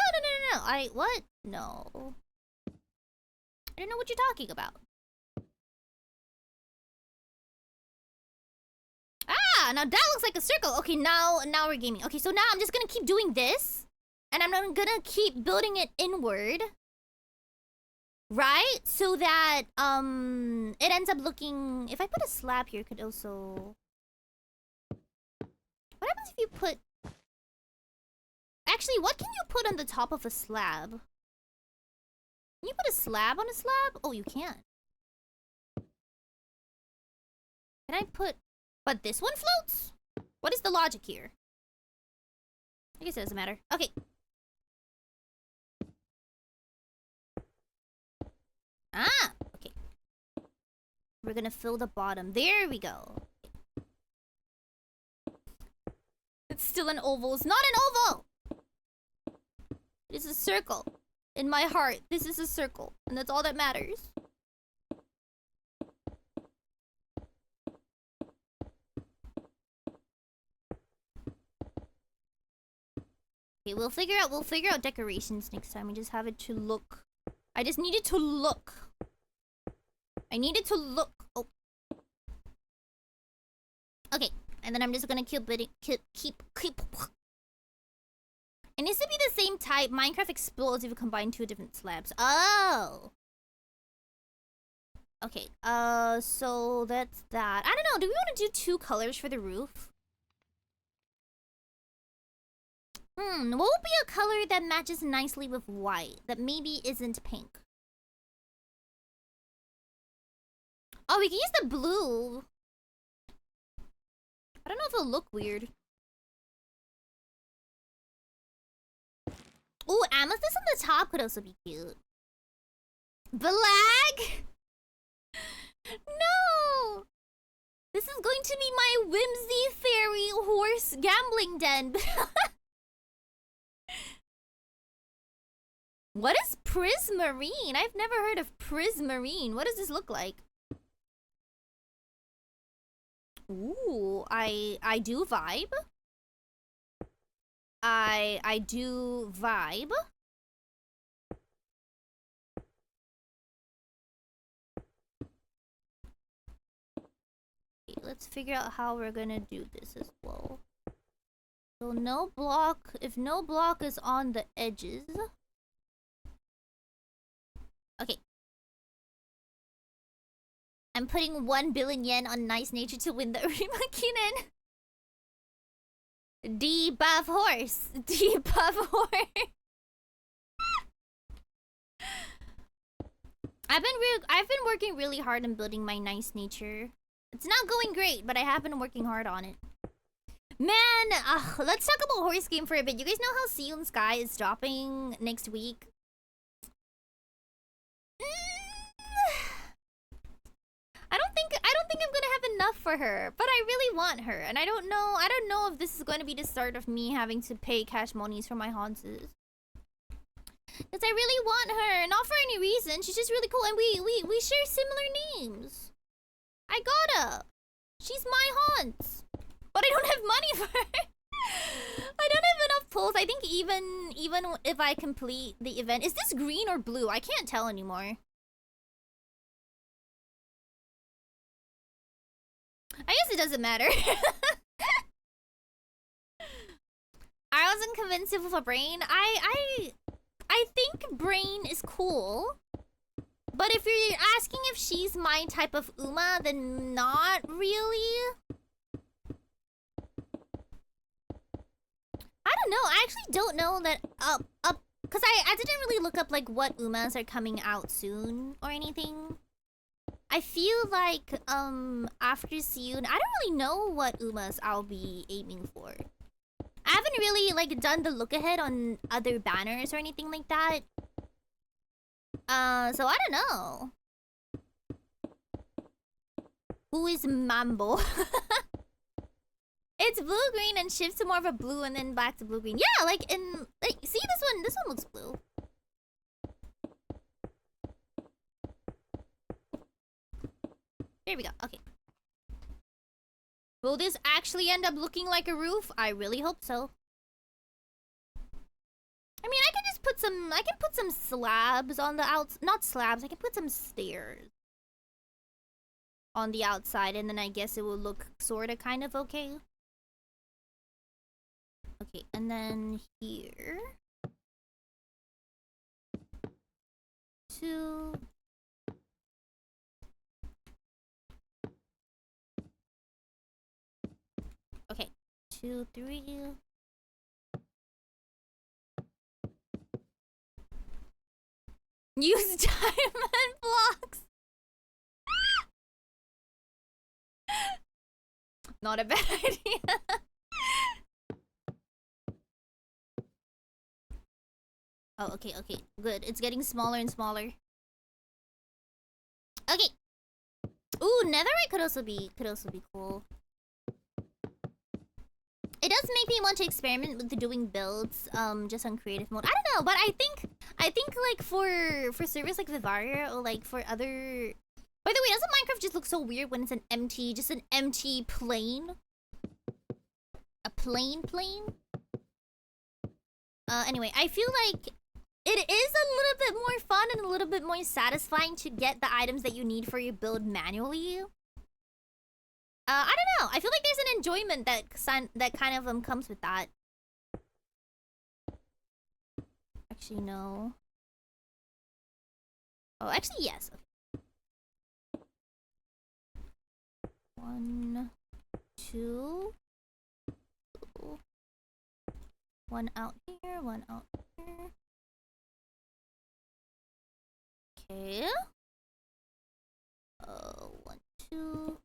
What? No. I don't know what you're talking about. Now that looks like a circle. Okay, now we're gaming. Okay, so now I'm just gonna keep doing this. And I'm gonna keep building it inward. Right? So that, it ends up looking... If I put a slab here, it could also... What happens if you put... Actually, what can you put on the top of a slab? Can you put a slab on a slab? Oh, you can. Can I put... But this one floats? What is the logic here? I guess it doesn't matter. Okay. Okay. We're gonna fill the bottom. There we go. It's still an oval. It's not an oval! It is a circle. In my heart, this is a circle. And that's all that matters. Okay, we'll figure out decorations next time. We just have it to look. I just need it to look. I need it to look. Oh. Okay, and then I'm just gonna keep. It needs to be the same type. Minecraft explodes if you combine two different slabs. Oh. Okay. So that's that. I don't know. Do we want to do 2 colors for the roof? What would be a color that matches nicely with white that maybe isn't pink? Oh, we can use the blue. I don't know if it'll look weird. Ooh, amethyst on the top could also be cute. Black? No! This is going to be my whimsy fairy horse gambling den. What is prismarine? I've never heard of prismarine. What does this look like? Ooh, I do vibe. I do vibe. Okay, let's figure out how we're gonna do this as well. So no block, if no block is on the edges. Okay. I'm putting 1 billion yen on nice nature to win the Rimakinen. Debuff horse. Debuff horse. I've been working really hard on building my nice nature. It's not going great, but I have been working hard on it. Man, let's talk about horse game for a bit. You guys know how Seion Sky is dropping next week? I don't think I'm gonna have enough for her, but I really want her, and I don't know if this is going to be the start of me having to pay cash monies for my Hanses. Because I really want her, not for any reason. She's just really cool, and we share similar names. I gotta. She's my Hans, but I don't have money for her. I don't have enough pulls. I think even if I complete the event, is this green or blue? I can't tell anymore. I guess it doesn't matter. I wasn't convinced of a brain. I think brain is cool. But if you're asking if she's my type of Uma, then not really. I don't know. I actually don't know that because I didn't really look up like what Umas are coming out soon or anything. I feel like after Seion, I don't really know what Umas I'll be aiming for. I haven't really like done the look ahead on other banners or anything like that. So I don't know. Who is Mambo? It's blue-green and shifts to more of a blue and then back to blue-green. Yeah, like see this one looks blue. There we go, okay. Will this actually end up looking like a roof? I really hope so. I mean, I can put some slabs on the not slabs, I can put some stairs on the outside, and then I guess it will look sorta kind of okay. Okay, and then here. 2. Okay, 2, 3. Use diamond blocks. Not a bad idea. Oh, okay, okay. Good. It's getting smaller and smaller. Okay. Ooh, netherite could also be cool. It does make me want to experiment with doing builds just on creative mode. I don't know, but I think like for servers like Vivaria or like for other. By the way, doesn't Minecraft just look so weird when it's an empty plane? A plane? Anyway, I feel like it is a little bit more fun and a little bit more satisfying to get the items that you need for your build manually. I don't know. I feel like there's an enjoyment that kind of comes with that. Actually, no. Oh, actually, yes. Okay. 1, 2. 1 out here, 1 out here. Okay. 1, 2.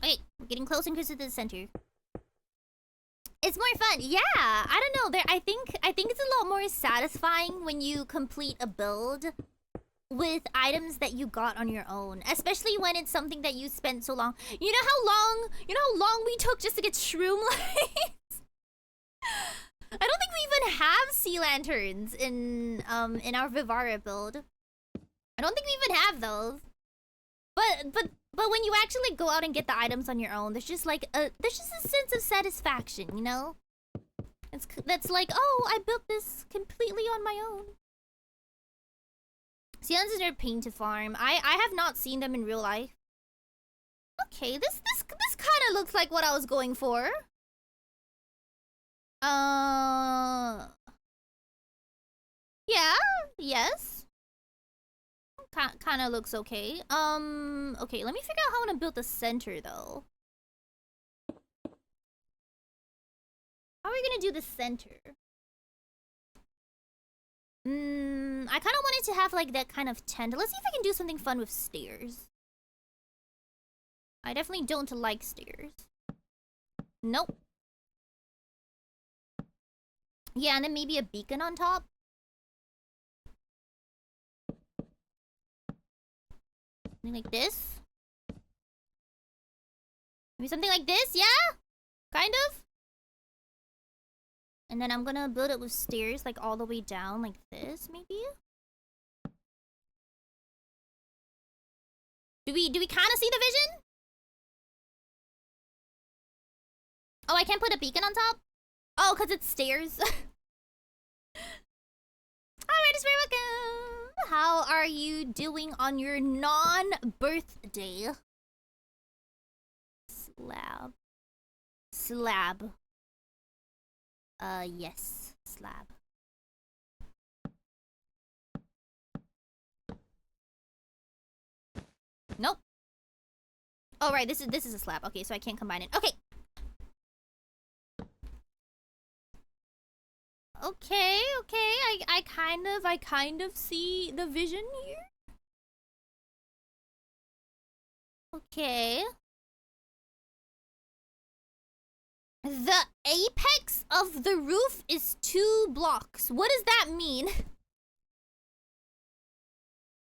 Okay, we're getting closer and closer to the center. It's more fun. Yeah, I don't know. I think it's a lot more satisfying when you complete a build with items that you got on your own, especially when it's something that you spent so long. You know how long we took just to get shroom lights? I don't think we even have sea lanterns in our Vivara build. I don't think we even have those. But But when you actually go out and get the items on your own, there's just like there's just a sense of satisfaction, you know? That's like, oh, I built this completely on my own. Seion's is their pain to farm. I have not seen them in real life. Okay, this kind of looks like what I was going for. Yeah, yes. Kind of looks okay. Okay, let me figure out how I want to build the center though. How are we gonna do the center? I kind of wanted to have like that kind of tent. Let's see if I can do something fun with stairs. I definitely don't like stairs. Nope. Yeah, and then maybe a beacon on top. Something like this. Maybe something like this, yeah? Kind of. And then I'm gonna build it with stairs, like all the way down, like this, maybe? Do we kind of see the vision? Oh, I can't put a beacon on top? Oh, because it's stairs. Alright, it's very welcome. How are you doing on your non-birthday? Slab. Yes. Slab. Nope. Oh, right. This is a slab. Okay, so I can't combine it. Okay. Okay. I kind of see the vision here. Okay. The apex of the roof is 2 blocks. What does that mean?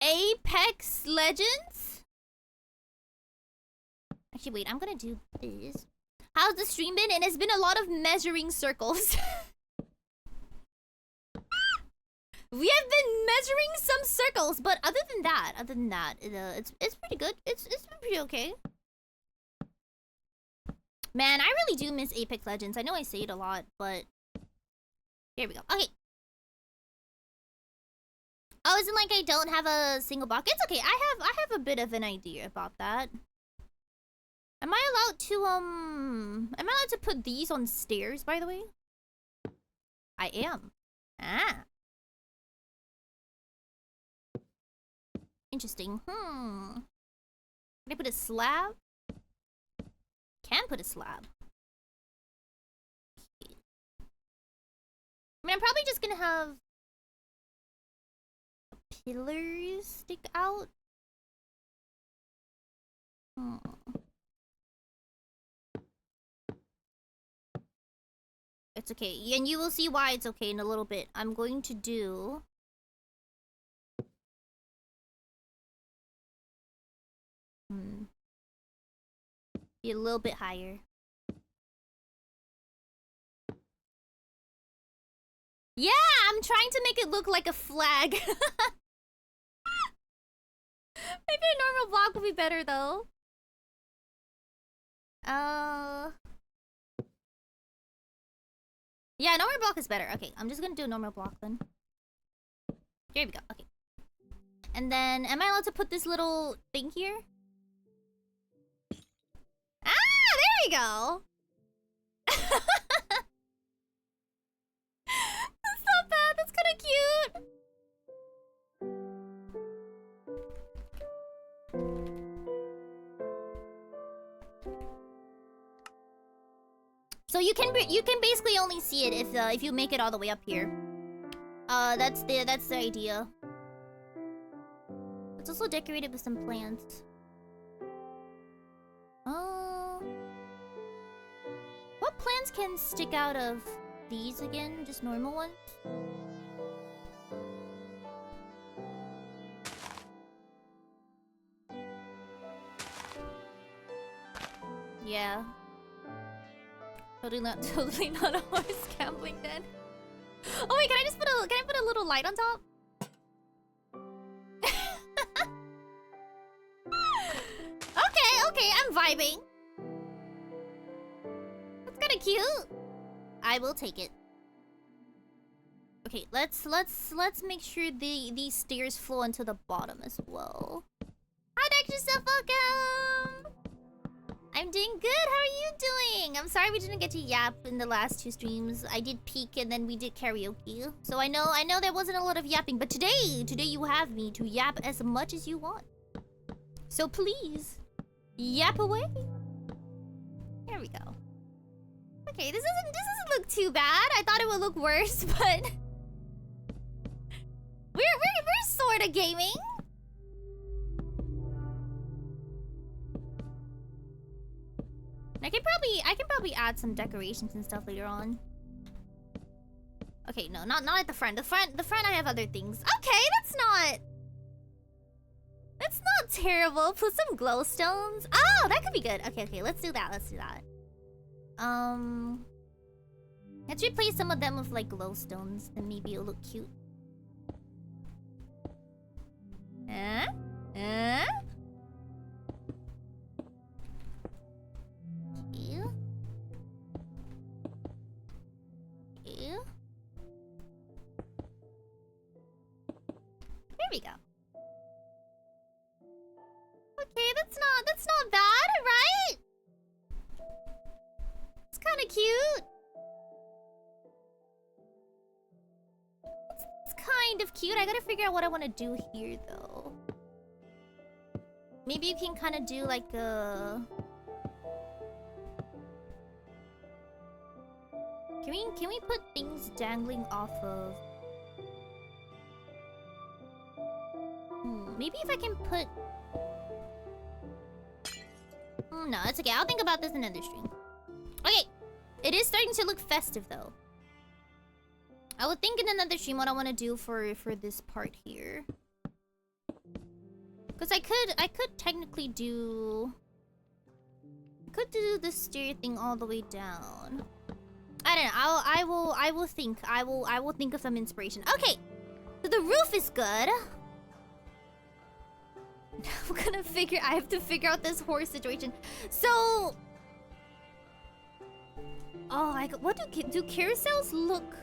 Apex Legends? Actually, wait, I'm gonna do this. How's the stream been? It has been a lot of measuring circles. We have been measuring some circles, but other than that, it's pretty good. It's been pretty okay. Man, I really do miss Apex Legends. I know I say it a lot, but here we go. Okay. Oh, isn't like I don't have a single block? It's okay. I have a bit of an idea about that. Am I allowed to put these on stairs, by the way? I am. Ah. Interesting. Can I put a slab? Can put a slab. Okay. I mean, I'm probably just gonna have pillars stick out. It's okay. And you will see why it's okay in a little bit. I'm going to do... Be a little bit higher. Yeah, I'm trying to make it look like a flag. Maybe a normal block would be better though. Yeah, normal block is better. Okay, I'm just gonna do a normal block then. Here we go. Okay. And then, am I allowed to put this little thing here? Ah, there we go. That's not bad. That's kind of cute. So you can basically only see it if you make it all the way up here. That's the idea. It's also decorated with some plants. What plants can stick out of these again? Just normal ones? Yeah. Totally not a horse gambling then. Oh wait, can I put a little light on top? Okay, Okay, I'm vibing. That's kind of cute. I will take it. Okay, let's make sure these stairs flow into the bottom as well. Hi, Dr. Welcome. I'm doing good. How are you doing? I'm sorry we didn't get to yap in the last 2 streams. I did peek and then we did karaoke. So I know there wasn't a lot of yapping, but today you have me to yap as much as you want. So please, yap away. There we go. Okay, this doesn't look too bad. I thought it would look worse, but we're sort of gaming. I can probably add some decorations and stuff later on. Okay, no, not at the front. The front I have other things. Okay, that's not terrible. Put some glowstones. Oh, that could be good. Okay, let's do that. Let's replace some of them with like glowstones, then maybe it'll look cute. There we go. Okay, that's not bad, right? It's kind of cute. It's kind of cute. I gotta figure out what I want to do here, though. Maybe you can kind of do like a... Can we put things dangling off of... Maybe if I can put... No, it's okay. I'll think about this in another stream. Okay. It is starting to look festive, though. I would think in another stream what I want to do for this part here. Because I could technically do... I could do the stair thing all the way down. I don't know. I will think. I will think of some inspiration. Okay. So the roof is good. I have to figure out this horse situation. So... Oh, what do carousels look...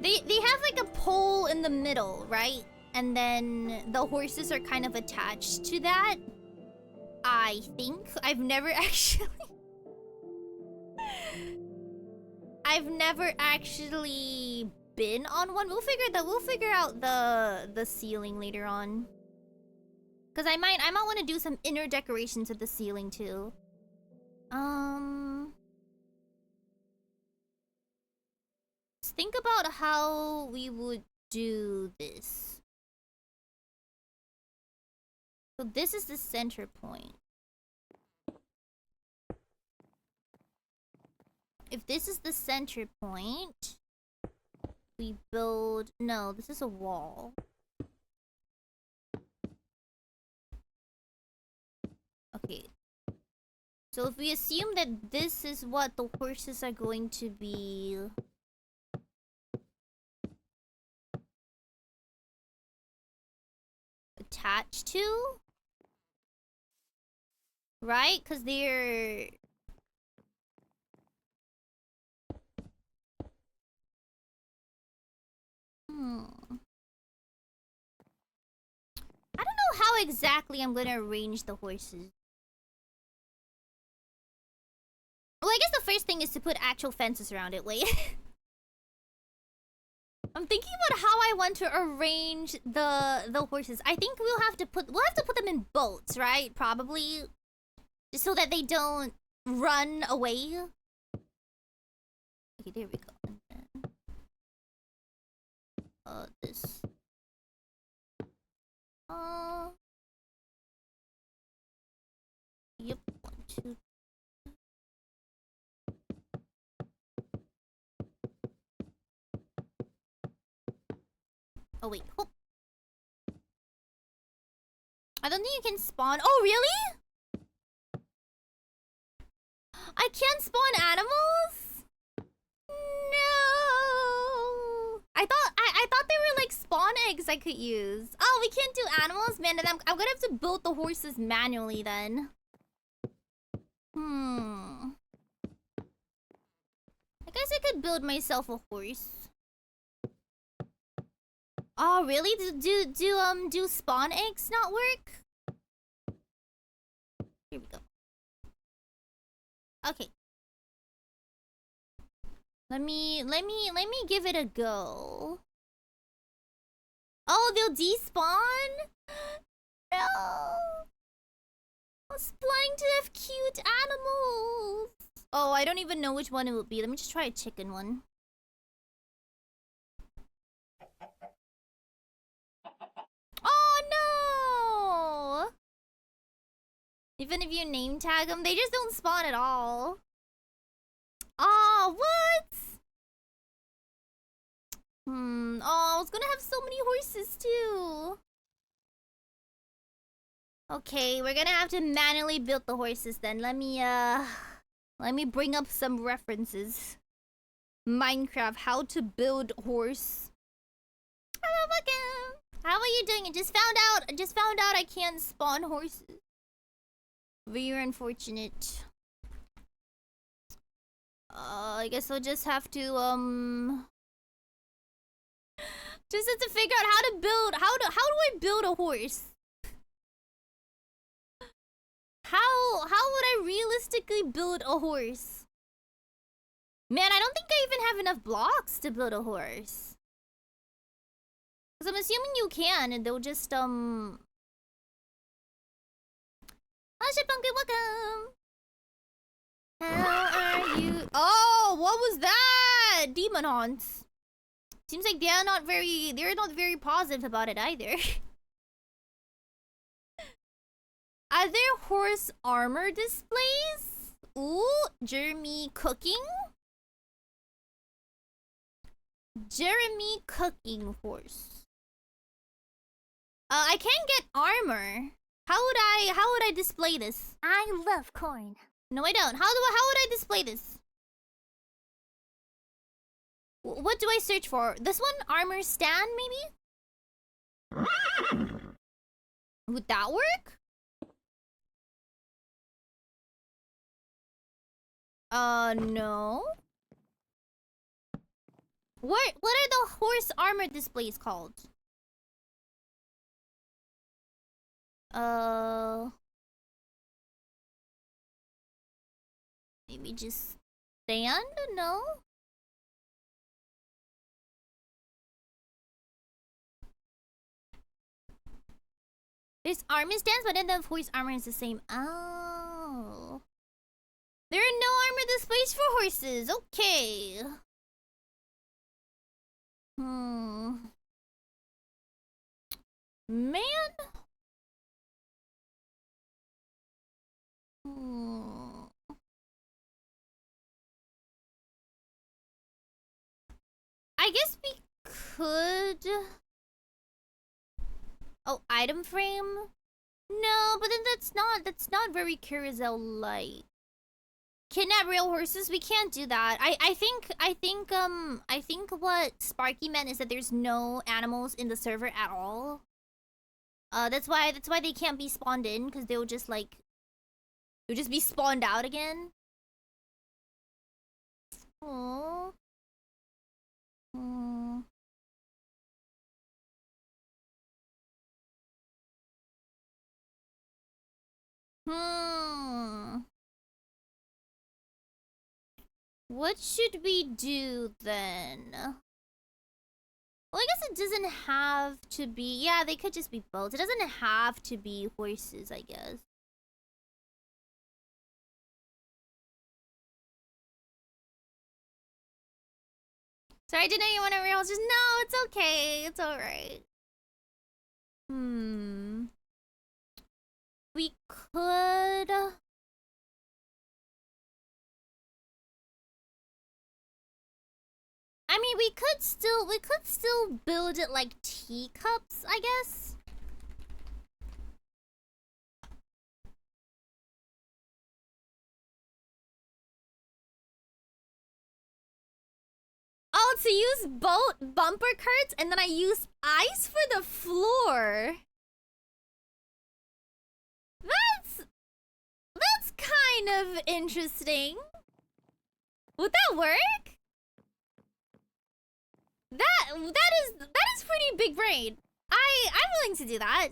They have like a pole in the middle, right? And then the horses are kind of attached to that. I think. I've never actually been on one. We'll figure out the ceiling later on. Cause I might want to do some inner decorations at the ceiling too. Let's think about how we would do this. So this is the center point. If this is the center point, we build... No, this is a wall. Okay. So if we assume that this is what the horses are going to be... attached to? Right? Because they're... I don't know how exactly I'm gonna arrange the horses. Well, I guess the first thing is to put actual fences around it. Wait. I'm thinking about how I want to arrange the horses. I think we'll have to put them in boats, right? Probably. Just so that they don't run away. Okay, there we go. And then, this. Yep, 1, 2. Oh wait, oh. I don't think you can spawn. Oh really? I can't spawn animals? No. I thought they were like spawn spawn eggs I could use. Oh, we can't do animals? Man, then I'm gonna have to build the horses manually then. I guess I could build myself a horse. Oh, really? Do spawn eggs not work? Here we go. Okay. Let me give it a go. Oh, they'll despawn? No. I was planning to have cute animals. Oh, I don't even know which one it will be. Let me just try a chicken one. Oh no! Even if you name tag them, they just don't spawn at all. Oh, what? Oh, I was gonna have so many horses too. Okay, we're gonna have to manually build the horses then. Let me bring up some references. Minecraft, how to build horse. How are you doing? I just found out I can't spawn horses. Very unfortunate. I guess I'll just have to figure out how to build how do I build a horse? How would I realistically build a horse? Man, I don't think I even have enough blocks to build a horse. Cause I'm assuming you can, and they'll just How's your pumpkin? Welcome. How are you? Oh, what was that? Demon haunts. Seems like they're not very positive about it either. Are there horse armor displays? Ooh, Jeremy cooking? Jeremy cooking horse. I can't get armor. How would I display this? I love corn. No, I don't. How would I display this? What do I search for? This one? Armor stand, maybe? Would that work? No. What are the horse armor displays called? Maybe just stand? No? There's armor stands, but then the horse armor is the same. Oh. There are no armor displays for horses. Okay. Man. I guess we could. Oh, item frame? No, but then that's not very Carousel-like. Kidnap real horses? We can't do that. I think what Sparky meant is that there's no animals in the server at all. That's why they can't be spawned in, because they'll just be spawned out again. Oh. What should we do then? Well, I guess it doesn't have to be... Yeah, they could just be boats. It doesn't have to be horses, I guess. Sorry, didn't you want to real horses? No, it's okay. It's alright. We could... I mean, we could still build it like teacups, I guess. Oh, to use boat bumper carts and then I use ice for the floor. That's kind of interesting. Would that work? That is pretty big brain. I'm willing to do that.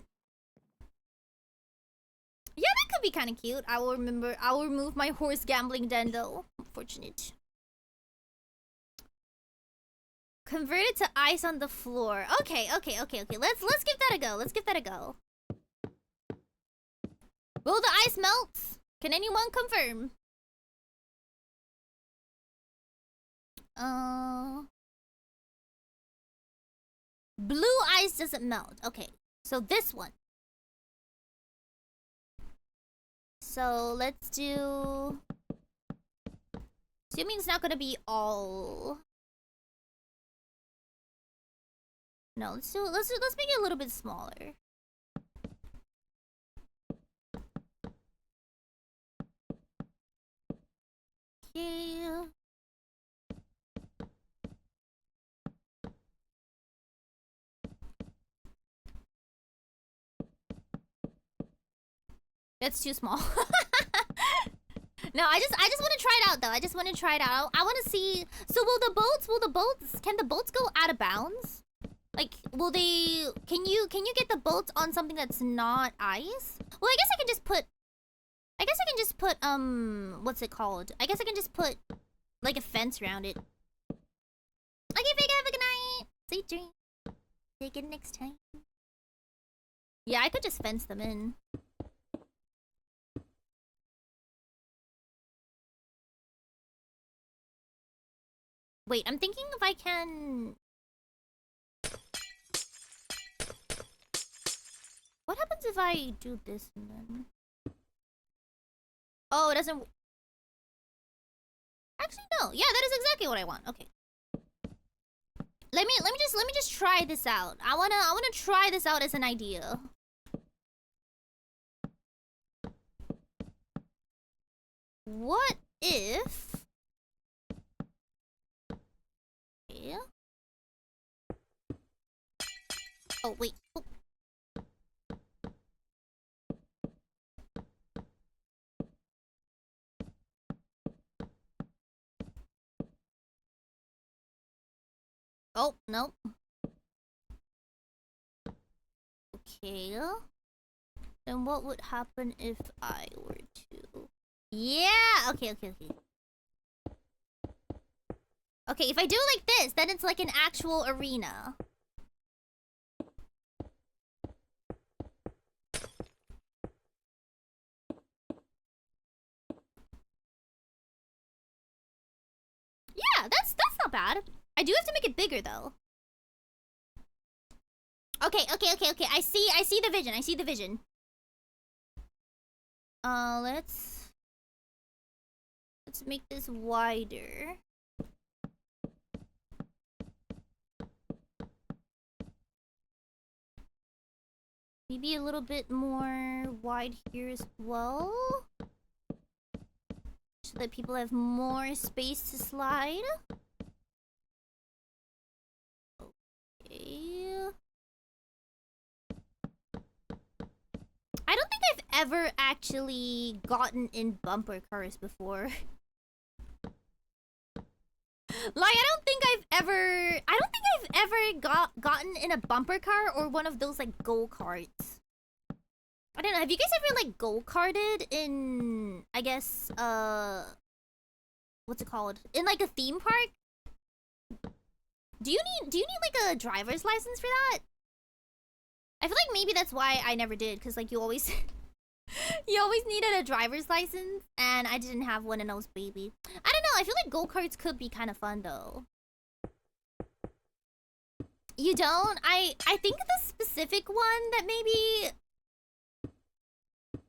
Yeah, that could be kind of cute. I will remove my horse gambling den though. Unfortunate. Convert it to ice on the floor. Okay. Let's give that a go. Let's give that a go. Will the ice melt? Can anyone confirm? Blue ice doesn't melt. Okay, so this one. So let's do. Assuming it's not gonna be all. No, let's make it a little bit smaller. Okay. That's too small. No, I just want to try it out though. I just want to try it out. I want to see. So can the boats go out of bounds? Like, will they? Can you get the boats on something that's not ice? Well, I guess I can just put. What's it called? I guess I can just put like a fence around it. Okay, Vega, have a good night. Sweet dream. Take it next time. Yeah, I could just fence them in. Wait, I'm thinking if I can... What happens if I do this and then... Oh, it doesn't... Actually, no. Yeah, that is exactly what I want. Okay. Let me just try this out. I wanna try this out as an idea. What if... Yeah. Oh, wait. Oh, nope. Okay. Then what would happen if I were to... Yeah! Okay. Okay, if I do it like this, then it's like an actual arena. Yeah, that's not bad. I do have to make it bigger though. Okay. I see the vision. Let's make this wider. Maybe a little bit more wide here as well. So that people have more space to slide. Okay. I don't think I've ever actually gotten in bumper cars before. Like, I don't think I've ever gotten in a bumper car or one of those, like, go-karts. I don't know, have you guys ever, like, go-karted in, I guess, what's it called? In, like, a theme park? Do you need, like, a driver's license for that? I feel like maybe that's why I never did, because, like, you always... You always needed a driver's license, and I didn't have one and I was baby. I don't know, I feel like go-karts could be kind of fun, though. You don't? I think the specific one that maybe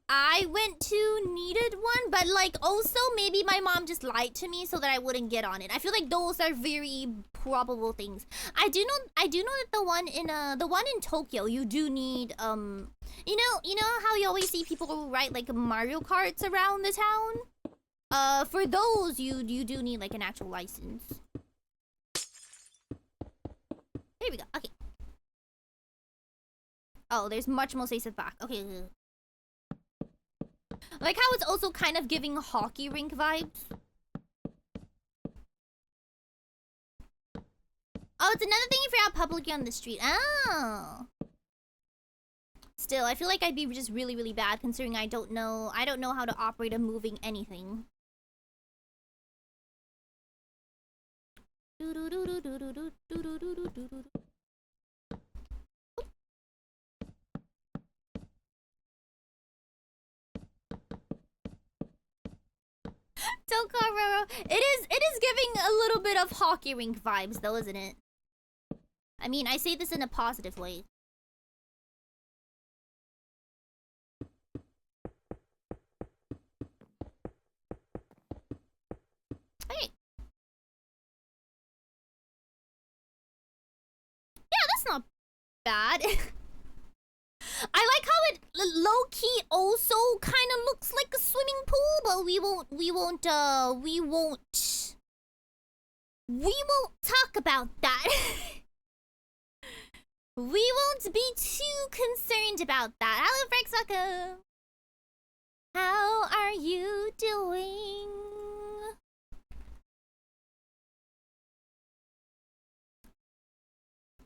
I went to needed one, but, like, also maybe my mom just lied to me so that I wouldn't get on it. I feel like those are very probable things. I do know that the one in Tokyo, you do need, you know how you always see people who ride, like, Mario Karts around the town? For those, you do need, like, an actual license. Here we go. Okay. Oh, there's much more space at the back. Okay. Like how it's also kind of giving hockey rink vibes. Oh, it's another thing if you're out publicly on the street. Oh. Still, I feel like I'd be just really, really bad considering I don't know how to operate a moving anything. Don't call Roro. It is giving a little bit of hockey rink vibes though, isn't it? I mean, I say this in a positive way. Hey. Yeah, that's not bad. I like how it low-key also kind of looks like a swimming pool, but we won't talk about that. We won't be too concerned about that. Hello, Frank Saka. How are you doing?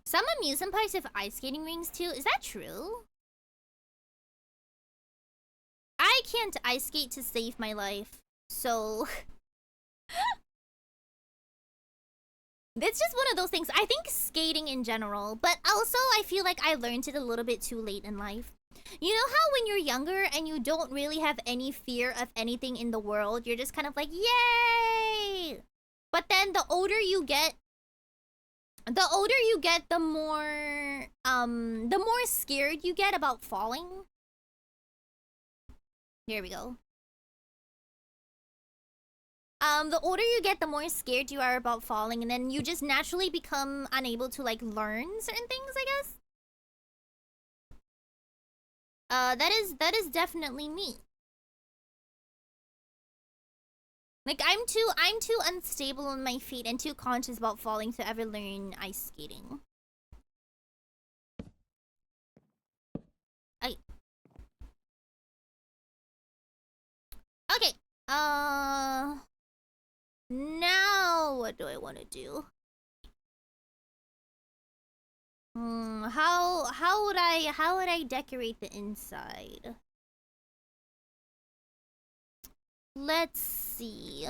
Some amusement parks have ice skating rings too. Is that true? I can't ice skate to save my life, so it's just one of those things. I think skating in general, but also I feel like I learned it a little bit too late in life. You know how when you're younger and you don't really have any fear of anything in the world, you're just kind of like, yay! But then the older you get, the more scared you get about falling. Here we go. The older you get, the more scared you are about falling, and then you just naturally become unable to like learn certain things, I guess. That is definitely me. Like I'm too unstable on my feet and too conscious about falling to ever learn ice skating. Okay. Now what do I want to do? How would I decorate the inside? Let's see.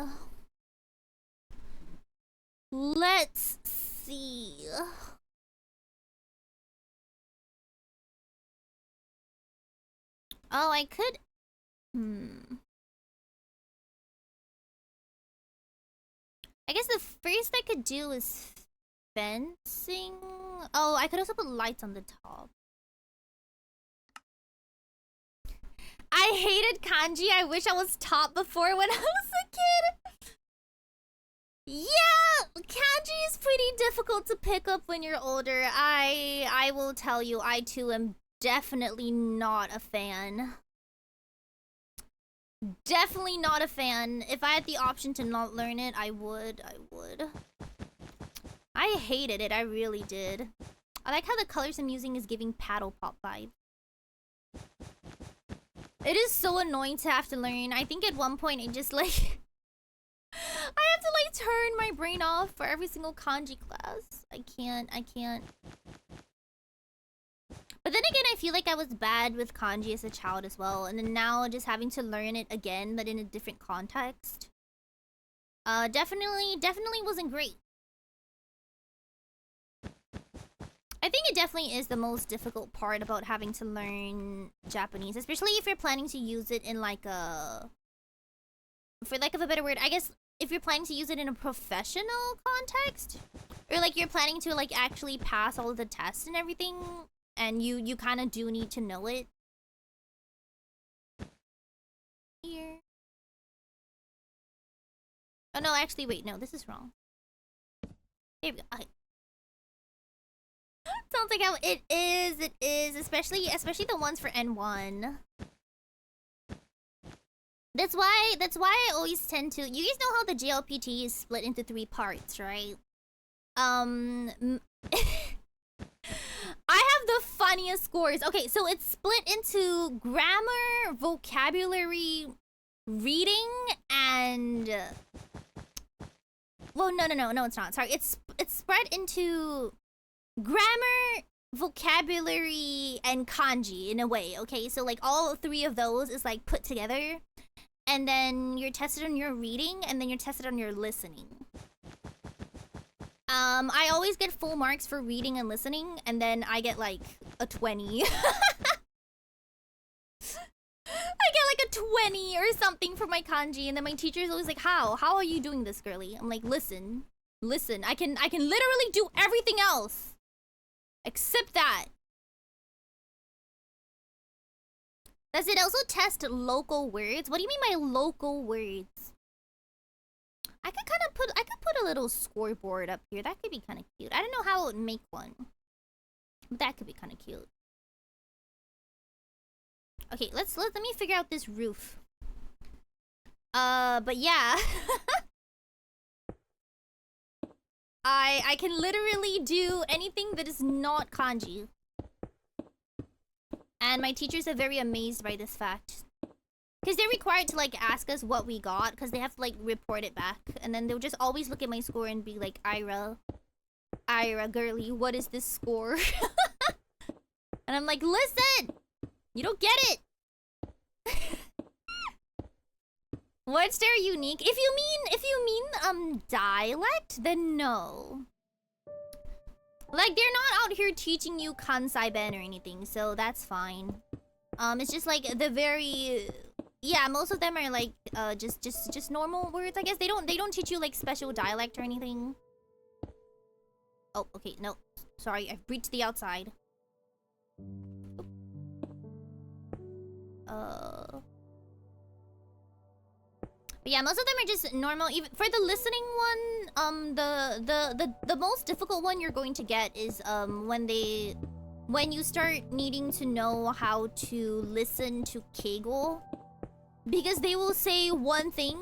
Oh, I could. I guess the first I could do is fencing. Oh, I could also put lights on the top. I hated kanji. I wish I was taught before when I was a kid. Yeah, kanji is pretty difficult to pick up when you're older. I will tell you, I too am definitely not a fan. Definitely not a fan. If I had the option to not learn it, I would. I hated it, I really did. I like how the colors I'm using is giving paddle pop vibe. It is so annoying to have to learn. I think at one point it just like I have to like turn my brain off for every single kanji class. I can't. But then again, I feel like I was bad with kanji as a child as well. And then now just having to learn it again, but in a different context. Definitely wasn't great. I think it definitely is the most difficult part about having to learn Japanese. Especially if you're planning to use it in like a... For lack of a better word, I guess if you're planning to use it in a professional context. Or like you're planning to like actually pass all of the tests and everything. And you kind of do need to know it. Here. Oh no, actually, wait, no, this is wrong. There we go. Okay. Sounds like how it is, especially the ones for N1. That's why I always tend to. You guys know how the JLPT is split into 3 parts, right? I have the funniest scores. Okay, so it's split into grammar, vocabulary, reading, and well, no, it's not. Sorry, it's spread into grammar, vocabulary, and kanji in a way. Okay, so like all three of those is like put together, and then you're tested on your reading, and then you're tested on your listening. I always get full marks for reading and listening, and then I get like a 20. I get like a 20 or something for my kanji, and then my teacher's always like, How are you doing this, girly? I'm like, listen, I can literally do everything else except that. Does it also test local words? What do you mean by local words? I could put a little scoreboard up here. That could be kind of cute. I don't know how I would make one, but that could be kind of cute. Okay, let me figure out this roof. But yeah. I can literally do anything that is not kanji. And my teachers are very amazed by this fact. Because they're required to like ask us what we got, because they have to like report it back. And then they'll just always look at my score and be like, Aera, girly, what is this score? And I'm like, listen! You don't get it! Words that are unique. If you mean dialect, then no. Like, they're not out here teaching you Kansai Ben or anything, so that's fine. It's just like the very, yeah, most of them are like just normal words, I guess. They don't teach you like special dialect or anything. Oh, okay, no. Sorry, I've breached the outside. But yeah, most of them are just normal. Even for the listening one, the most difficult one you're going to get is when you start needing to know how to listen to Keigo, because they will say one thing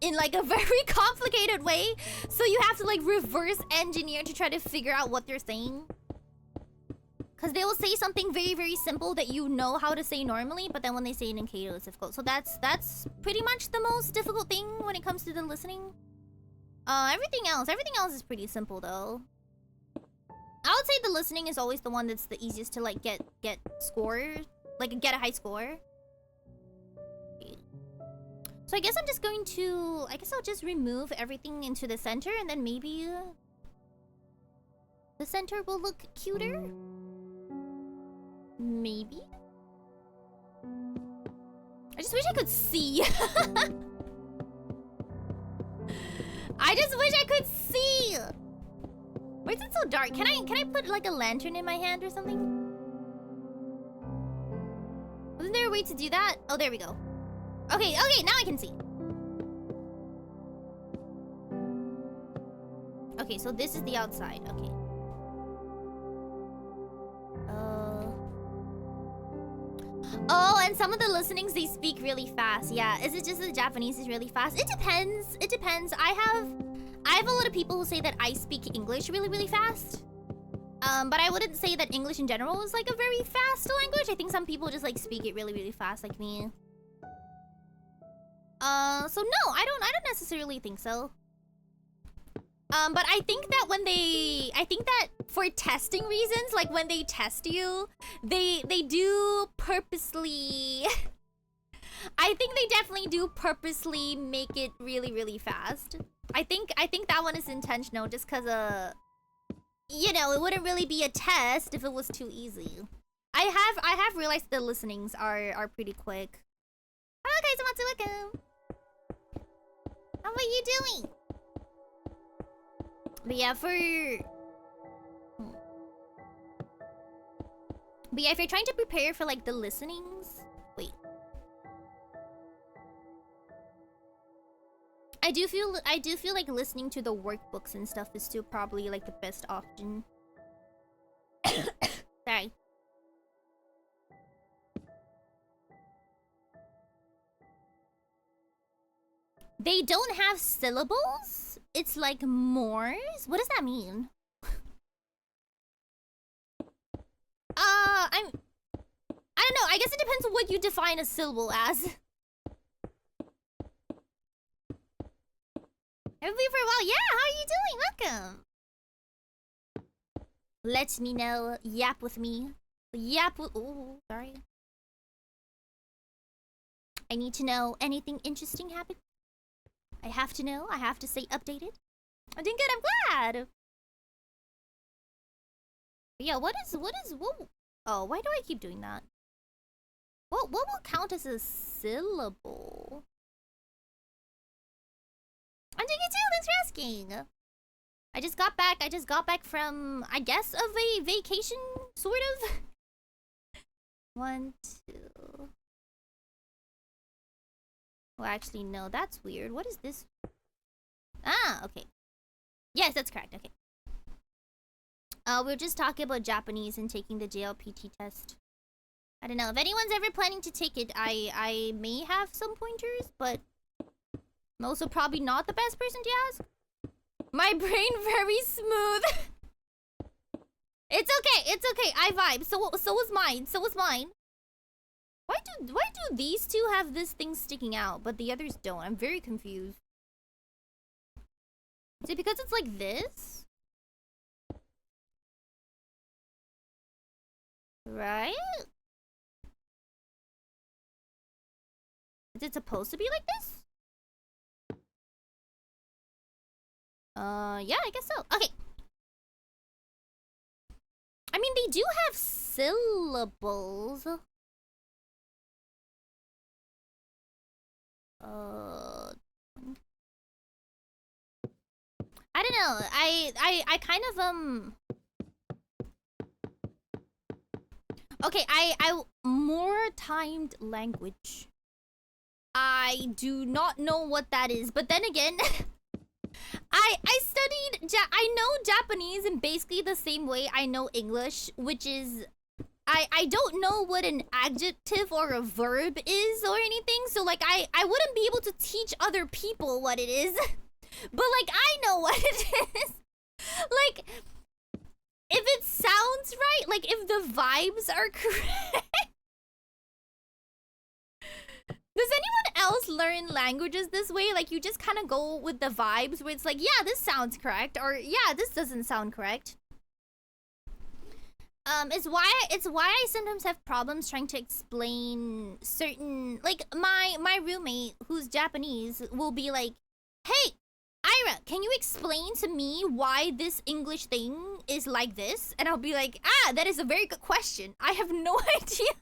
in like a very complicated way, so you have to like reverse engineer to try to figure out what they're saying. Because they will say something very, very simple that you know how to say normally, but then when they say it in Keigo, it's difficult. So that's pretty much the most difficult thing when it comes to the listening. Everything else is pretty simple though. I would say the listening is always the one that's the easiest to like get score, like get a high score. So I guess I'm just going to, I'll just remove everything into the center, and then maybe the center will look cuter. Maybe? I just wish I could see. I just wish I could see. Why is it so dark? Can I put like a lantern in my hand or something? Wasn't there a way to do that? Oh, there we go. Okay, now I can see. Okay, so this is the outside. Okay. Oh, and some of the listenings, they speak really fast. Yeah, is it just the Japanese is really fast? It depends. It depends. I have a lot of people who say that I speak English really, really fast. But I wouldn't say that English in general is like a very fast language. I think some people just like speak it really, really fast, like me. So no, I don't necessarily think so. But I think that for testing reasons, like when they test you, they do purposely I think they definitely do purposely make it really, really fast. I think that one is intentional, just cause you know, it wouldn't really be a test if it was too easy. I have realized the listenings are pretty quick. Hello guys, welcome. How are you doing? But yeah, if you're trying to prepare for like the listenings, wait. I do feel like listening to the workbooks and stuff is still probably like the best option. Sorry. They don't have syllables? It's like mores? What does that mean? I guess it depends on what you define a syllable as. Everybody for a while. Yeah, how are you doing? Welcome. Let me know. Yap with me. Yap with... Ooh, sorry. I need to know anything interesting happened. I have to know. I have to stay updated. I'm doing good. I'm glad. But yeah, what? Oh, why do I keep doing that? What will count as a syllable? I'm doing it too. Thanks for asking. I just got back from, I guess, of a vacation, sort of. 1, 2. Well, actually, no, that's weird. What is this? Ah, okay. Yes, that's correct. Okay. We're just talking about Japanese and taking the JLPT test. I don't know if anyone's ever planning to take it. I may have some pointers, but I'm also probably not the best person to ask. My brain very smooth. It's okay. It's okay. I vibe. So was mine. So was mine. Why do these two have this thing sticking out, but the others don't? I'm very confused. Is it because it's like this? Right? Is it supposed to be like this? Yeah, I guess so. Okay. I mean, they do have syllables. I don't know. I kind of okay, I more timed language. I do not know what that is, but then again, I studied I know Japanese in basically the same way I know English, which is I don't know what an adjective or a verb is or anything, so like I wouldn't be able to teach other people what it is. But like I know what it is. Like if it sounds right, like if the vibes are correct. Does anyone else learn languages this way? Like you just kind of go with the vibes where it's like, yeah, this sounds correct, or yeah, this doesn't sound correct. It's why I sometimes have problems trying to explain certain, like my roommate who's Japanese will be like, "Hey, Aera, can you explain to me why this English thing is like this?" And I'll be like, "Ah, that is a very good question. I have no idea."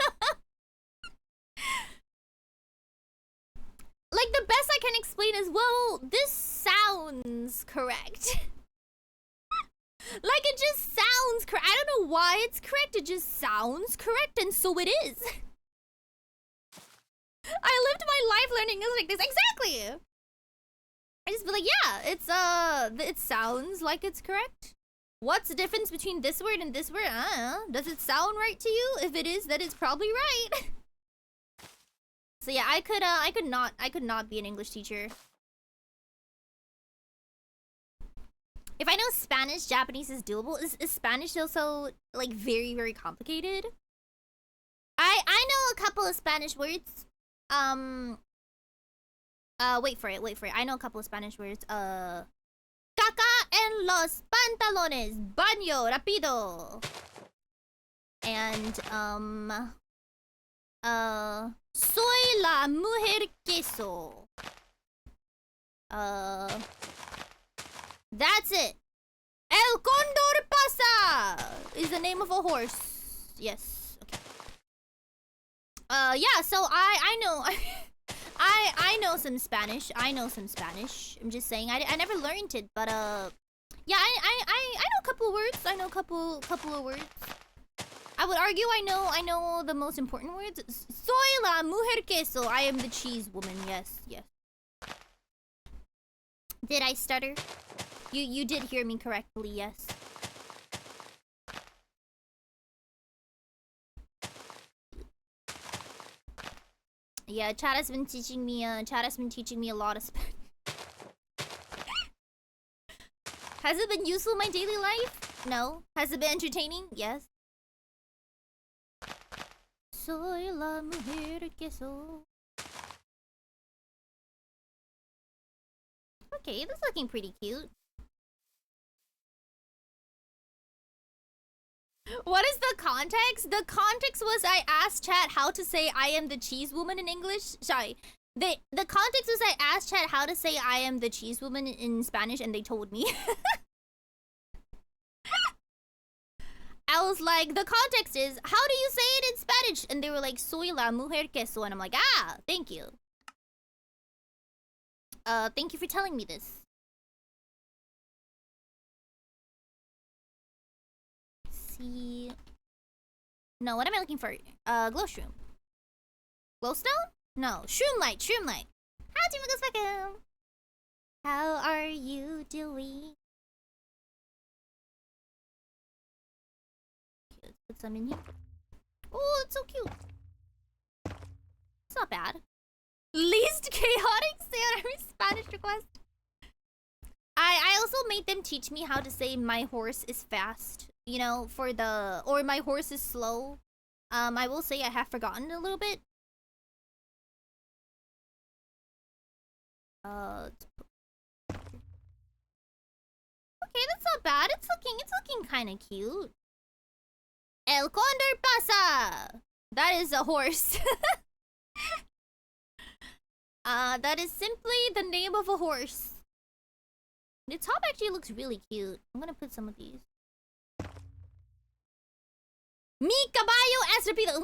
Like the best I can explain is, well, this sounds correct. Like it just sounds correct. I don't know why it's correct. It just sounds correct, and so it is. I lived my life learning English like this. Exactly. I just be like, yeah, it sounds like it's correct. What's the difference between this word and this word? I don't know. Does it sound right to you? If it is, then it's probably right. So yeah, I could not be an English teacher. If I know Spanish, Japanese is doable. Is Spanish also like very, very complicated? I know a couple of Spanish words. Wait for it. I know a couple of Spanish words. Caca en los pantalones. Baño rápido. And soy la mujer queso. That's it. El Condor Pasa is the name of a horse. Yes. Okay. Yeah, so I know I know some Spanish. I'm just saying I never learned it, but yeah, I know a couple of words. I know a couple of words. I would argue I know the most important words. Soy la mujer queso. I am the cheese woman. Yes. Did I stutter? You did hear me correctly, yes. Yeah, Chad has been teaching me a lot of Spanish. Has it been useful in my daily life? No. Has it been entertaining? Yes. soy la mujer que soy. Okay, this is looking pretty cute. What is the context? The context was I asked chat how to say I am the cheese woman in English. Sorry. The context was I asked chat how to say I am the cheese woman in Spanish and they told me. I was like, the context is, how do you say it in Spanish? And they were like, soy la mujer queso. And I'm like, ah, thank you. Thank you for telling me this. See. No, what am I looking for? Glow shroom. Glowstone? No, shroom light, shroom light. How are you doing? Okay, let's put some in here. Oh, it's so cute. It's not bad. Least chaotic Seion Aera Spanish request. I also made them teach me how to say my horse is fast. You know, for the... Or my horse is slow. I will say I have forgotten a little bit. Okay, that's not bad. It's looking kind of cute. El Condor pasa. That is a horse. That is simply the name of a horse. The top actually looks really cute. I'm gonna put some of these. Mi caballo es rápido.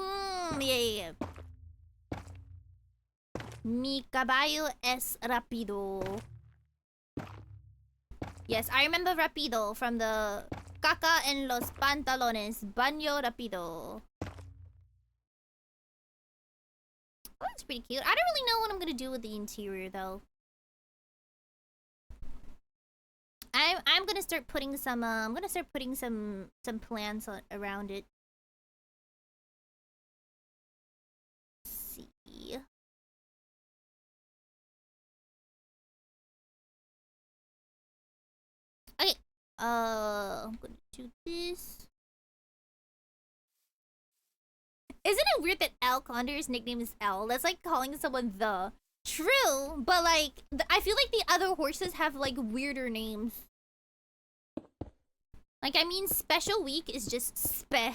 Yeah. Mi caballo es rápido. Yes, I remember Rapido from the Caca en los pantalones. Baño Rapido. Oh, that's pretty cute. I don't really know what I'm gonna do with the interior though. I'm gonna start putting some some plants around it. Let's see. Okay. I'm gonna do this. Isn't it weird that Al Condor's nickname is L? That's like calling someone the. True, but like, I feel like the other horses have like weirder names. Like, I mean, Special Week is just spe.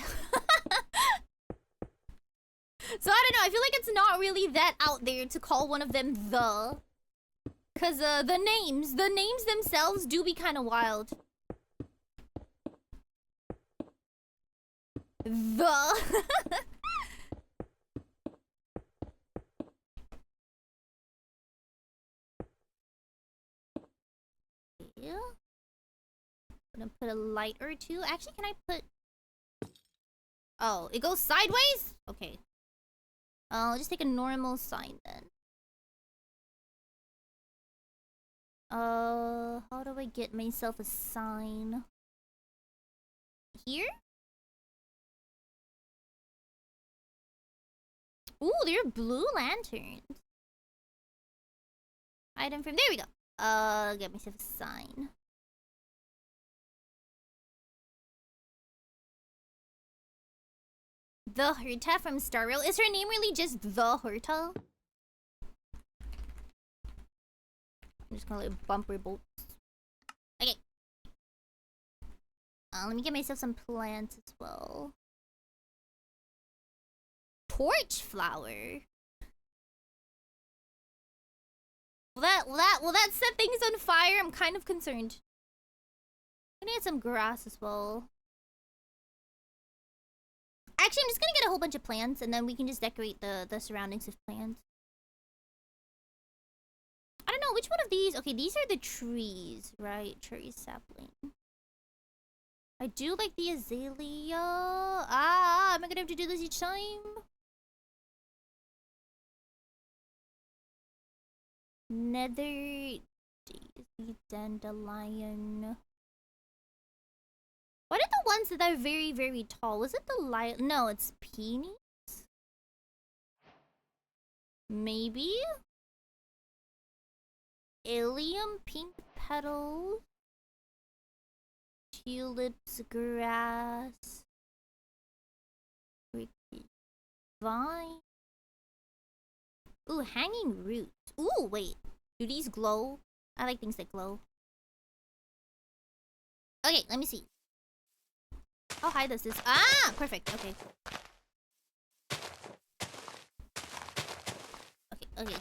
So I don't know, I feel like it's not really that out there to call one of them the. Cause the names themselves do be kind of wild. The. Yeah. I'm gonna put a light or two. Actually, can I put... Oh, it goes sideways? Okay. I'll just take a normal sign then. How do I get myself a sign? Here? Ooh, they're blue lanterns. Item from... There we go. Get myself a sign. The Herta from Star Rail. Is her name really just the Herta? I'm just gonna like bumper bolts. Okay. Let me get myself some plants as well. Torch flower. Will that set things on fire? I'm kind of concerned. I'm gonna get some grass as well. Actually, I'm just gonna get a whole bunch of plants and then we can just decorate the surroundings with plants. I don't know, which one of these? Okay, these are the trees, right? Cherry sapling. I do like the azalea. Am I gonna have to do this each time? Nether daisy dandelion. What are the ones that are very, very tall? Was it the lion? No, it's peonies? Maybe? Allium pink petals. Tulips grass. Vine. Ooh, hanging root. Ooh, wait. Do these glow? I like things that glow. Okay, let me see. How high does this? Ah, perfect. Okay. Okay.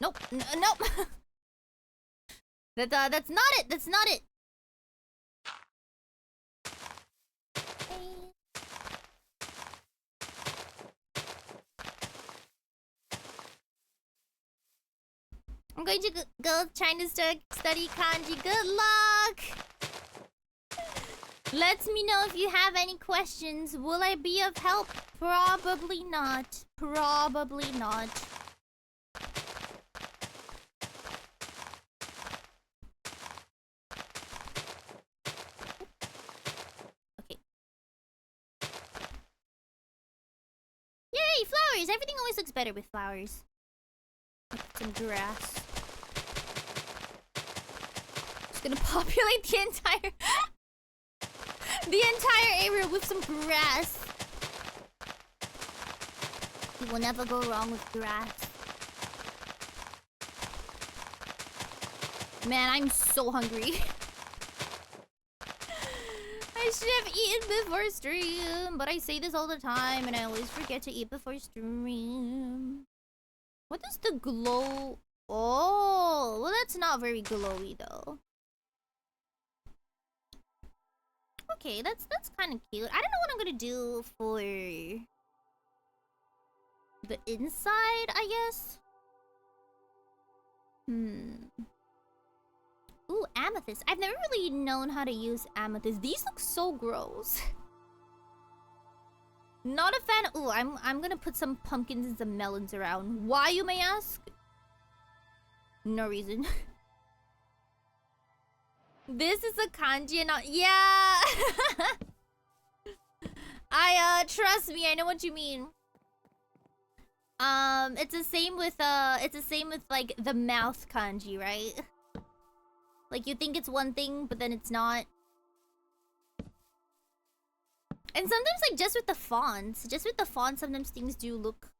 Nope. Nope. That's not it. That's not it. I'm going to go trying to study kanji. Good luck! Let me know if you have any questions. Will I be of help? Probably not. Probably not. Okay. Yay, flowers! Everything always looks better with flowers. Some grass. Just gonna populate the entire area with some grass. You will never go wrong with grass. Man, I'm so hungry. I should have eaten before stream, but I say this all the time and I always forget to eat before stream. What is the glow? Oh, well, that's not very glowy though. Okay, that's kind of cute. I don't know what I'm gonna do for the inside, I guess. Ooh, amethyst. I've never really known how to use amethyst. These look so gross. Not a fan. Ooh, I'm gonna put some pumpkins and some melons around. Why, you may ask? No reason. This is a kanji and not— yeah. Trust me, I know what you mean. It's the same with like the mouth kanji, right? Like you think it's one thing, but then it's not. And sometimes, like, just with the fonts, sometimes things do look—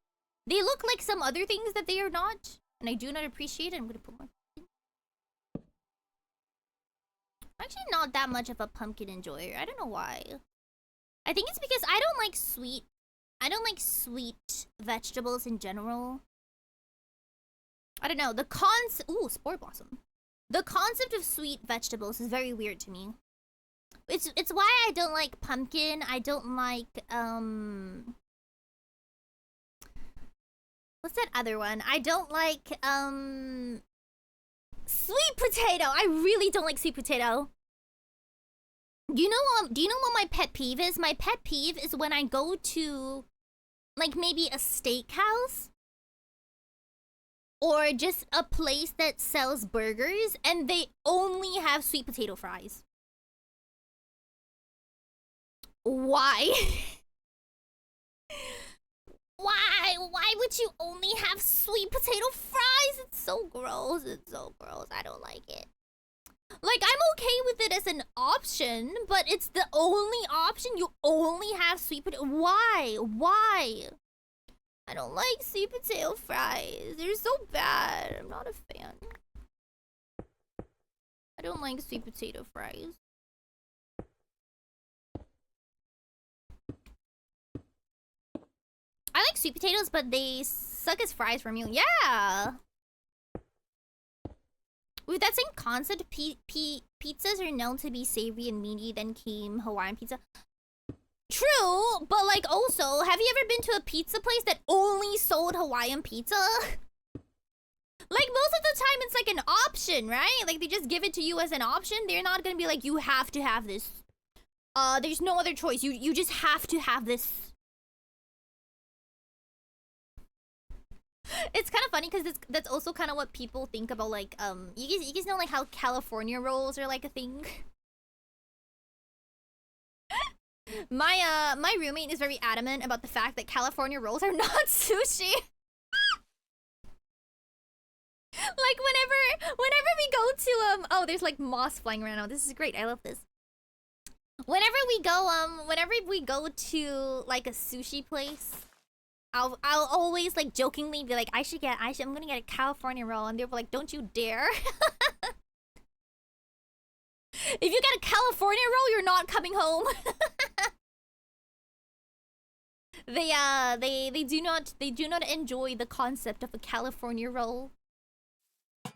they look like some other things that they are not. And I do not appreciate it. I'm gonna put more. I'm actually not that much of a pumpkin enjoyer. I don't know why. I think it's because I don't like sweet vegetables in general. I don't know. Ooh, spore blossom. The concept of sweet vegetables is very weird to me. It's why I don't like pumpkin. I don't like what's that other one? I don't like sweet potato. I really don't like sweet potato. Do you know what my pet peeve is? My pet peeve is when I go to like maybe a steakhouse or just a place that sells burgers and they only have sweet potato fries. Why? Why would you only have sweet potato fries? It's so gross. It's so gross. I don't like it. Like, I'm okay with it as an option, but it's the only option. You only have sweet potato. Why? Why? I don't like sweet potato fries. They're so bad. I'm not a fan. I don't like sweet potato fries. I like sweet potatoes, but they suck as fries for me. Yeah! With that same concept, pizzas are known to be savory and meaty, then came Hawaiian pizza. True, but like also, have you ever been to a pizza place that only sold Hawaiian pizza? Like most of the time it's like an option, right? Like they just give it to you as an option. They're not gonna be like, you have to have this. There's no other choice. You just have to have this. It's kind of funny because that's also kind of what people think about, like, you guys know, like, how California rolls are, like, a thing? My roommate is very adamant about the fact that California rolls are not sushi. Like, whenever we go to, oh, there's, like, moss flying around. Oh, this is great. I love this. Whenever we go to like a sushi place, I'll always like jokingly be like, I'm gonna get a California roll, and they're like, don't you dare. If you get a California roll, you're not coming home. They do not enjoy the concept of a California roll. And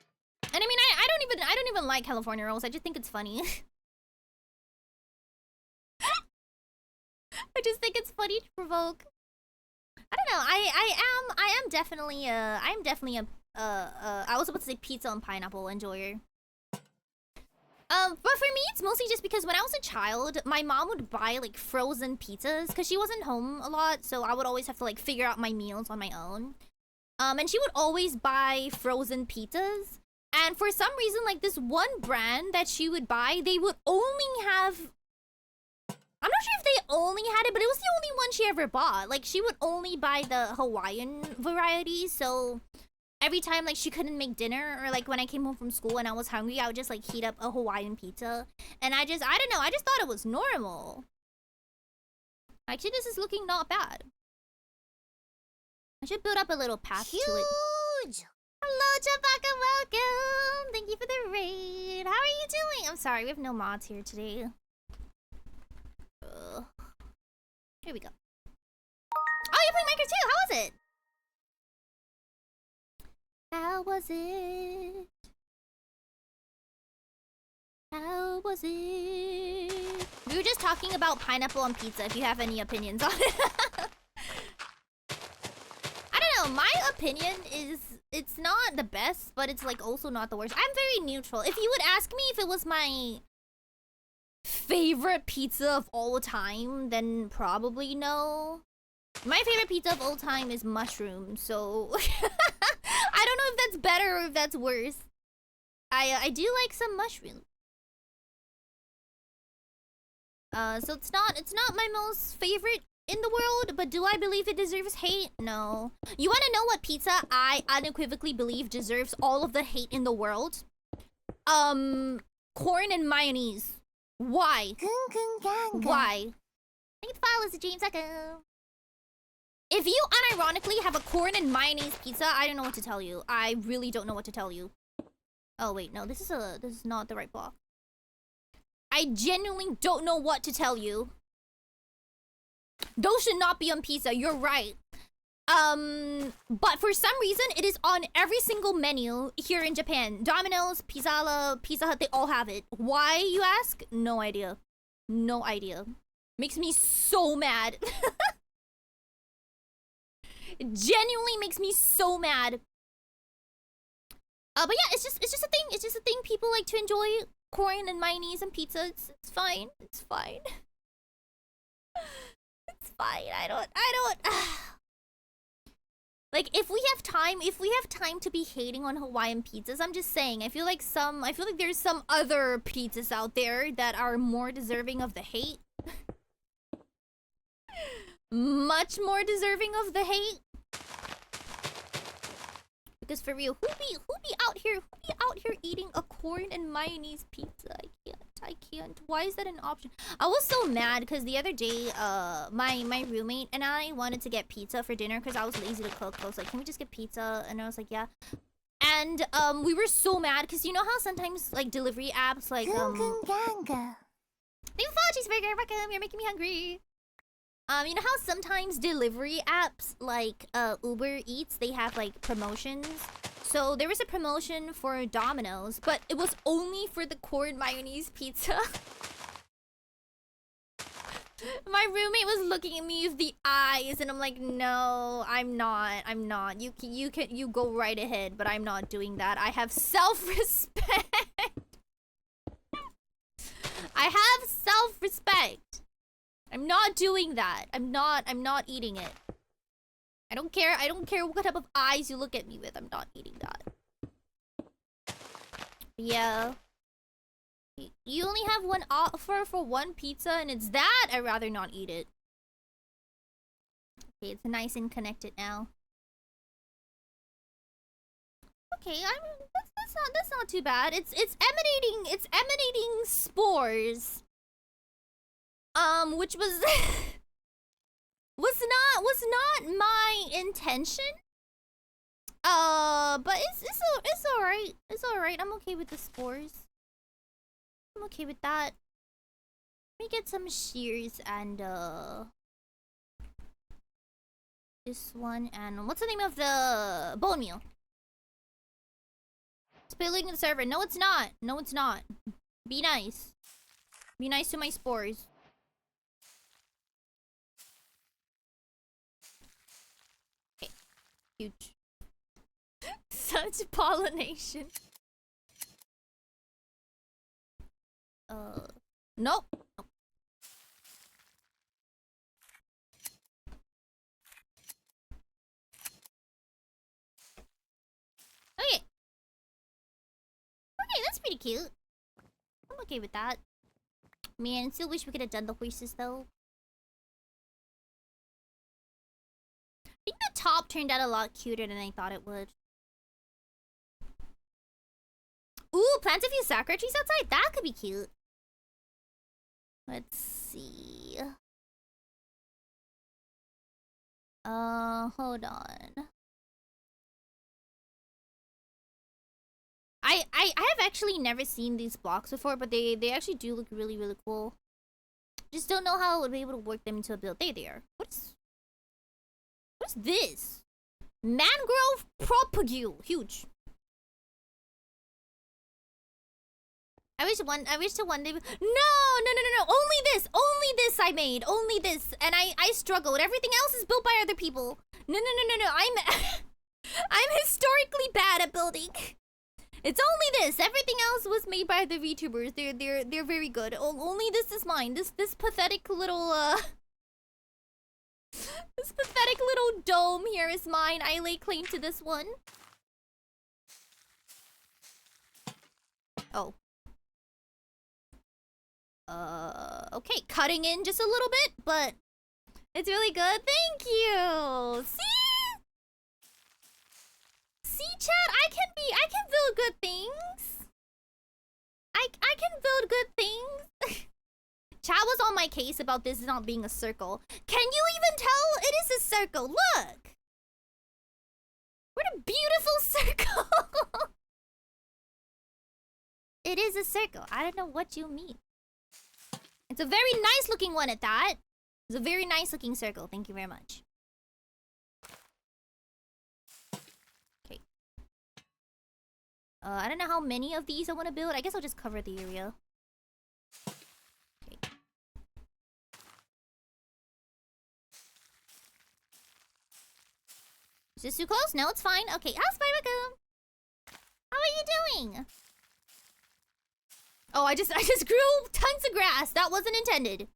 I mean, I don't even like California rolls. I just think it's funny. I just think it's funny to provoke. I don't know. I am definitely a I was about to say pizza and pineapple enjoyer. But for me, it's mostly just because when I was a child, my mom would buy like frozen pizzas because she wasn't home a lot, so I would always have to like figure out my meals on my own. And she would always buy frozen pizzas. And for some reason, like this one brand that she would buy, they would only have, I'm not sure if they only had it, but it was the only one she ever bought. Like she would only buy the Hawaiian variety, so every time like she couldn't make dinner, or like when I came home from school and I was hungry, I would just like heat up a Hawaiian pizza. And I don't know, I just thought it was normal. Actually, this is looking not bad. I should build up a little path to it. Huge! Hello, Chewbacca, welcome! Thank you for the raid. How are you doing? I'm sorry, we have no mods here today. Here we go. Oh, you're playing Minecraft too? How was it? How was it? How was it? We were just talking about pineapple on pizza, if you have any opinions on it. I don't know, my opinion is it's not the best, but it's like also not the worst. I'm very neutral. If you would ask me if it was my favorite pizza of all time, then probably no. My favorite pizza of all time is mushroom, so I don't know if that's better or if that's worse. I do like some mushroom. So it's not my most favorite in the world, but do I believe it deserves hate? No. You want to know what pizza I unequivocally believe deserves all of the hate in the world? Corn and mayonnaise. Why? Why? Thank you for following, James Echo. If you unironically have a corn and mayonnaise pizza, I don't know what to tell you. I really don't know what to tell you. Oh wait, no, this is not the right block. I genuinely don't know what to tell you. Those should not be on pizza, you're right. But for some reason, it is on every single menu here in Japan. Domino's, Pizza Hut, they all have it. Why, you ask? No idea. No idea. Makes me so mad. It genuinely makes me so mad. But yeah, it's just a thing. It's just a thing people like to enjoy. Corn and mayonnaise and pizza. It's fine. It's fine. It's fine. I don't. Like if we have time to be hating on Hawaiian pizzas, I'm just saying, I feel like there's some other pizzas out there that are more deserving of the hate. Much more deserving of the hate. Because for real, who be out here eating a corn and mayonnaise pizza? I can't. Why is that an option? I was so mad because the other day, my roommate and I wanted to get pizza for dinner because I was lazy to cook. I was like, can we just get pizza? And I was like, yeah. And we were so mad because you know how sometimes like delivery apps like Thank you for cheeseburger, welcome. You're making me hungry. You know how sometimes delivery apps like Uber Eats, they have like promotions? So there was a promotion for Domino's, but it was only for the corn mayonnaise pizza. My roommate was looking at me with the eyes, and I'm like, no, I'm not. You go right ahead, but I'm not doing that. I have self-respect. I have self-respect. I'm not doing that. I'm not eating it. I don't care what type of eyes you look at me with. I'm not eating that. Yeah. You only have one offer for one pizza and it's that? I'd rather not eat it. Okay, it's nice and connected now. Okay, that's not too bad. It's emanating spores. Which was was not my intention. But it's alright. It's alright. I'm okay with the spores. I'm okay with that. Let me get some shears and this one, and what's the name of the bone meal? Spilling the server. No, it's not. No, it's not. Be nice. Be nice to my spores. Okay. Huge. Such pollination. Nope. Okay. Okay, that's pretty cute. I'm okay with that. Man, still wish we could have done the horses though. I think the top turned out a lot cuter than I thought it would. Ooh, plant a few sakura trees outside? That could be cute. Let's see. Hold on. I have actually never seen these blocks before, but they actually do look really, really cool. Just don't know how I would be able to work them into a build. There they are. What's this? Mangrove propagule. Huge. I wish to one day. No. Only this I made. Only this. And I struggled. Everything else is built by other people. No. I'm historically bad at building. It's only this. Everything else was made by the VTubers. They're very good. Only this is mine. This pathetic little this pathetic little dome here is mine. I lay claim to this one. Oh. Okay, cutting in just a little bit, but it's really good. Thank you. See, chat, I can build good things. I can build good things. Chat was on my case about this not being a circle. Can you even tell? It is a circle. Look. What a beautiful circle. It is a circle. I don't know what you mean. It's a very nice looking one at that. It's a very nice looking circle. Thank you very much. Okay. I don't know how many of these I want to build. I guess I'll just cover the area. Okay. Is this too close? No, it's fine. Okay, how's my How are you doing? Oh, I just grew tons of grass. That wasn't intended.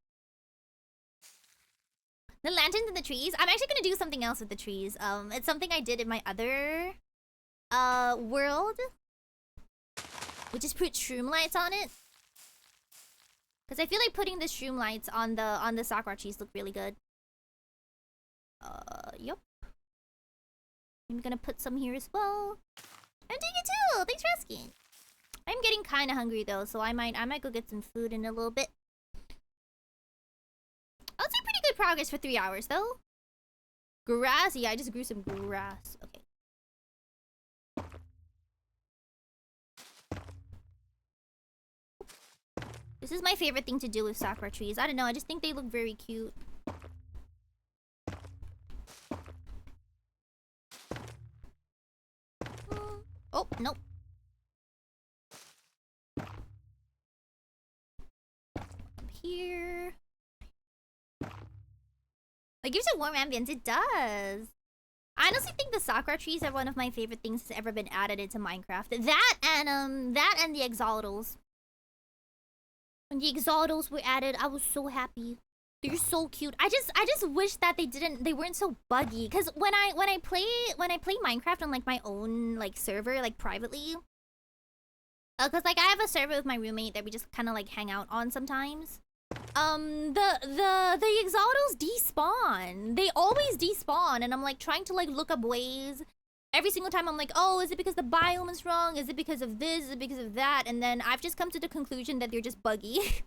The lanterns and the trees. I'm actually gonna do something else with the trees. It's something I did in my other world, which is put shroom lights on it. Cause I feel like putting the shroom lights on the sakura trees look really good. Yep. I'm gonna put some here as well. I'm doing it too. Thanks for asking. I'm getting kind of hungry though, so I might go get some food in a little bit. I'll say pretty good progress for 3 hours though. Grass, yeah, I just grew some grass. Okay. This is my favorite thing to do with sakura trees. I don't know, I just think they look very cute. Oh, nope. Here. It gives it warm ambience. It does. I honestly think the sakura trees are one of my favorite things that's ever been added into Minecraft. That and the exolatals. When the exolatals were added, I was so happy. They're so cute. I just wish that they weren't so buggy. Cause when I play Minecraft on like my own like server, like privately. Cause like I have a server with my roommate that we just kinda like hang out on sometimes. The exolatals despawn. They always despawn, and I'm like trying to like look up ways. Every single time I'm like, oh, is it because the biome is wrong? Is it because of this? Is it because of that? And then I've just come to the conclusion that they're just buggy.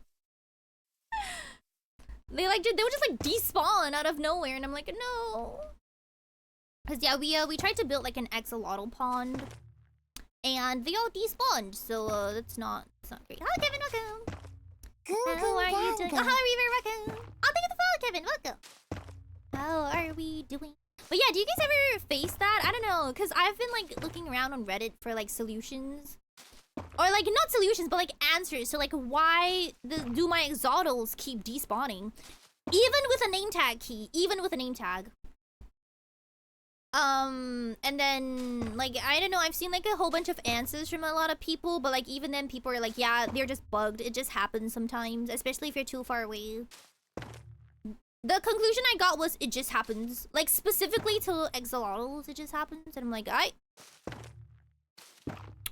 They would just like despawn out of nowhere, and I'm like, no. Cause yeah, we tried to build like an axolotl pond, and they all despawned. So it's not great. Hello, Kevin. Welcome. How are you doing? Oh, hello, Reaver. Welcome. Oh, thank you for the follow, Kevin. Welcome. How are we doing? But yeah, do you guys ever face that? I don't know, cause I've been like looking around on Reddit for like solutions, or like not solutions, but like answers to like why do my exodos keep despawning, even with a name tag key, even with a name tag. And then like I don't know, I've seen like a whole bunch of answers from a lot of people, but like even then people are like, yeah, they're just bugged. It just happens sometimes, especially if you're too far away. The conclusion I got was it just happens. Like, specifically to axolotls, it just happens. And I'm like,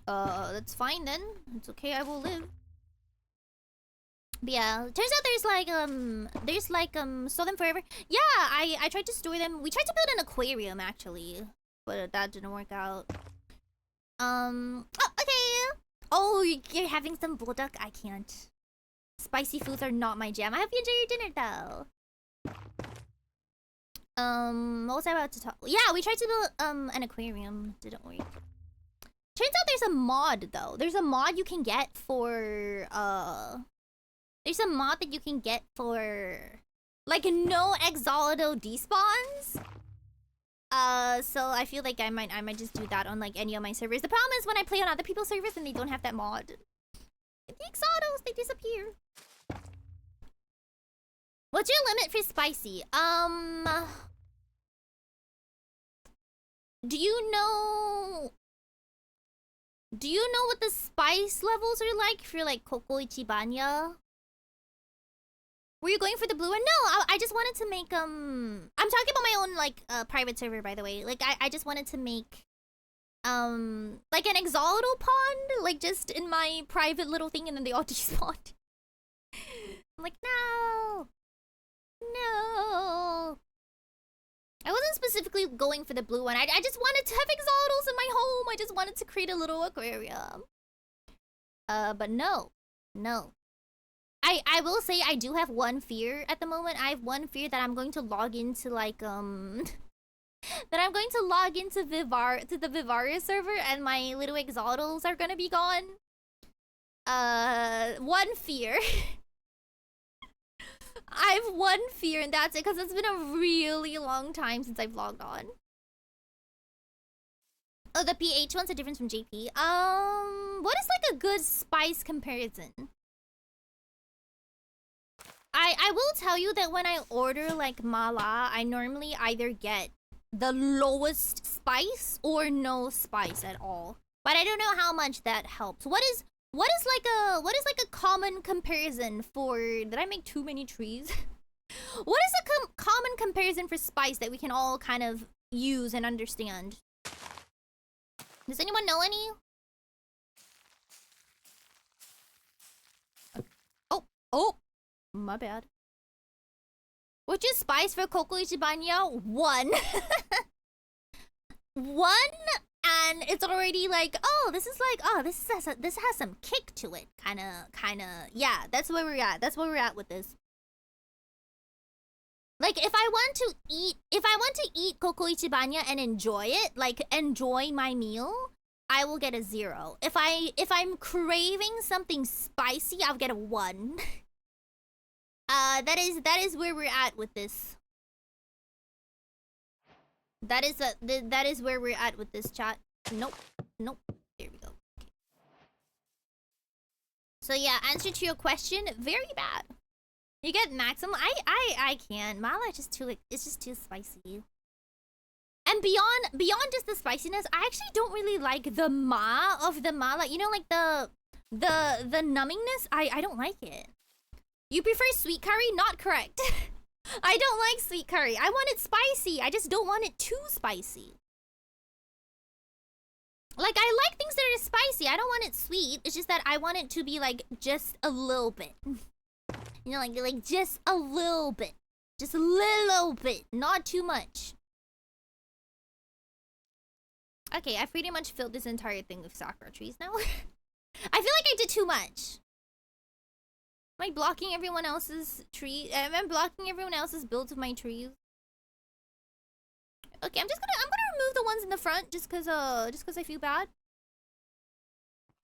that's fine then. It's okay, I will live. But yeah, turns out there's like, store them forever. Yeah, I tried to store them. We tried to build an aquarium, actually. But that didn't work out. Oh, okay. Oh, you're having some bulldog? I can't. Spicy foods are not my jam. I hope you enjoy your dinner, though. What was I about to talk? Yeah, we tried to build an aquarium. Didn't work. Turns out there's a mod though. There's a mod you can get for there's a mod that you can get for like no exolido despawns. So I feel like I might just do that on like any of my servers. The problem is when I play on other people's servers and they don't have that mod, the exodos, they disappear. What's your limit for spicy? Do you know what the spice levels are like for like Coco Ichibanya? Were you going for the blue one? No, I just wanted to make I'm talking about my own like private server, by the way. Like I just wanted to make like an exolido pond, like just in my private little thing, and then they all despawned. I'm like, no. No. I wasn't specifically going for the blue one. I just wanted to have exodos in my home. I just wanted to create a little aquarium. But no. No. I will say I do have one fear at the moment. I have one fear that I'm going to log into like that I'm going to log into the Vivaria server and my little exodos are gonna be gone. One fear. I have one fear, and that's it, because it's been a really long time since I've logged on. Oh, the pH one's a difference from JP. What is like a good spice comparison? I will tell you that when I order like mala, I normally either get the lowest spice or no spice at all. But I don't know how much that helps. What is like a common comparison for... Did I make too many trees? What is a common comparison for spice that we can all kind of use and understand? Does anyone know any? Oh, my bad. What's your spice for Coco Ichibanya? 1. 1, and it's already like, oh, this is like, oh, this has some kick to it, kind of. Yeah, that's where we're at. That's where we're at with this. Like, if I want to eat Coco Ichibanya and enjoy it, like enjoy my meal, I will get a 0. If I'm craving something spicy, I'll get a 1. That is where we're at with this. That is where we're at with this, chat. Nope. There we go. Okay. So yeah, answer to your question, very bad. You get maximum. I can't. Mala is just too, like, it's just too spicy. And beyond just the spiciness, I actually don't really like the ma of the mala. You know, like the numbingness. I don't like it. You prefer sweet curry? Not correct. I don't like sweet curry. I want it spicy. I just don't want it too spicy. Like, I like things that are spicy. I don't want it sweet. It's just that I want it to be, like, just a little bit. You know, like just a little bit. Just a little bit. Not too much. Okay, I've pretty much filled this entire thing with sakura trees now. I feel like I did too much. Am I blocking everyone else's tree? Am I blocking everyone else's builds of my trees? Okay, I'm gonna remove the ones in the front just cause I feel bad.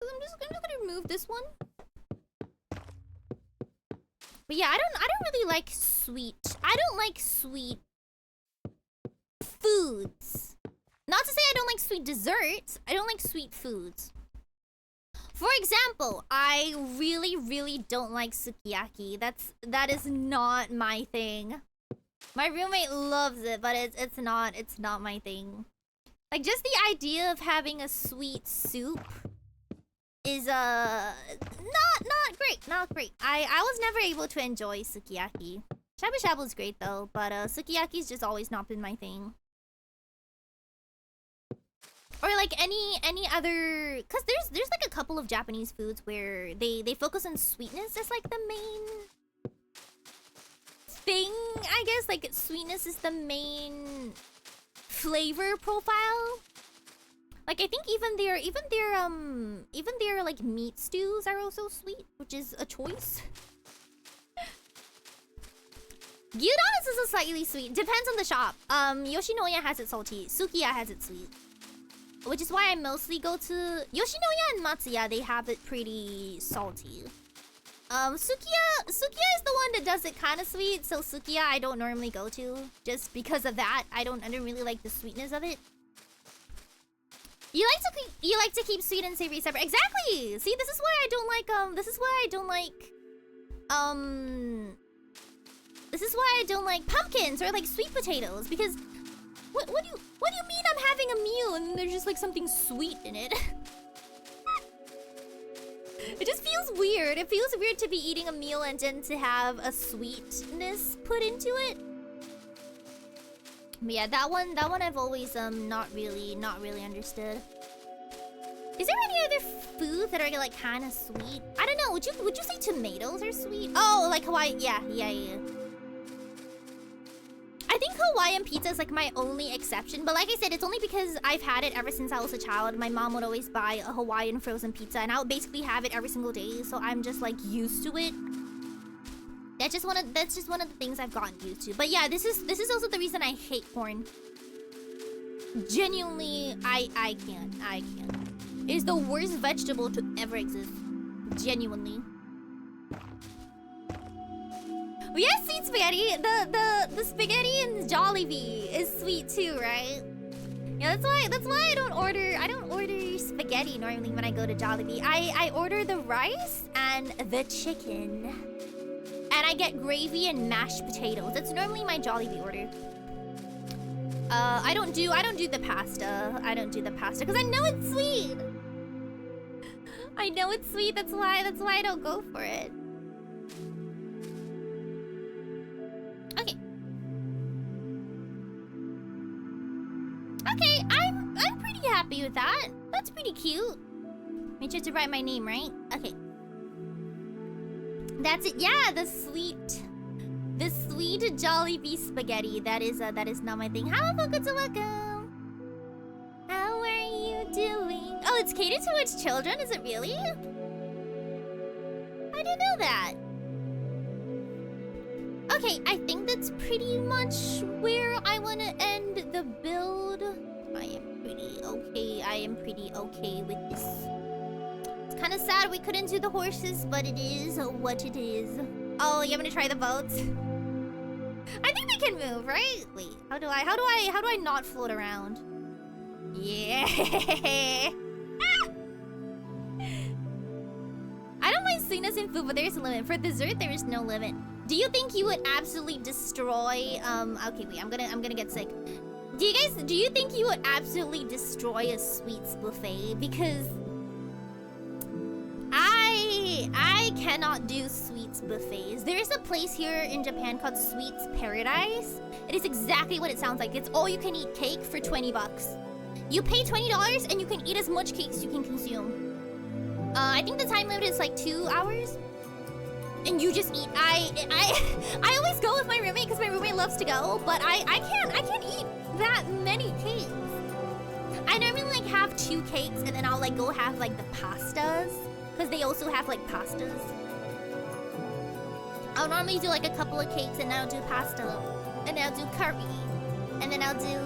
I'm just gonna remove this one. But yeah, I don't really like sweet. I don't like sweet foods. Not to say I don't like sweet desserts. I don't like sweet foods. For example, I really don't like sukiyaki. That is not my thing. My roommate loves it, but it's not my thing. Like, just the idea of having a sweet soup is not great. Not great. I was never able to enjoy sukiyaki. Shabu shabu is great though, but sukiyaki's just always not been my thing. Or like any other, cause there's like a couple of Japanese foods where they focus on sweetness as like the main thing, I guess. Like sweetness is the main flavor profile. Like I think even their like meat stews are also sweet, which is a choice. Gyudon is also slightly sweet. Depends on the shop. Yoshinoya has it salty. Sukiya has it sweet. Which is why I mostly go to Yoshinoya and Matsuya. They have it pretty salty. Sukiya is the one that does it kind of sweet. So Sukiya I don't normally go to just because of that. I don't really like the sweetness of it. You like to keep sweet and savory separate. Exactly. See, this is why I don't like pumpkins or like sweet potatoes, because what do you mean I'm having a meal and there's just like something sweet in it? It just feels weird. It feels weird to be eating a meal and then to have a sweetness put into it. But yeah, that one I've always not really understood. Is there any other foods that are like kind of sweet? I don't know. Would you say tomatoes are sweet? Oh, like Hawaii. Yeah. I think Hawaiian pizza is like my only exception, but like I said, it's only because I've had it ever since I was a child. My mom would always buy a Hawaiian frozen pizza, and I would basically have it every single day. So I'm just like used to it. That's just one of the things I've gotten used to. But yeah, this is also the reason I hate corn. Genuinely, I can't. It is the worst vegetable to ever exist. Genuinely. We have sweet spaghetti. The spaghetti in Jollibee is sweet too, right? Yeah, that's why I don't order spaghetti normally when I go to Jollibee. I order the rice and the chicken. And I get gravy and mashed potatoes. That's normally my Jollibee order. I don't do the pasta. I don't do the pasta because I know it's sweet. I know it's sweet. That's why I don't go for it. Okay. Okay, I'm pretty happy with that. That's pretty cute. Make sure to write my name, right? Okay. That's it. Yeah, the sweet Jollibee spaghetti. That is not my thing. How welcome. How are you doing? Oh, it's catered towards children. Is it really? I didn't know that. Okay, I think that's pretty much where I want to end the build. I am pretty okay with this. It's kind of sad we couldn't do the horses, but it is what it is. Oh, you want me to try the boats? I think they can move, right? Wait, how do I not float around? Yeah. I don't mind sweetness in food, but there's a limit. For dessert, there is no limit. Do you think you would absolutely destroy okay, wait, I'm gonna get sick. Do you think you would absolutely destroy a sweets buffet? Because I cannot do sweets buffets. There is a place here in Japan called Sweets Paradise. It is exactly what it sounds like. It's all you can eat cake for 20 bucks. You pay $20 and you can eat as much cake as you can consume. I think the time limit is like 2 hours. And you just eat. I always go with my roommate because my roommate loves to go, but I can't eat that many cakes. I normally like have 2 cakes and then I'll like go have like the pastas because they also have like pastas. I'll normally do like a couple of cakes, and then I'll do pasta, and then I'll do curry, and then I'll do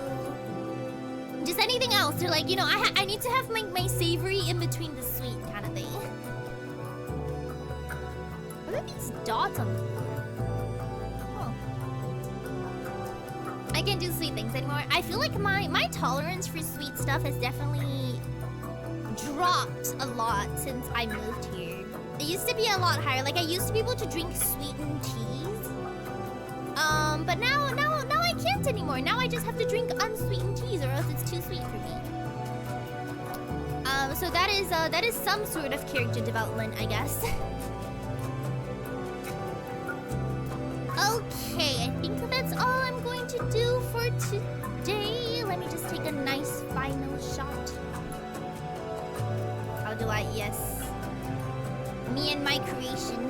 just anything else. Or like, you know, I need to have my savory in between the sweet kind of thing. What are these dots on the floor? Oh. I can't do sweet things anymore. I feel like my tolerance for sweet stuff has definitely dropped a lot since I moved here. It used to be a lot higher. Like I used to be able to drink sweetened teas. But now I can't anymore. Now I just have to drink unsweetened teas, or else it's too sweet for me. So that is some sort of character development, I guess. Okay, I think that's all I'm going to do for today. Let me just take a nice final shot. How do I? Yes. Me and my creation.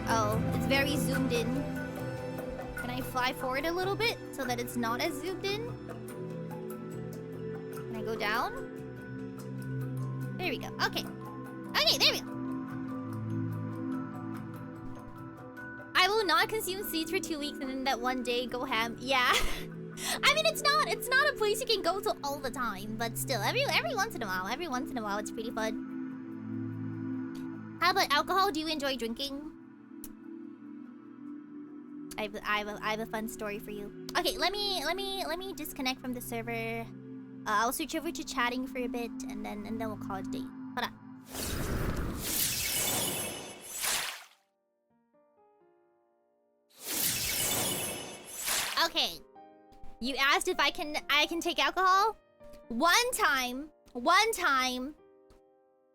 Oh, it's very zoomed in. Can I fly forward a little bit so that it's not as zoomed in? Can I go down? There we go. Okay. Okay, there we go. I will not consume seeds for 2 weeks and then that one day go ham. Yeah. I mean, it's not a place you can go to all the time, but still, every once in a while, it's pretty fun. How about alcohol? Do you enjoy drinking? I have a fun story for you. Okay, let me disconnect from the server. I'll switch over to chatting for a bit, and then we'll call it a day. Hold on. Okay. You asked if I can take alcohol? One time,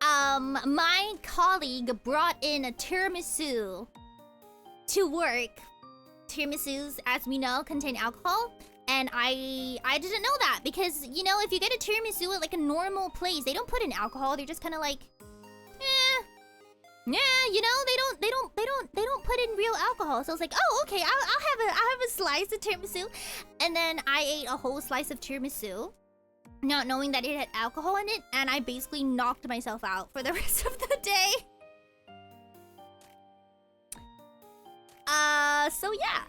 my colleague brought in a tiramisu to work. Tiramisus, as we know, contain alcohol. And I didn't know that because, you know, if you get a tiramisu at like a normal place, they don't put in alcohol. They're just kind of like, yeah, you know, they don't put in real alcohol. So I was like, oh, okay, I'll have a slice of tiramisu. And then I ate a whole slice of tiramisu, not knowing that it had alcohol in it, and I basically knocked myself out for the rest of the day. So yeah,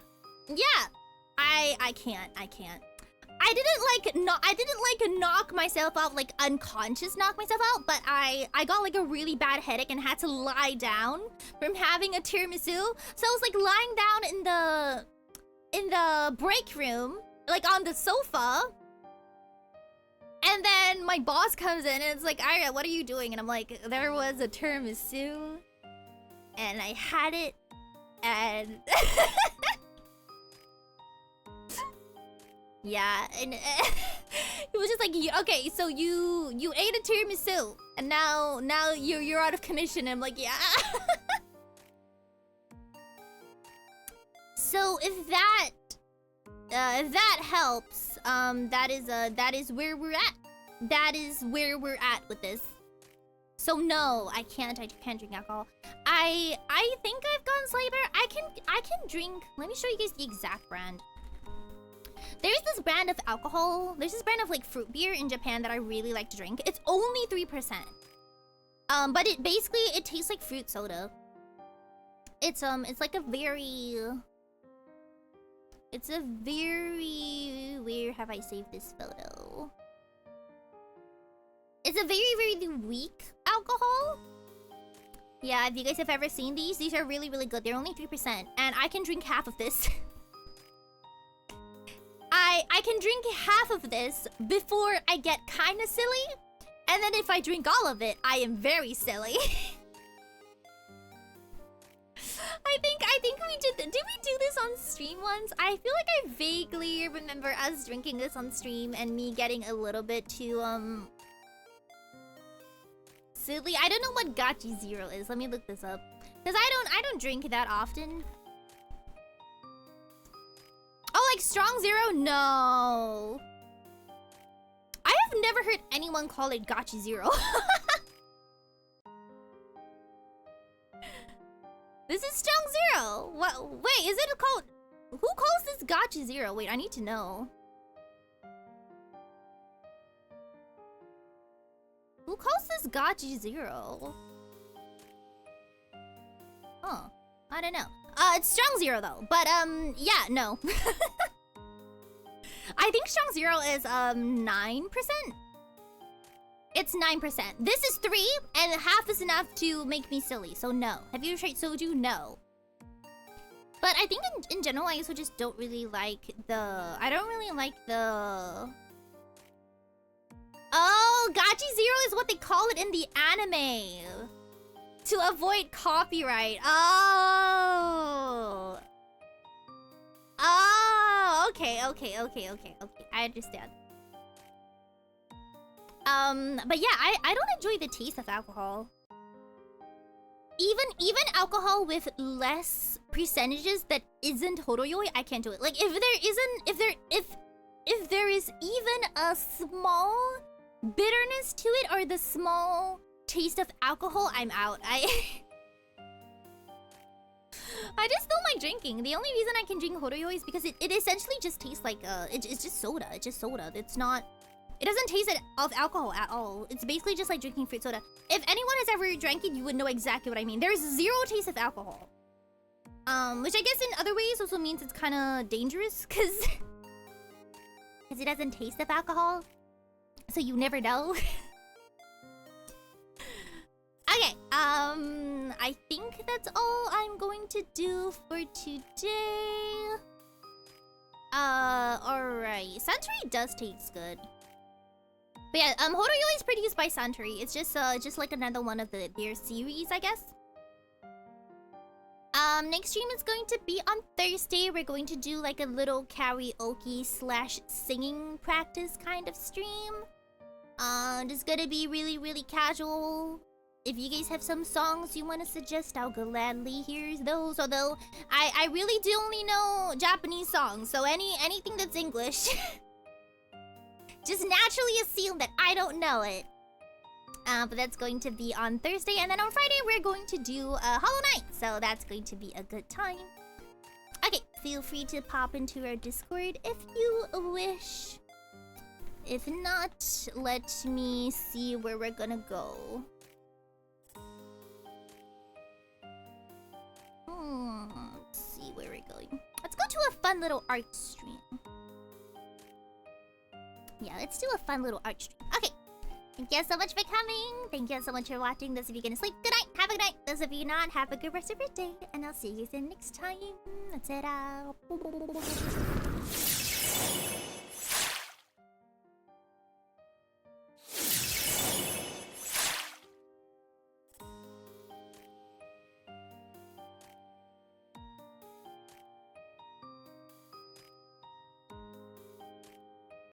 I can't. I didn't knock myself out, like unconscious knock myself out, but I got like a really bad headache and had to lie down from having a tiramisu. So I was like lying down in the break room, like on the sofa. And then my boss comes in and it's like, Aria, what are you doing? And I'm like, there was a tiramisu and I had it and yeah, and it was just like, okay, so you ate a tiramisu and now you're out of commission. And I'm like, yeah. So if that helps, that is where we're at. That is where we're at with this. So no, I can't drink alcohol. I think I've gone slightly better. I can drink. Let me show you guys the exact brand. There's this brand of alcohol. There's this brand of like fruit beer in Japan that I really like to drink. It's only 3%. But it tastes like fruit soda. It's like a very where have I saved this photo? It's a very, very weak alcohol. Yeah, if you guys have ever seen these are really, really good. They're only 3%, and I can drink half of this. I can drink half of this before I get kind of silly, and then if I drink all of it, I am very silly. I think we did we do this on stream once? I feel like I vaguely remember us drinking this on stream and me getting a little bit too silly. I don't know what Gachi Zero is. Let me look this up. Cause I don't drink that often. Oh, like Strong Zero? No. I have never heard anyone call it Gachi Zero. This is Strong Zero. What? Wait, is it called? Who calls this Gachi Zero? Wait, I need to know. Who calls this Gachi Zero? Huh. I don't know. It's strong 0 though. But yeah, no. I think strong 0 is 9%. It's 9%. This is 3, and half is enough to make me silly. So no. Have you tried soju? No. But I think in general, I also just don't really like the... I don't really like the... Oh, Gachi 0 is what they call it in the anime. To avoid copyright. Oh. Oh, okay. I understand. But yeah, I don't enjoy the taste of alcohol. Even alcohol with less percentages that isn't horoyoi, I can't do it. Like if there is even a small bitterness to it or the small taste of alcohol, I'm out. I just don't like drinking. The only reason I can drink horoyoi is because it essentially just tastes like it's just soda. It's just soda. It doesn't taste of alcohol at all. It's basically just like drinking fruit soda. If anyone has ever drank it, you would know exactly what I mean. There's 0 taste of alcohol. Which I guess in other ways also means it's kind of dangerous, because it doesn't taste of alcohol. So you never know. Okay, I think that's all I'm going to do for today. Alright. Suntory does taste good. But yeah, horoyoi is produced by Suntory. It's just like another one of their series, I guess. Next stream is going to be on Thursday. We're going to do like a little karaoke / singing practice kind of stream. Just gonna be really, really casual. If you guys have some songs you want to suggest, I'll gladly hear those. Although, I really do only know Japanese songs, so anything that's English, just naturally assume that I don't know it. But that's going to be on Thursday, and then on Friday we're going to do Hollow Knight, so that's going to be a good time. Okay, feel free to pop into our Discord if you wish. If not, let me see where we're gonna go. Let's see where we're going. Let's go to a fun little art stream. Yeah, let's do a fun little art stream. Okay. Thank you so much for coming. Thank you so much for watching. Those of you gonna sleep, good night. Have a good night. Those of you not, have a good rest of your day. And I'll see you then next time. That's it out.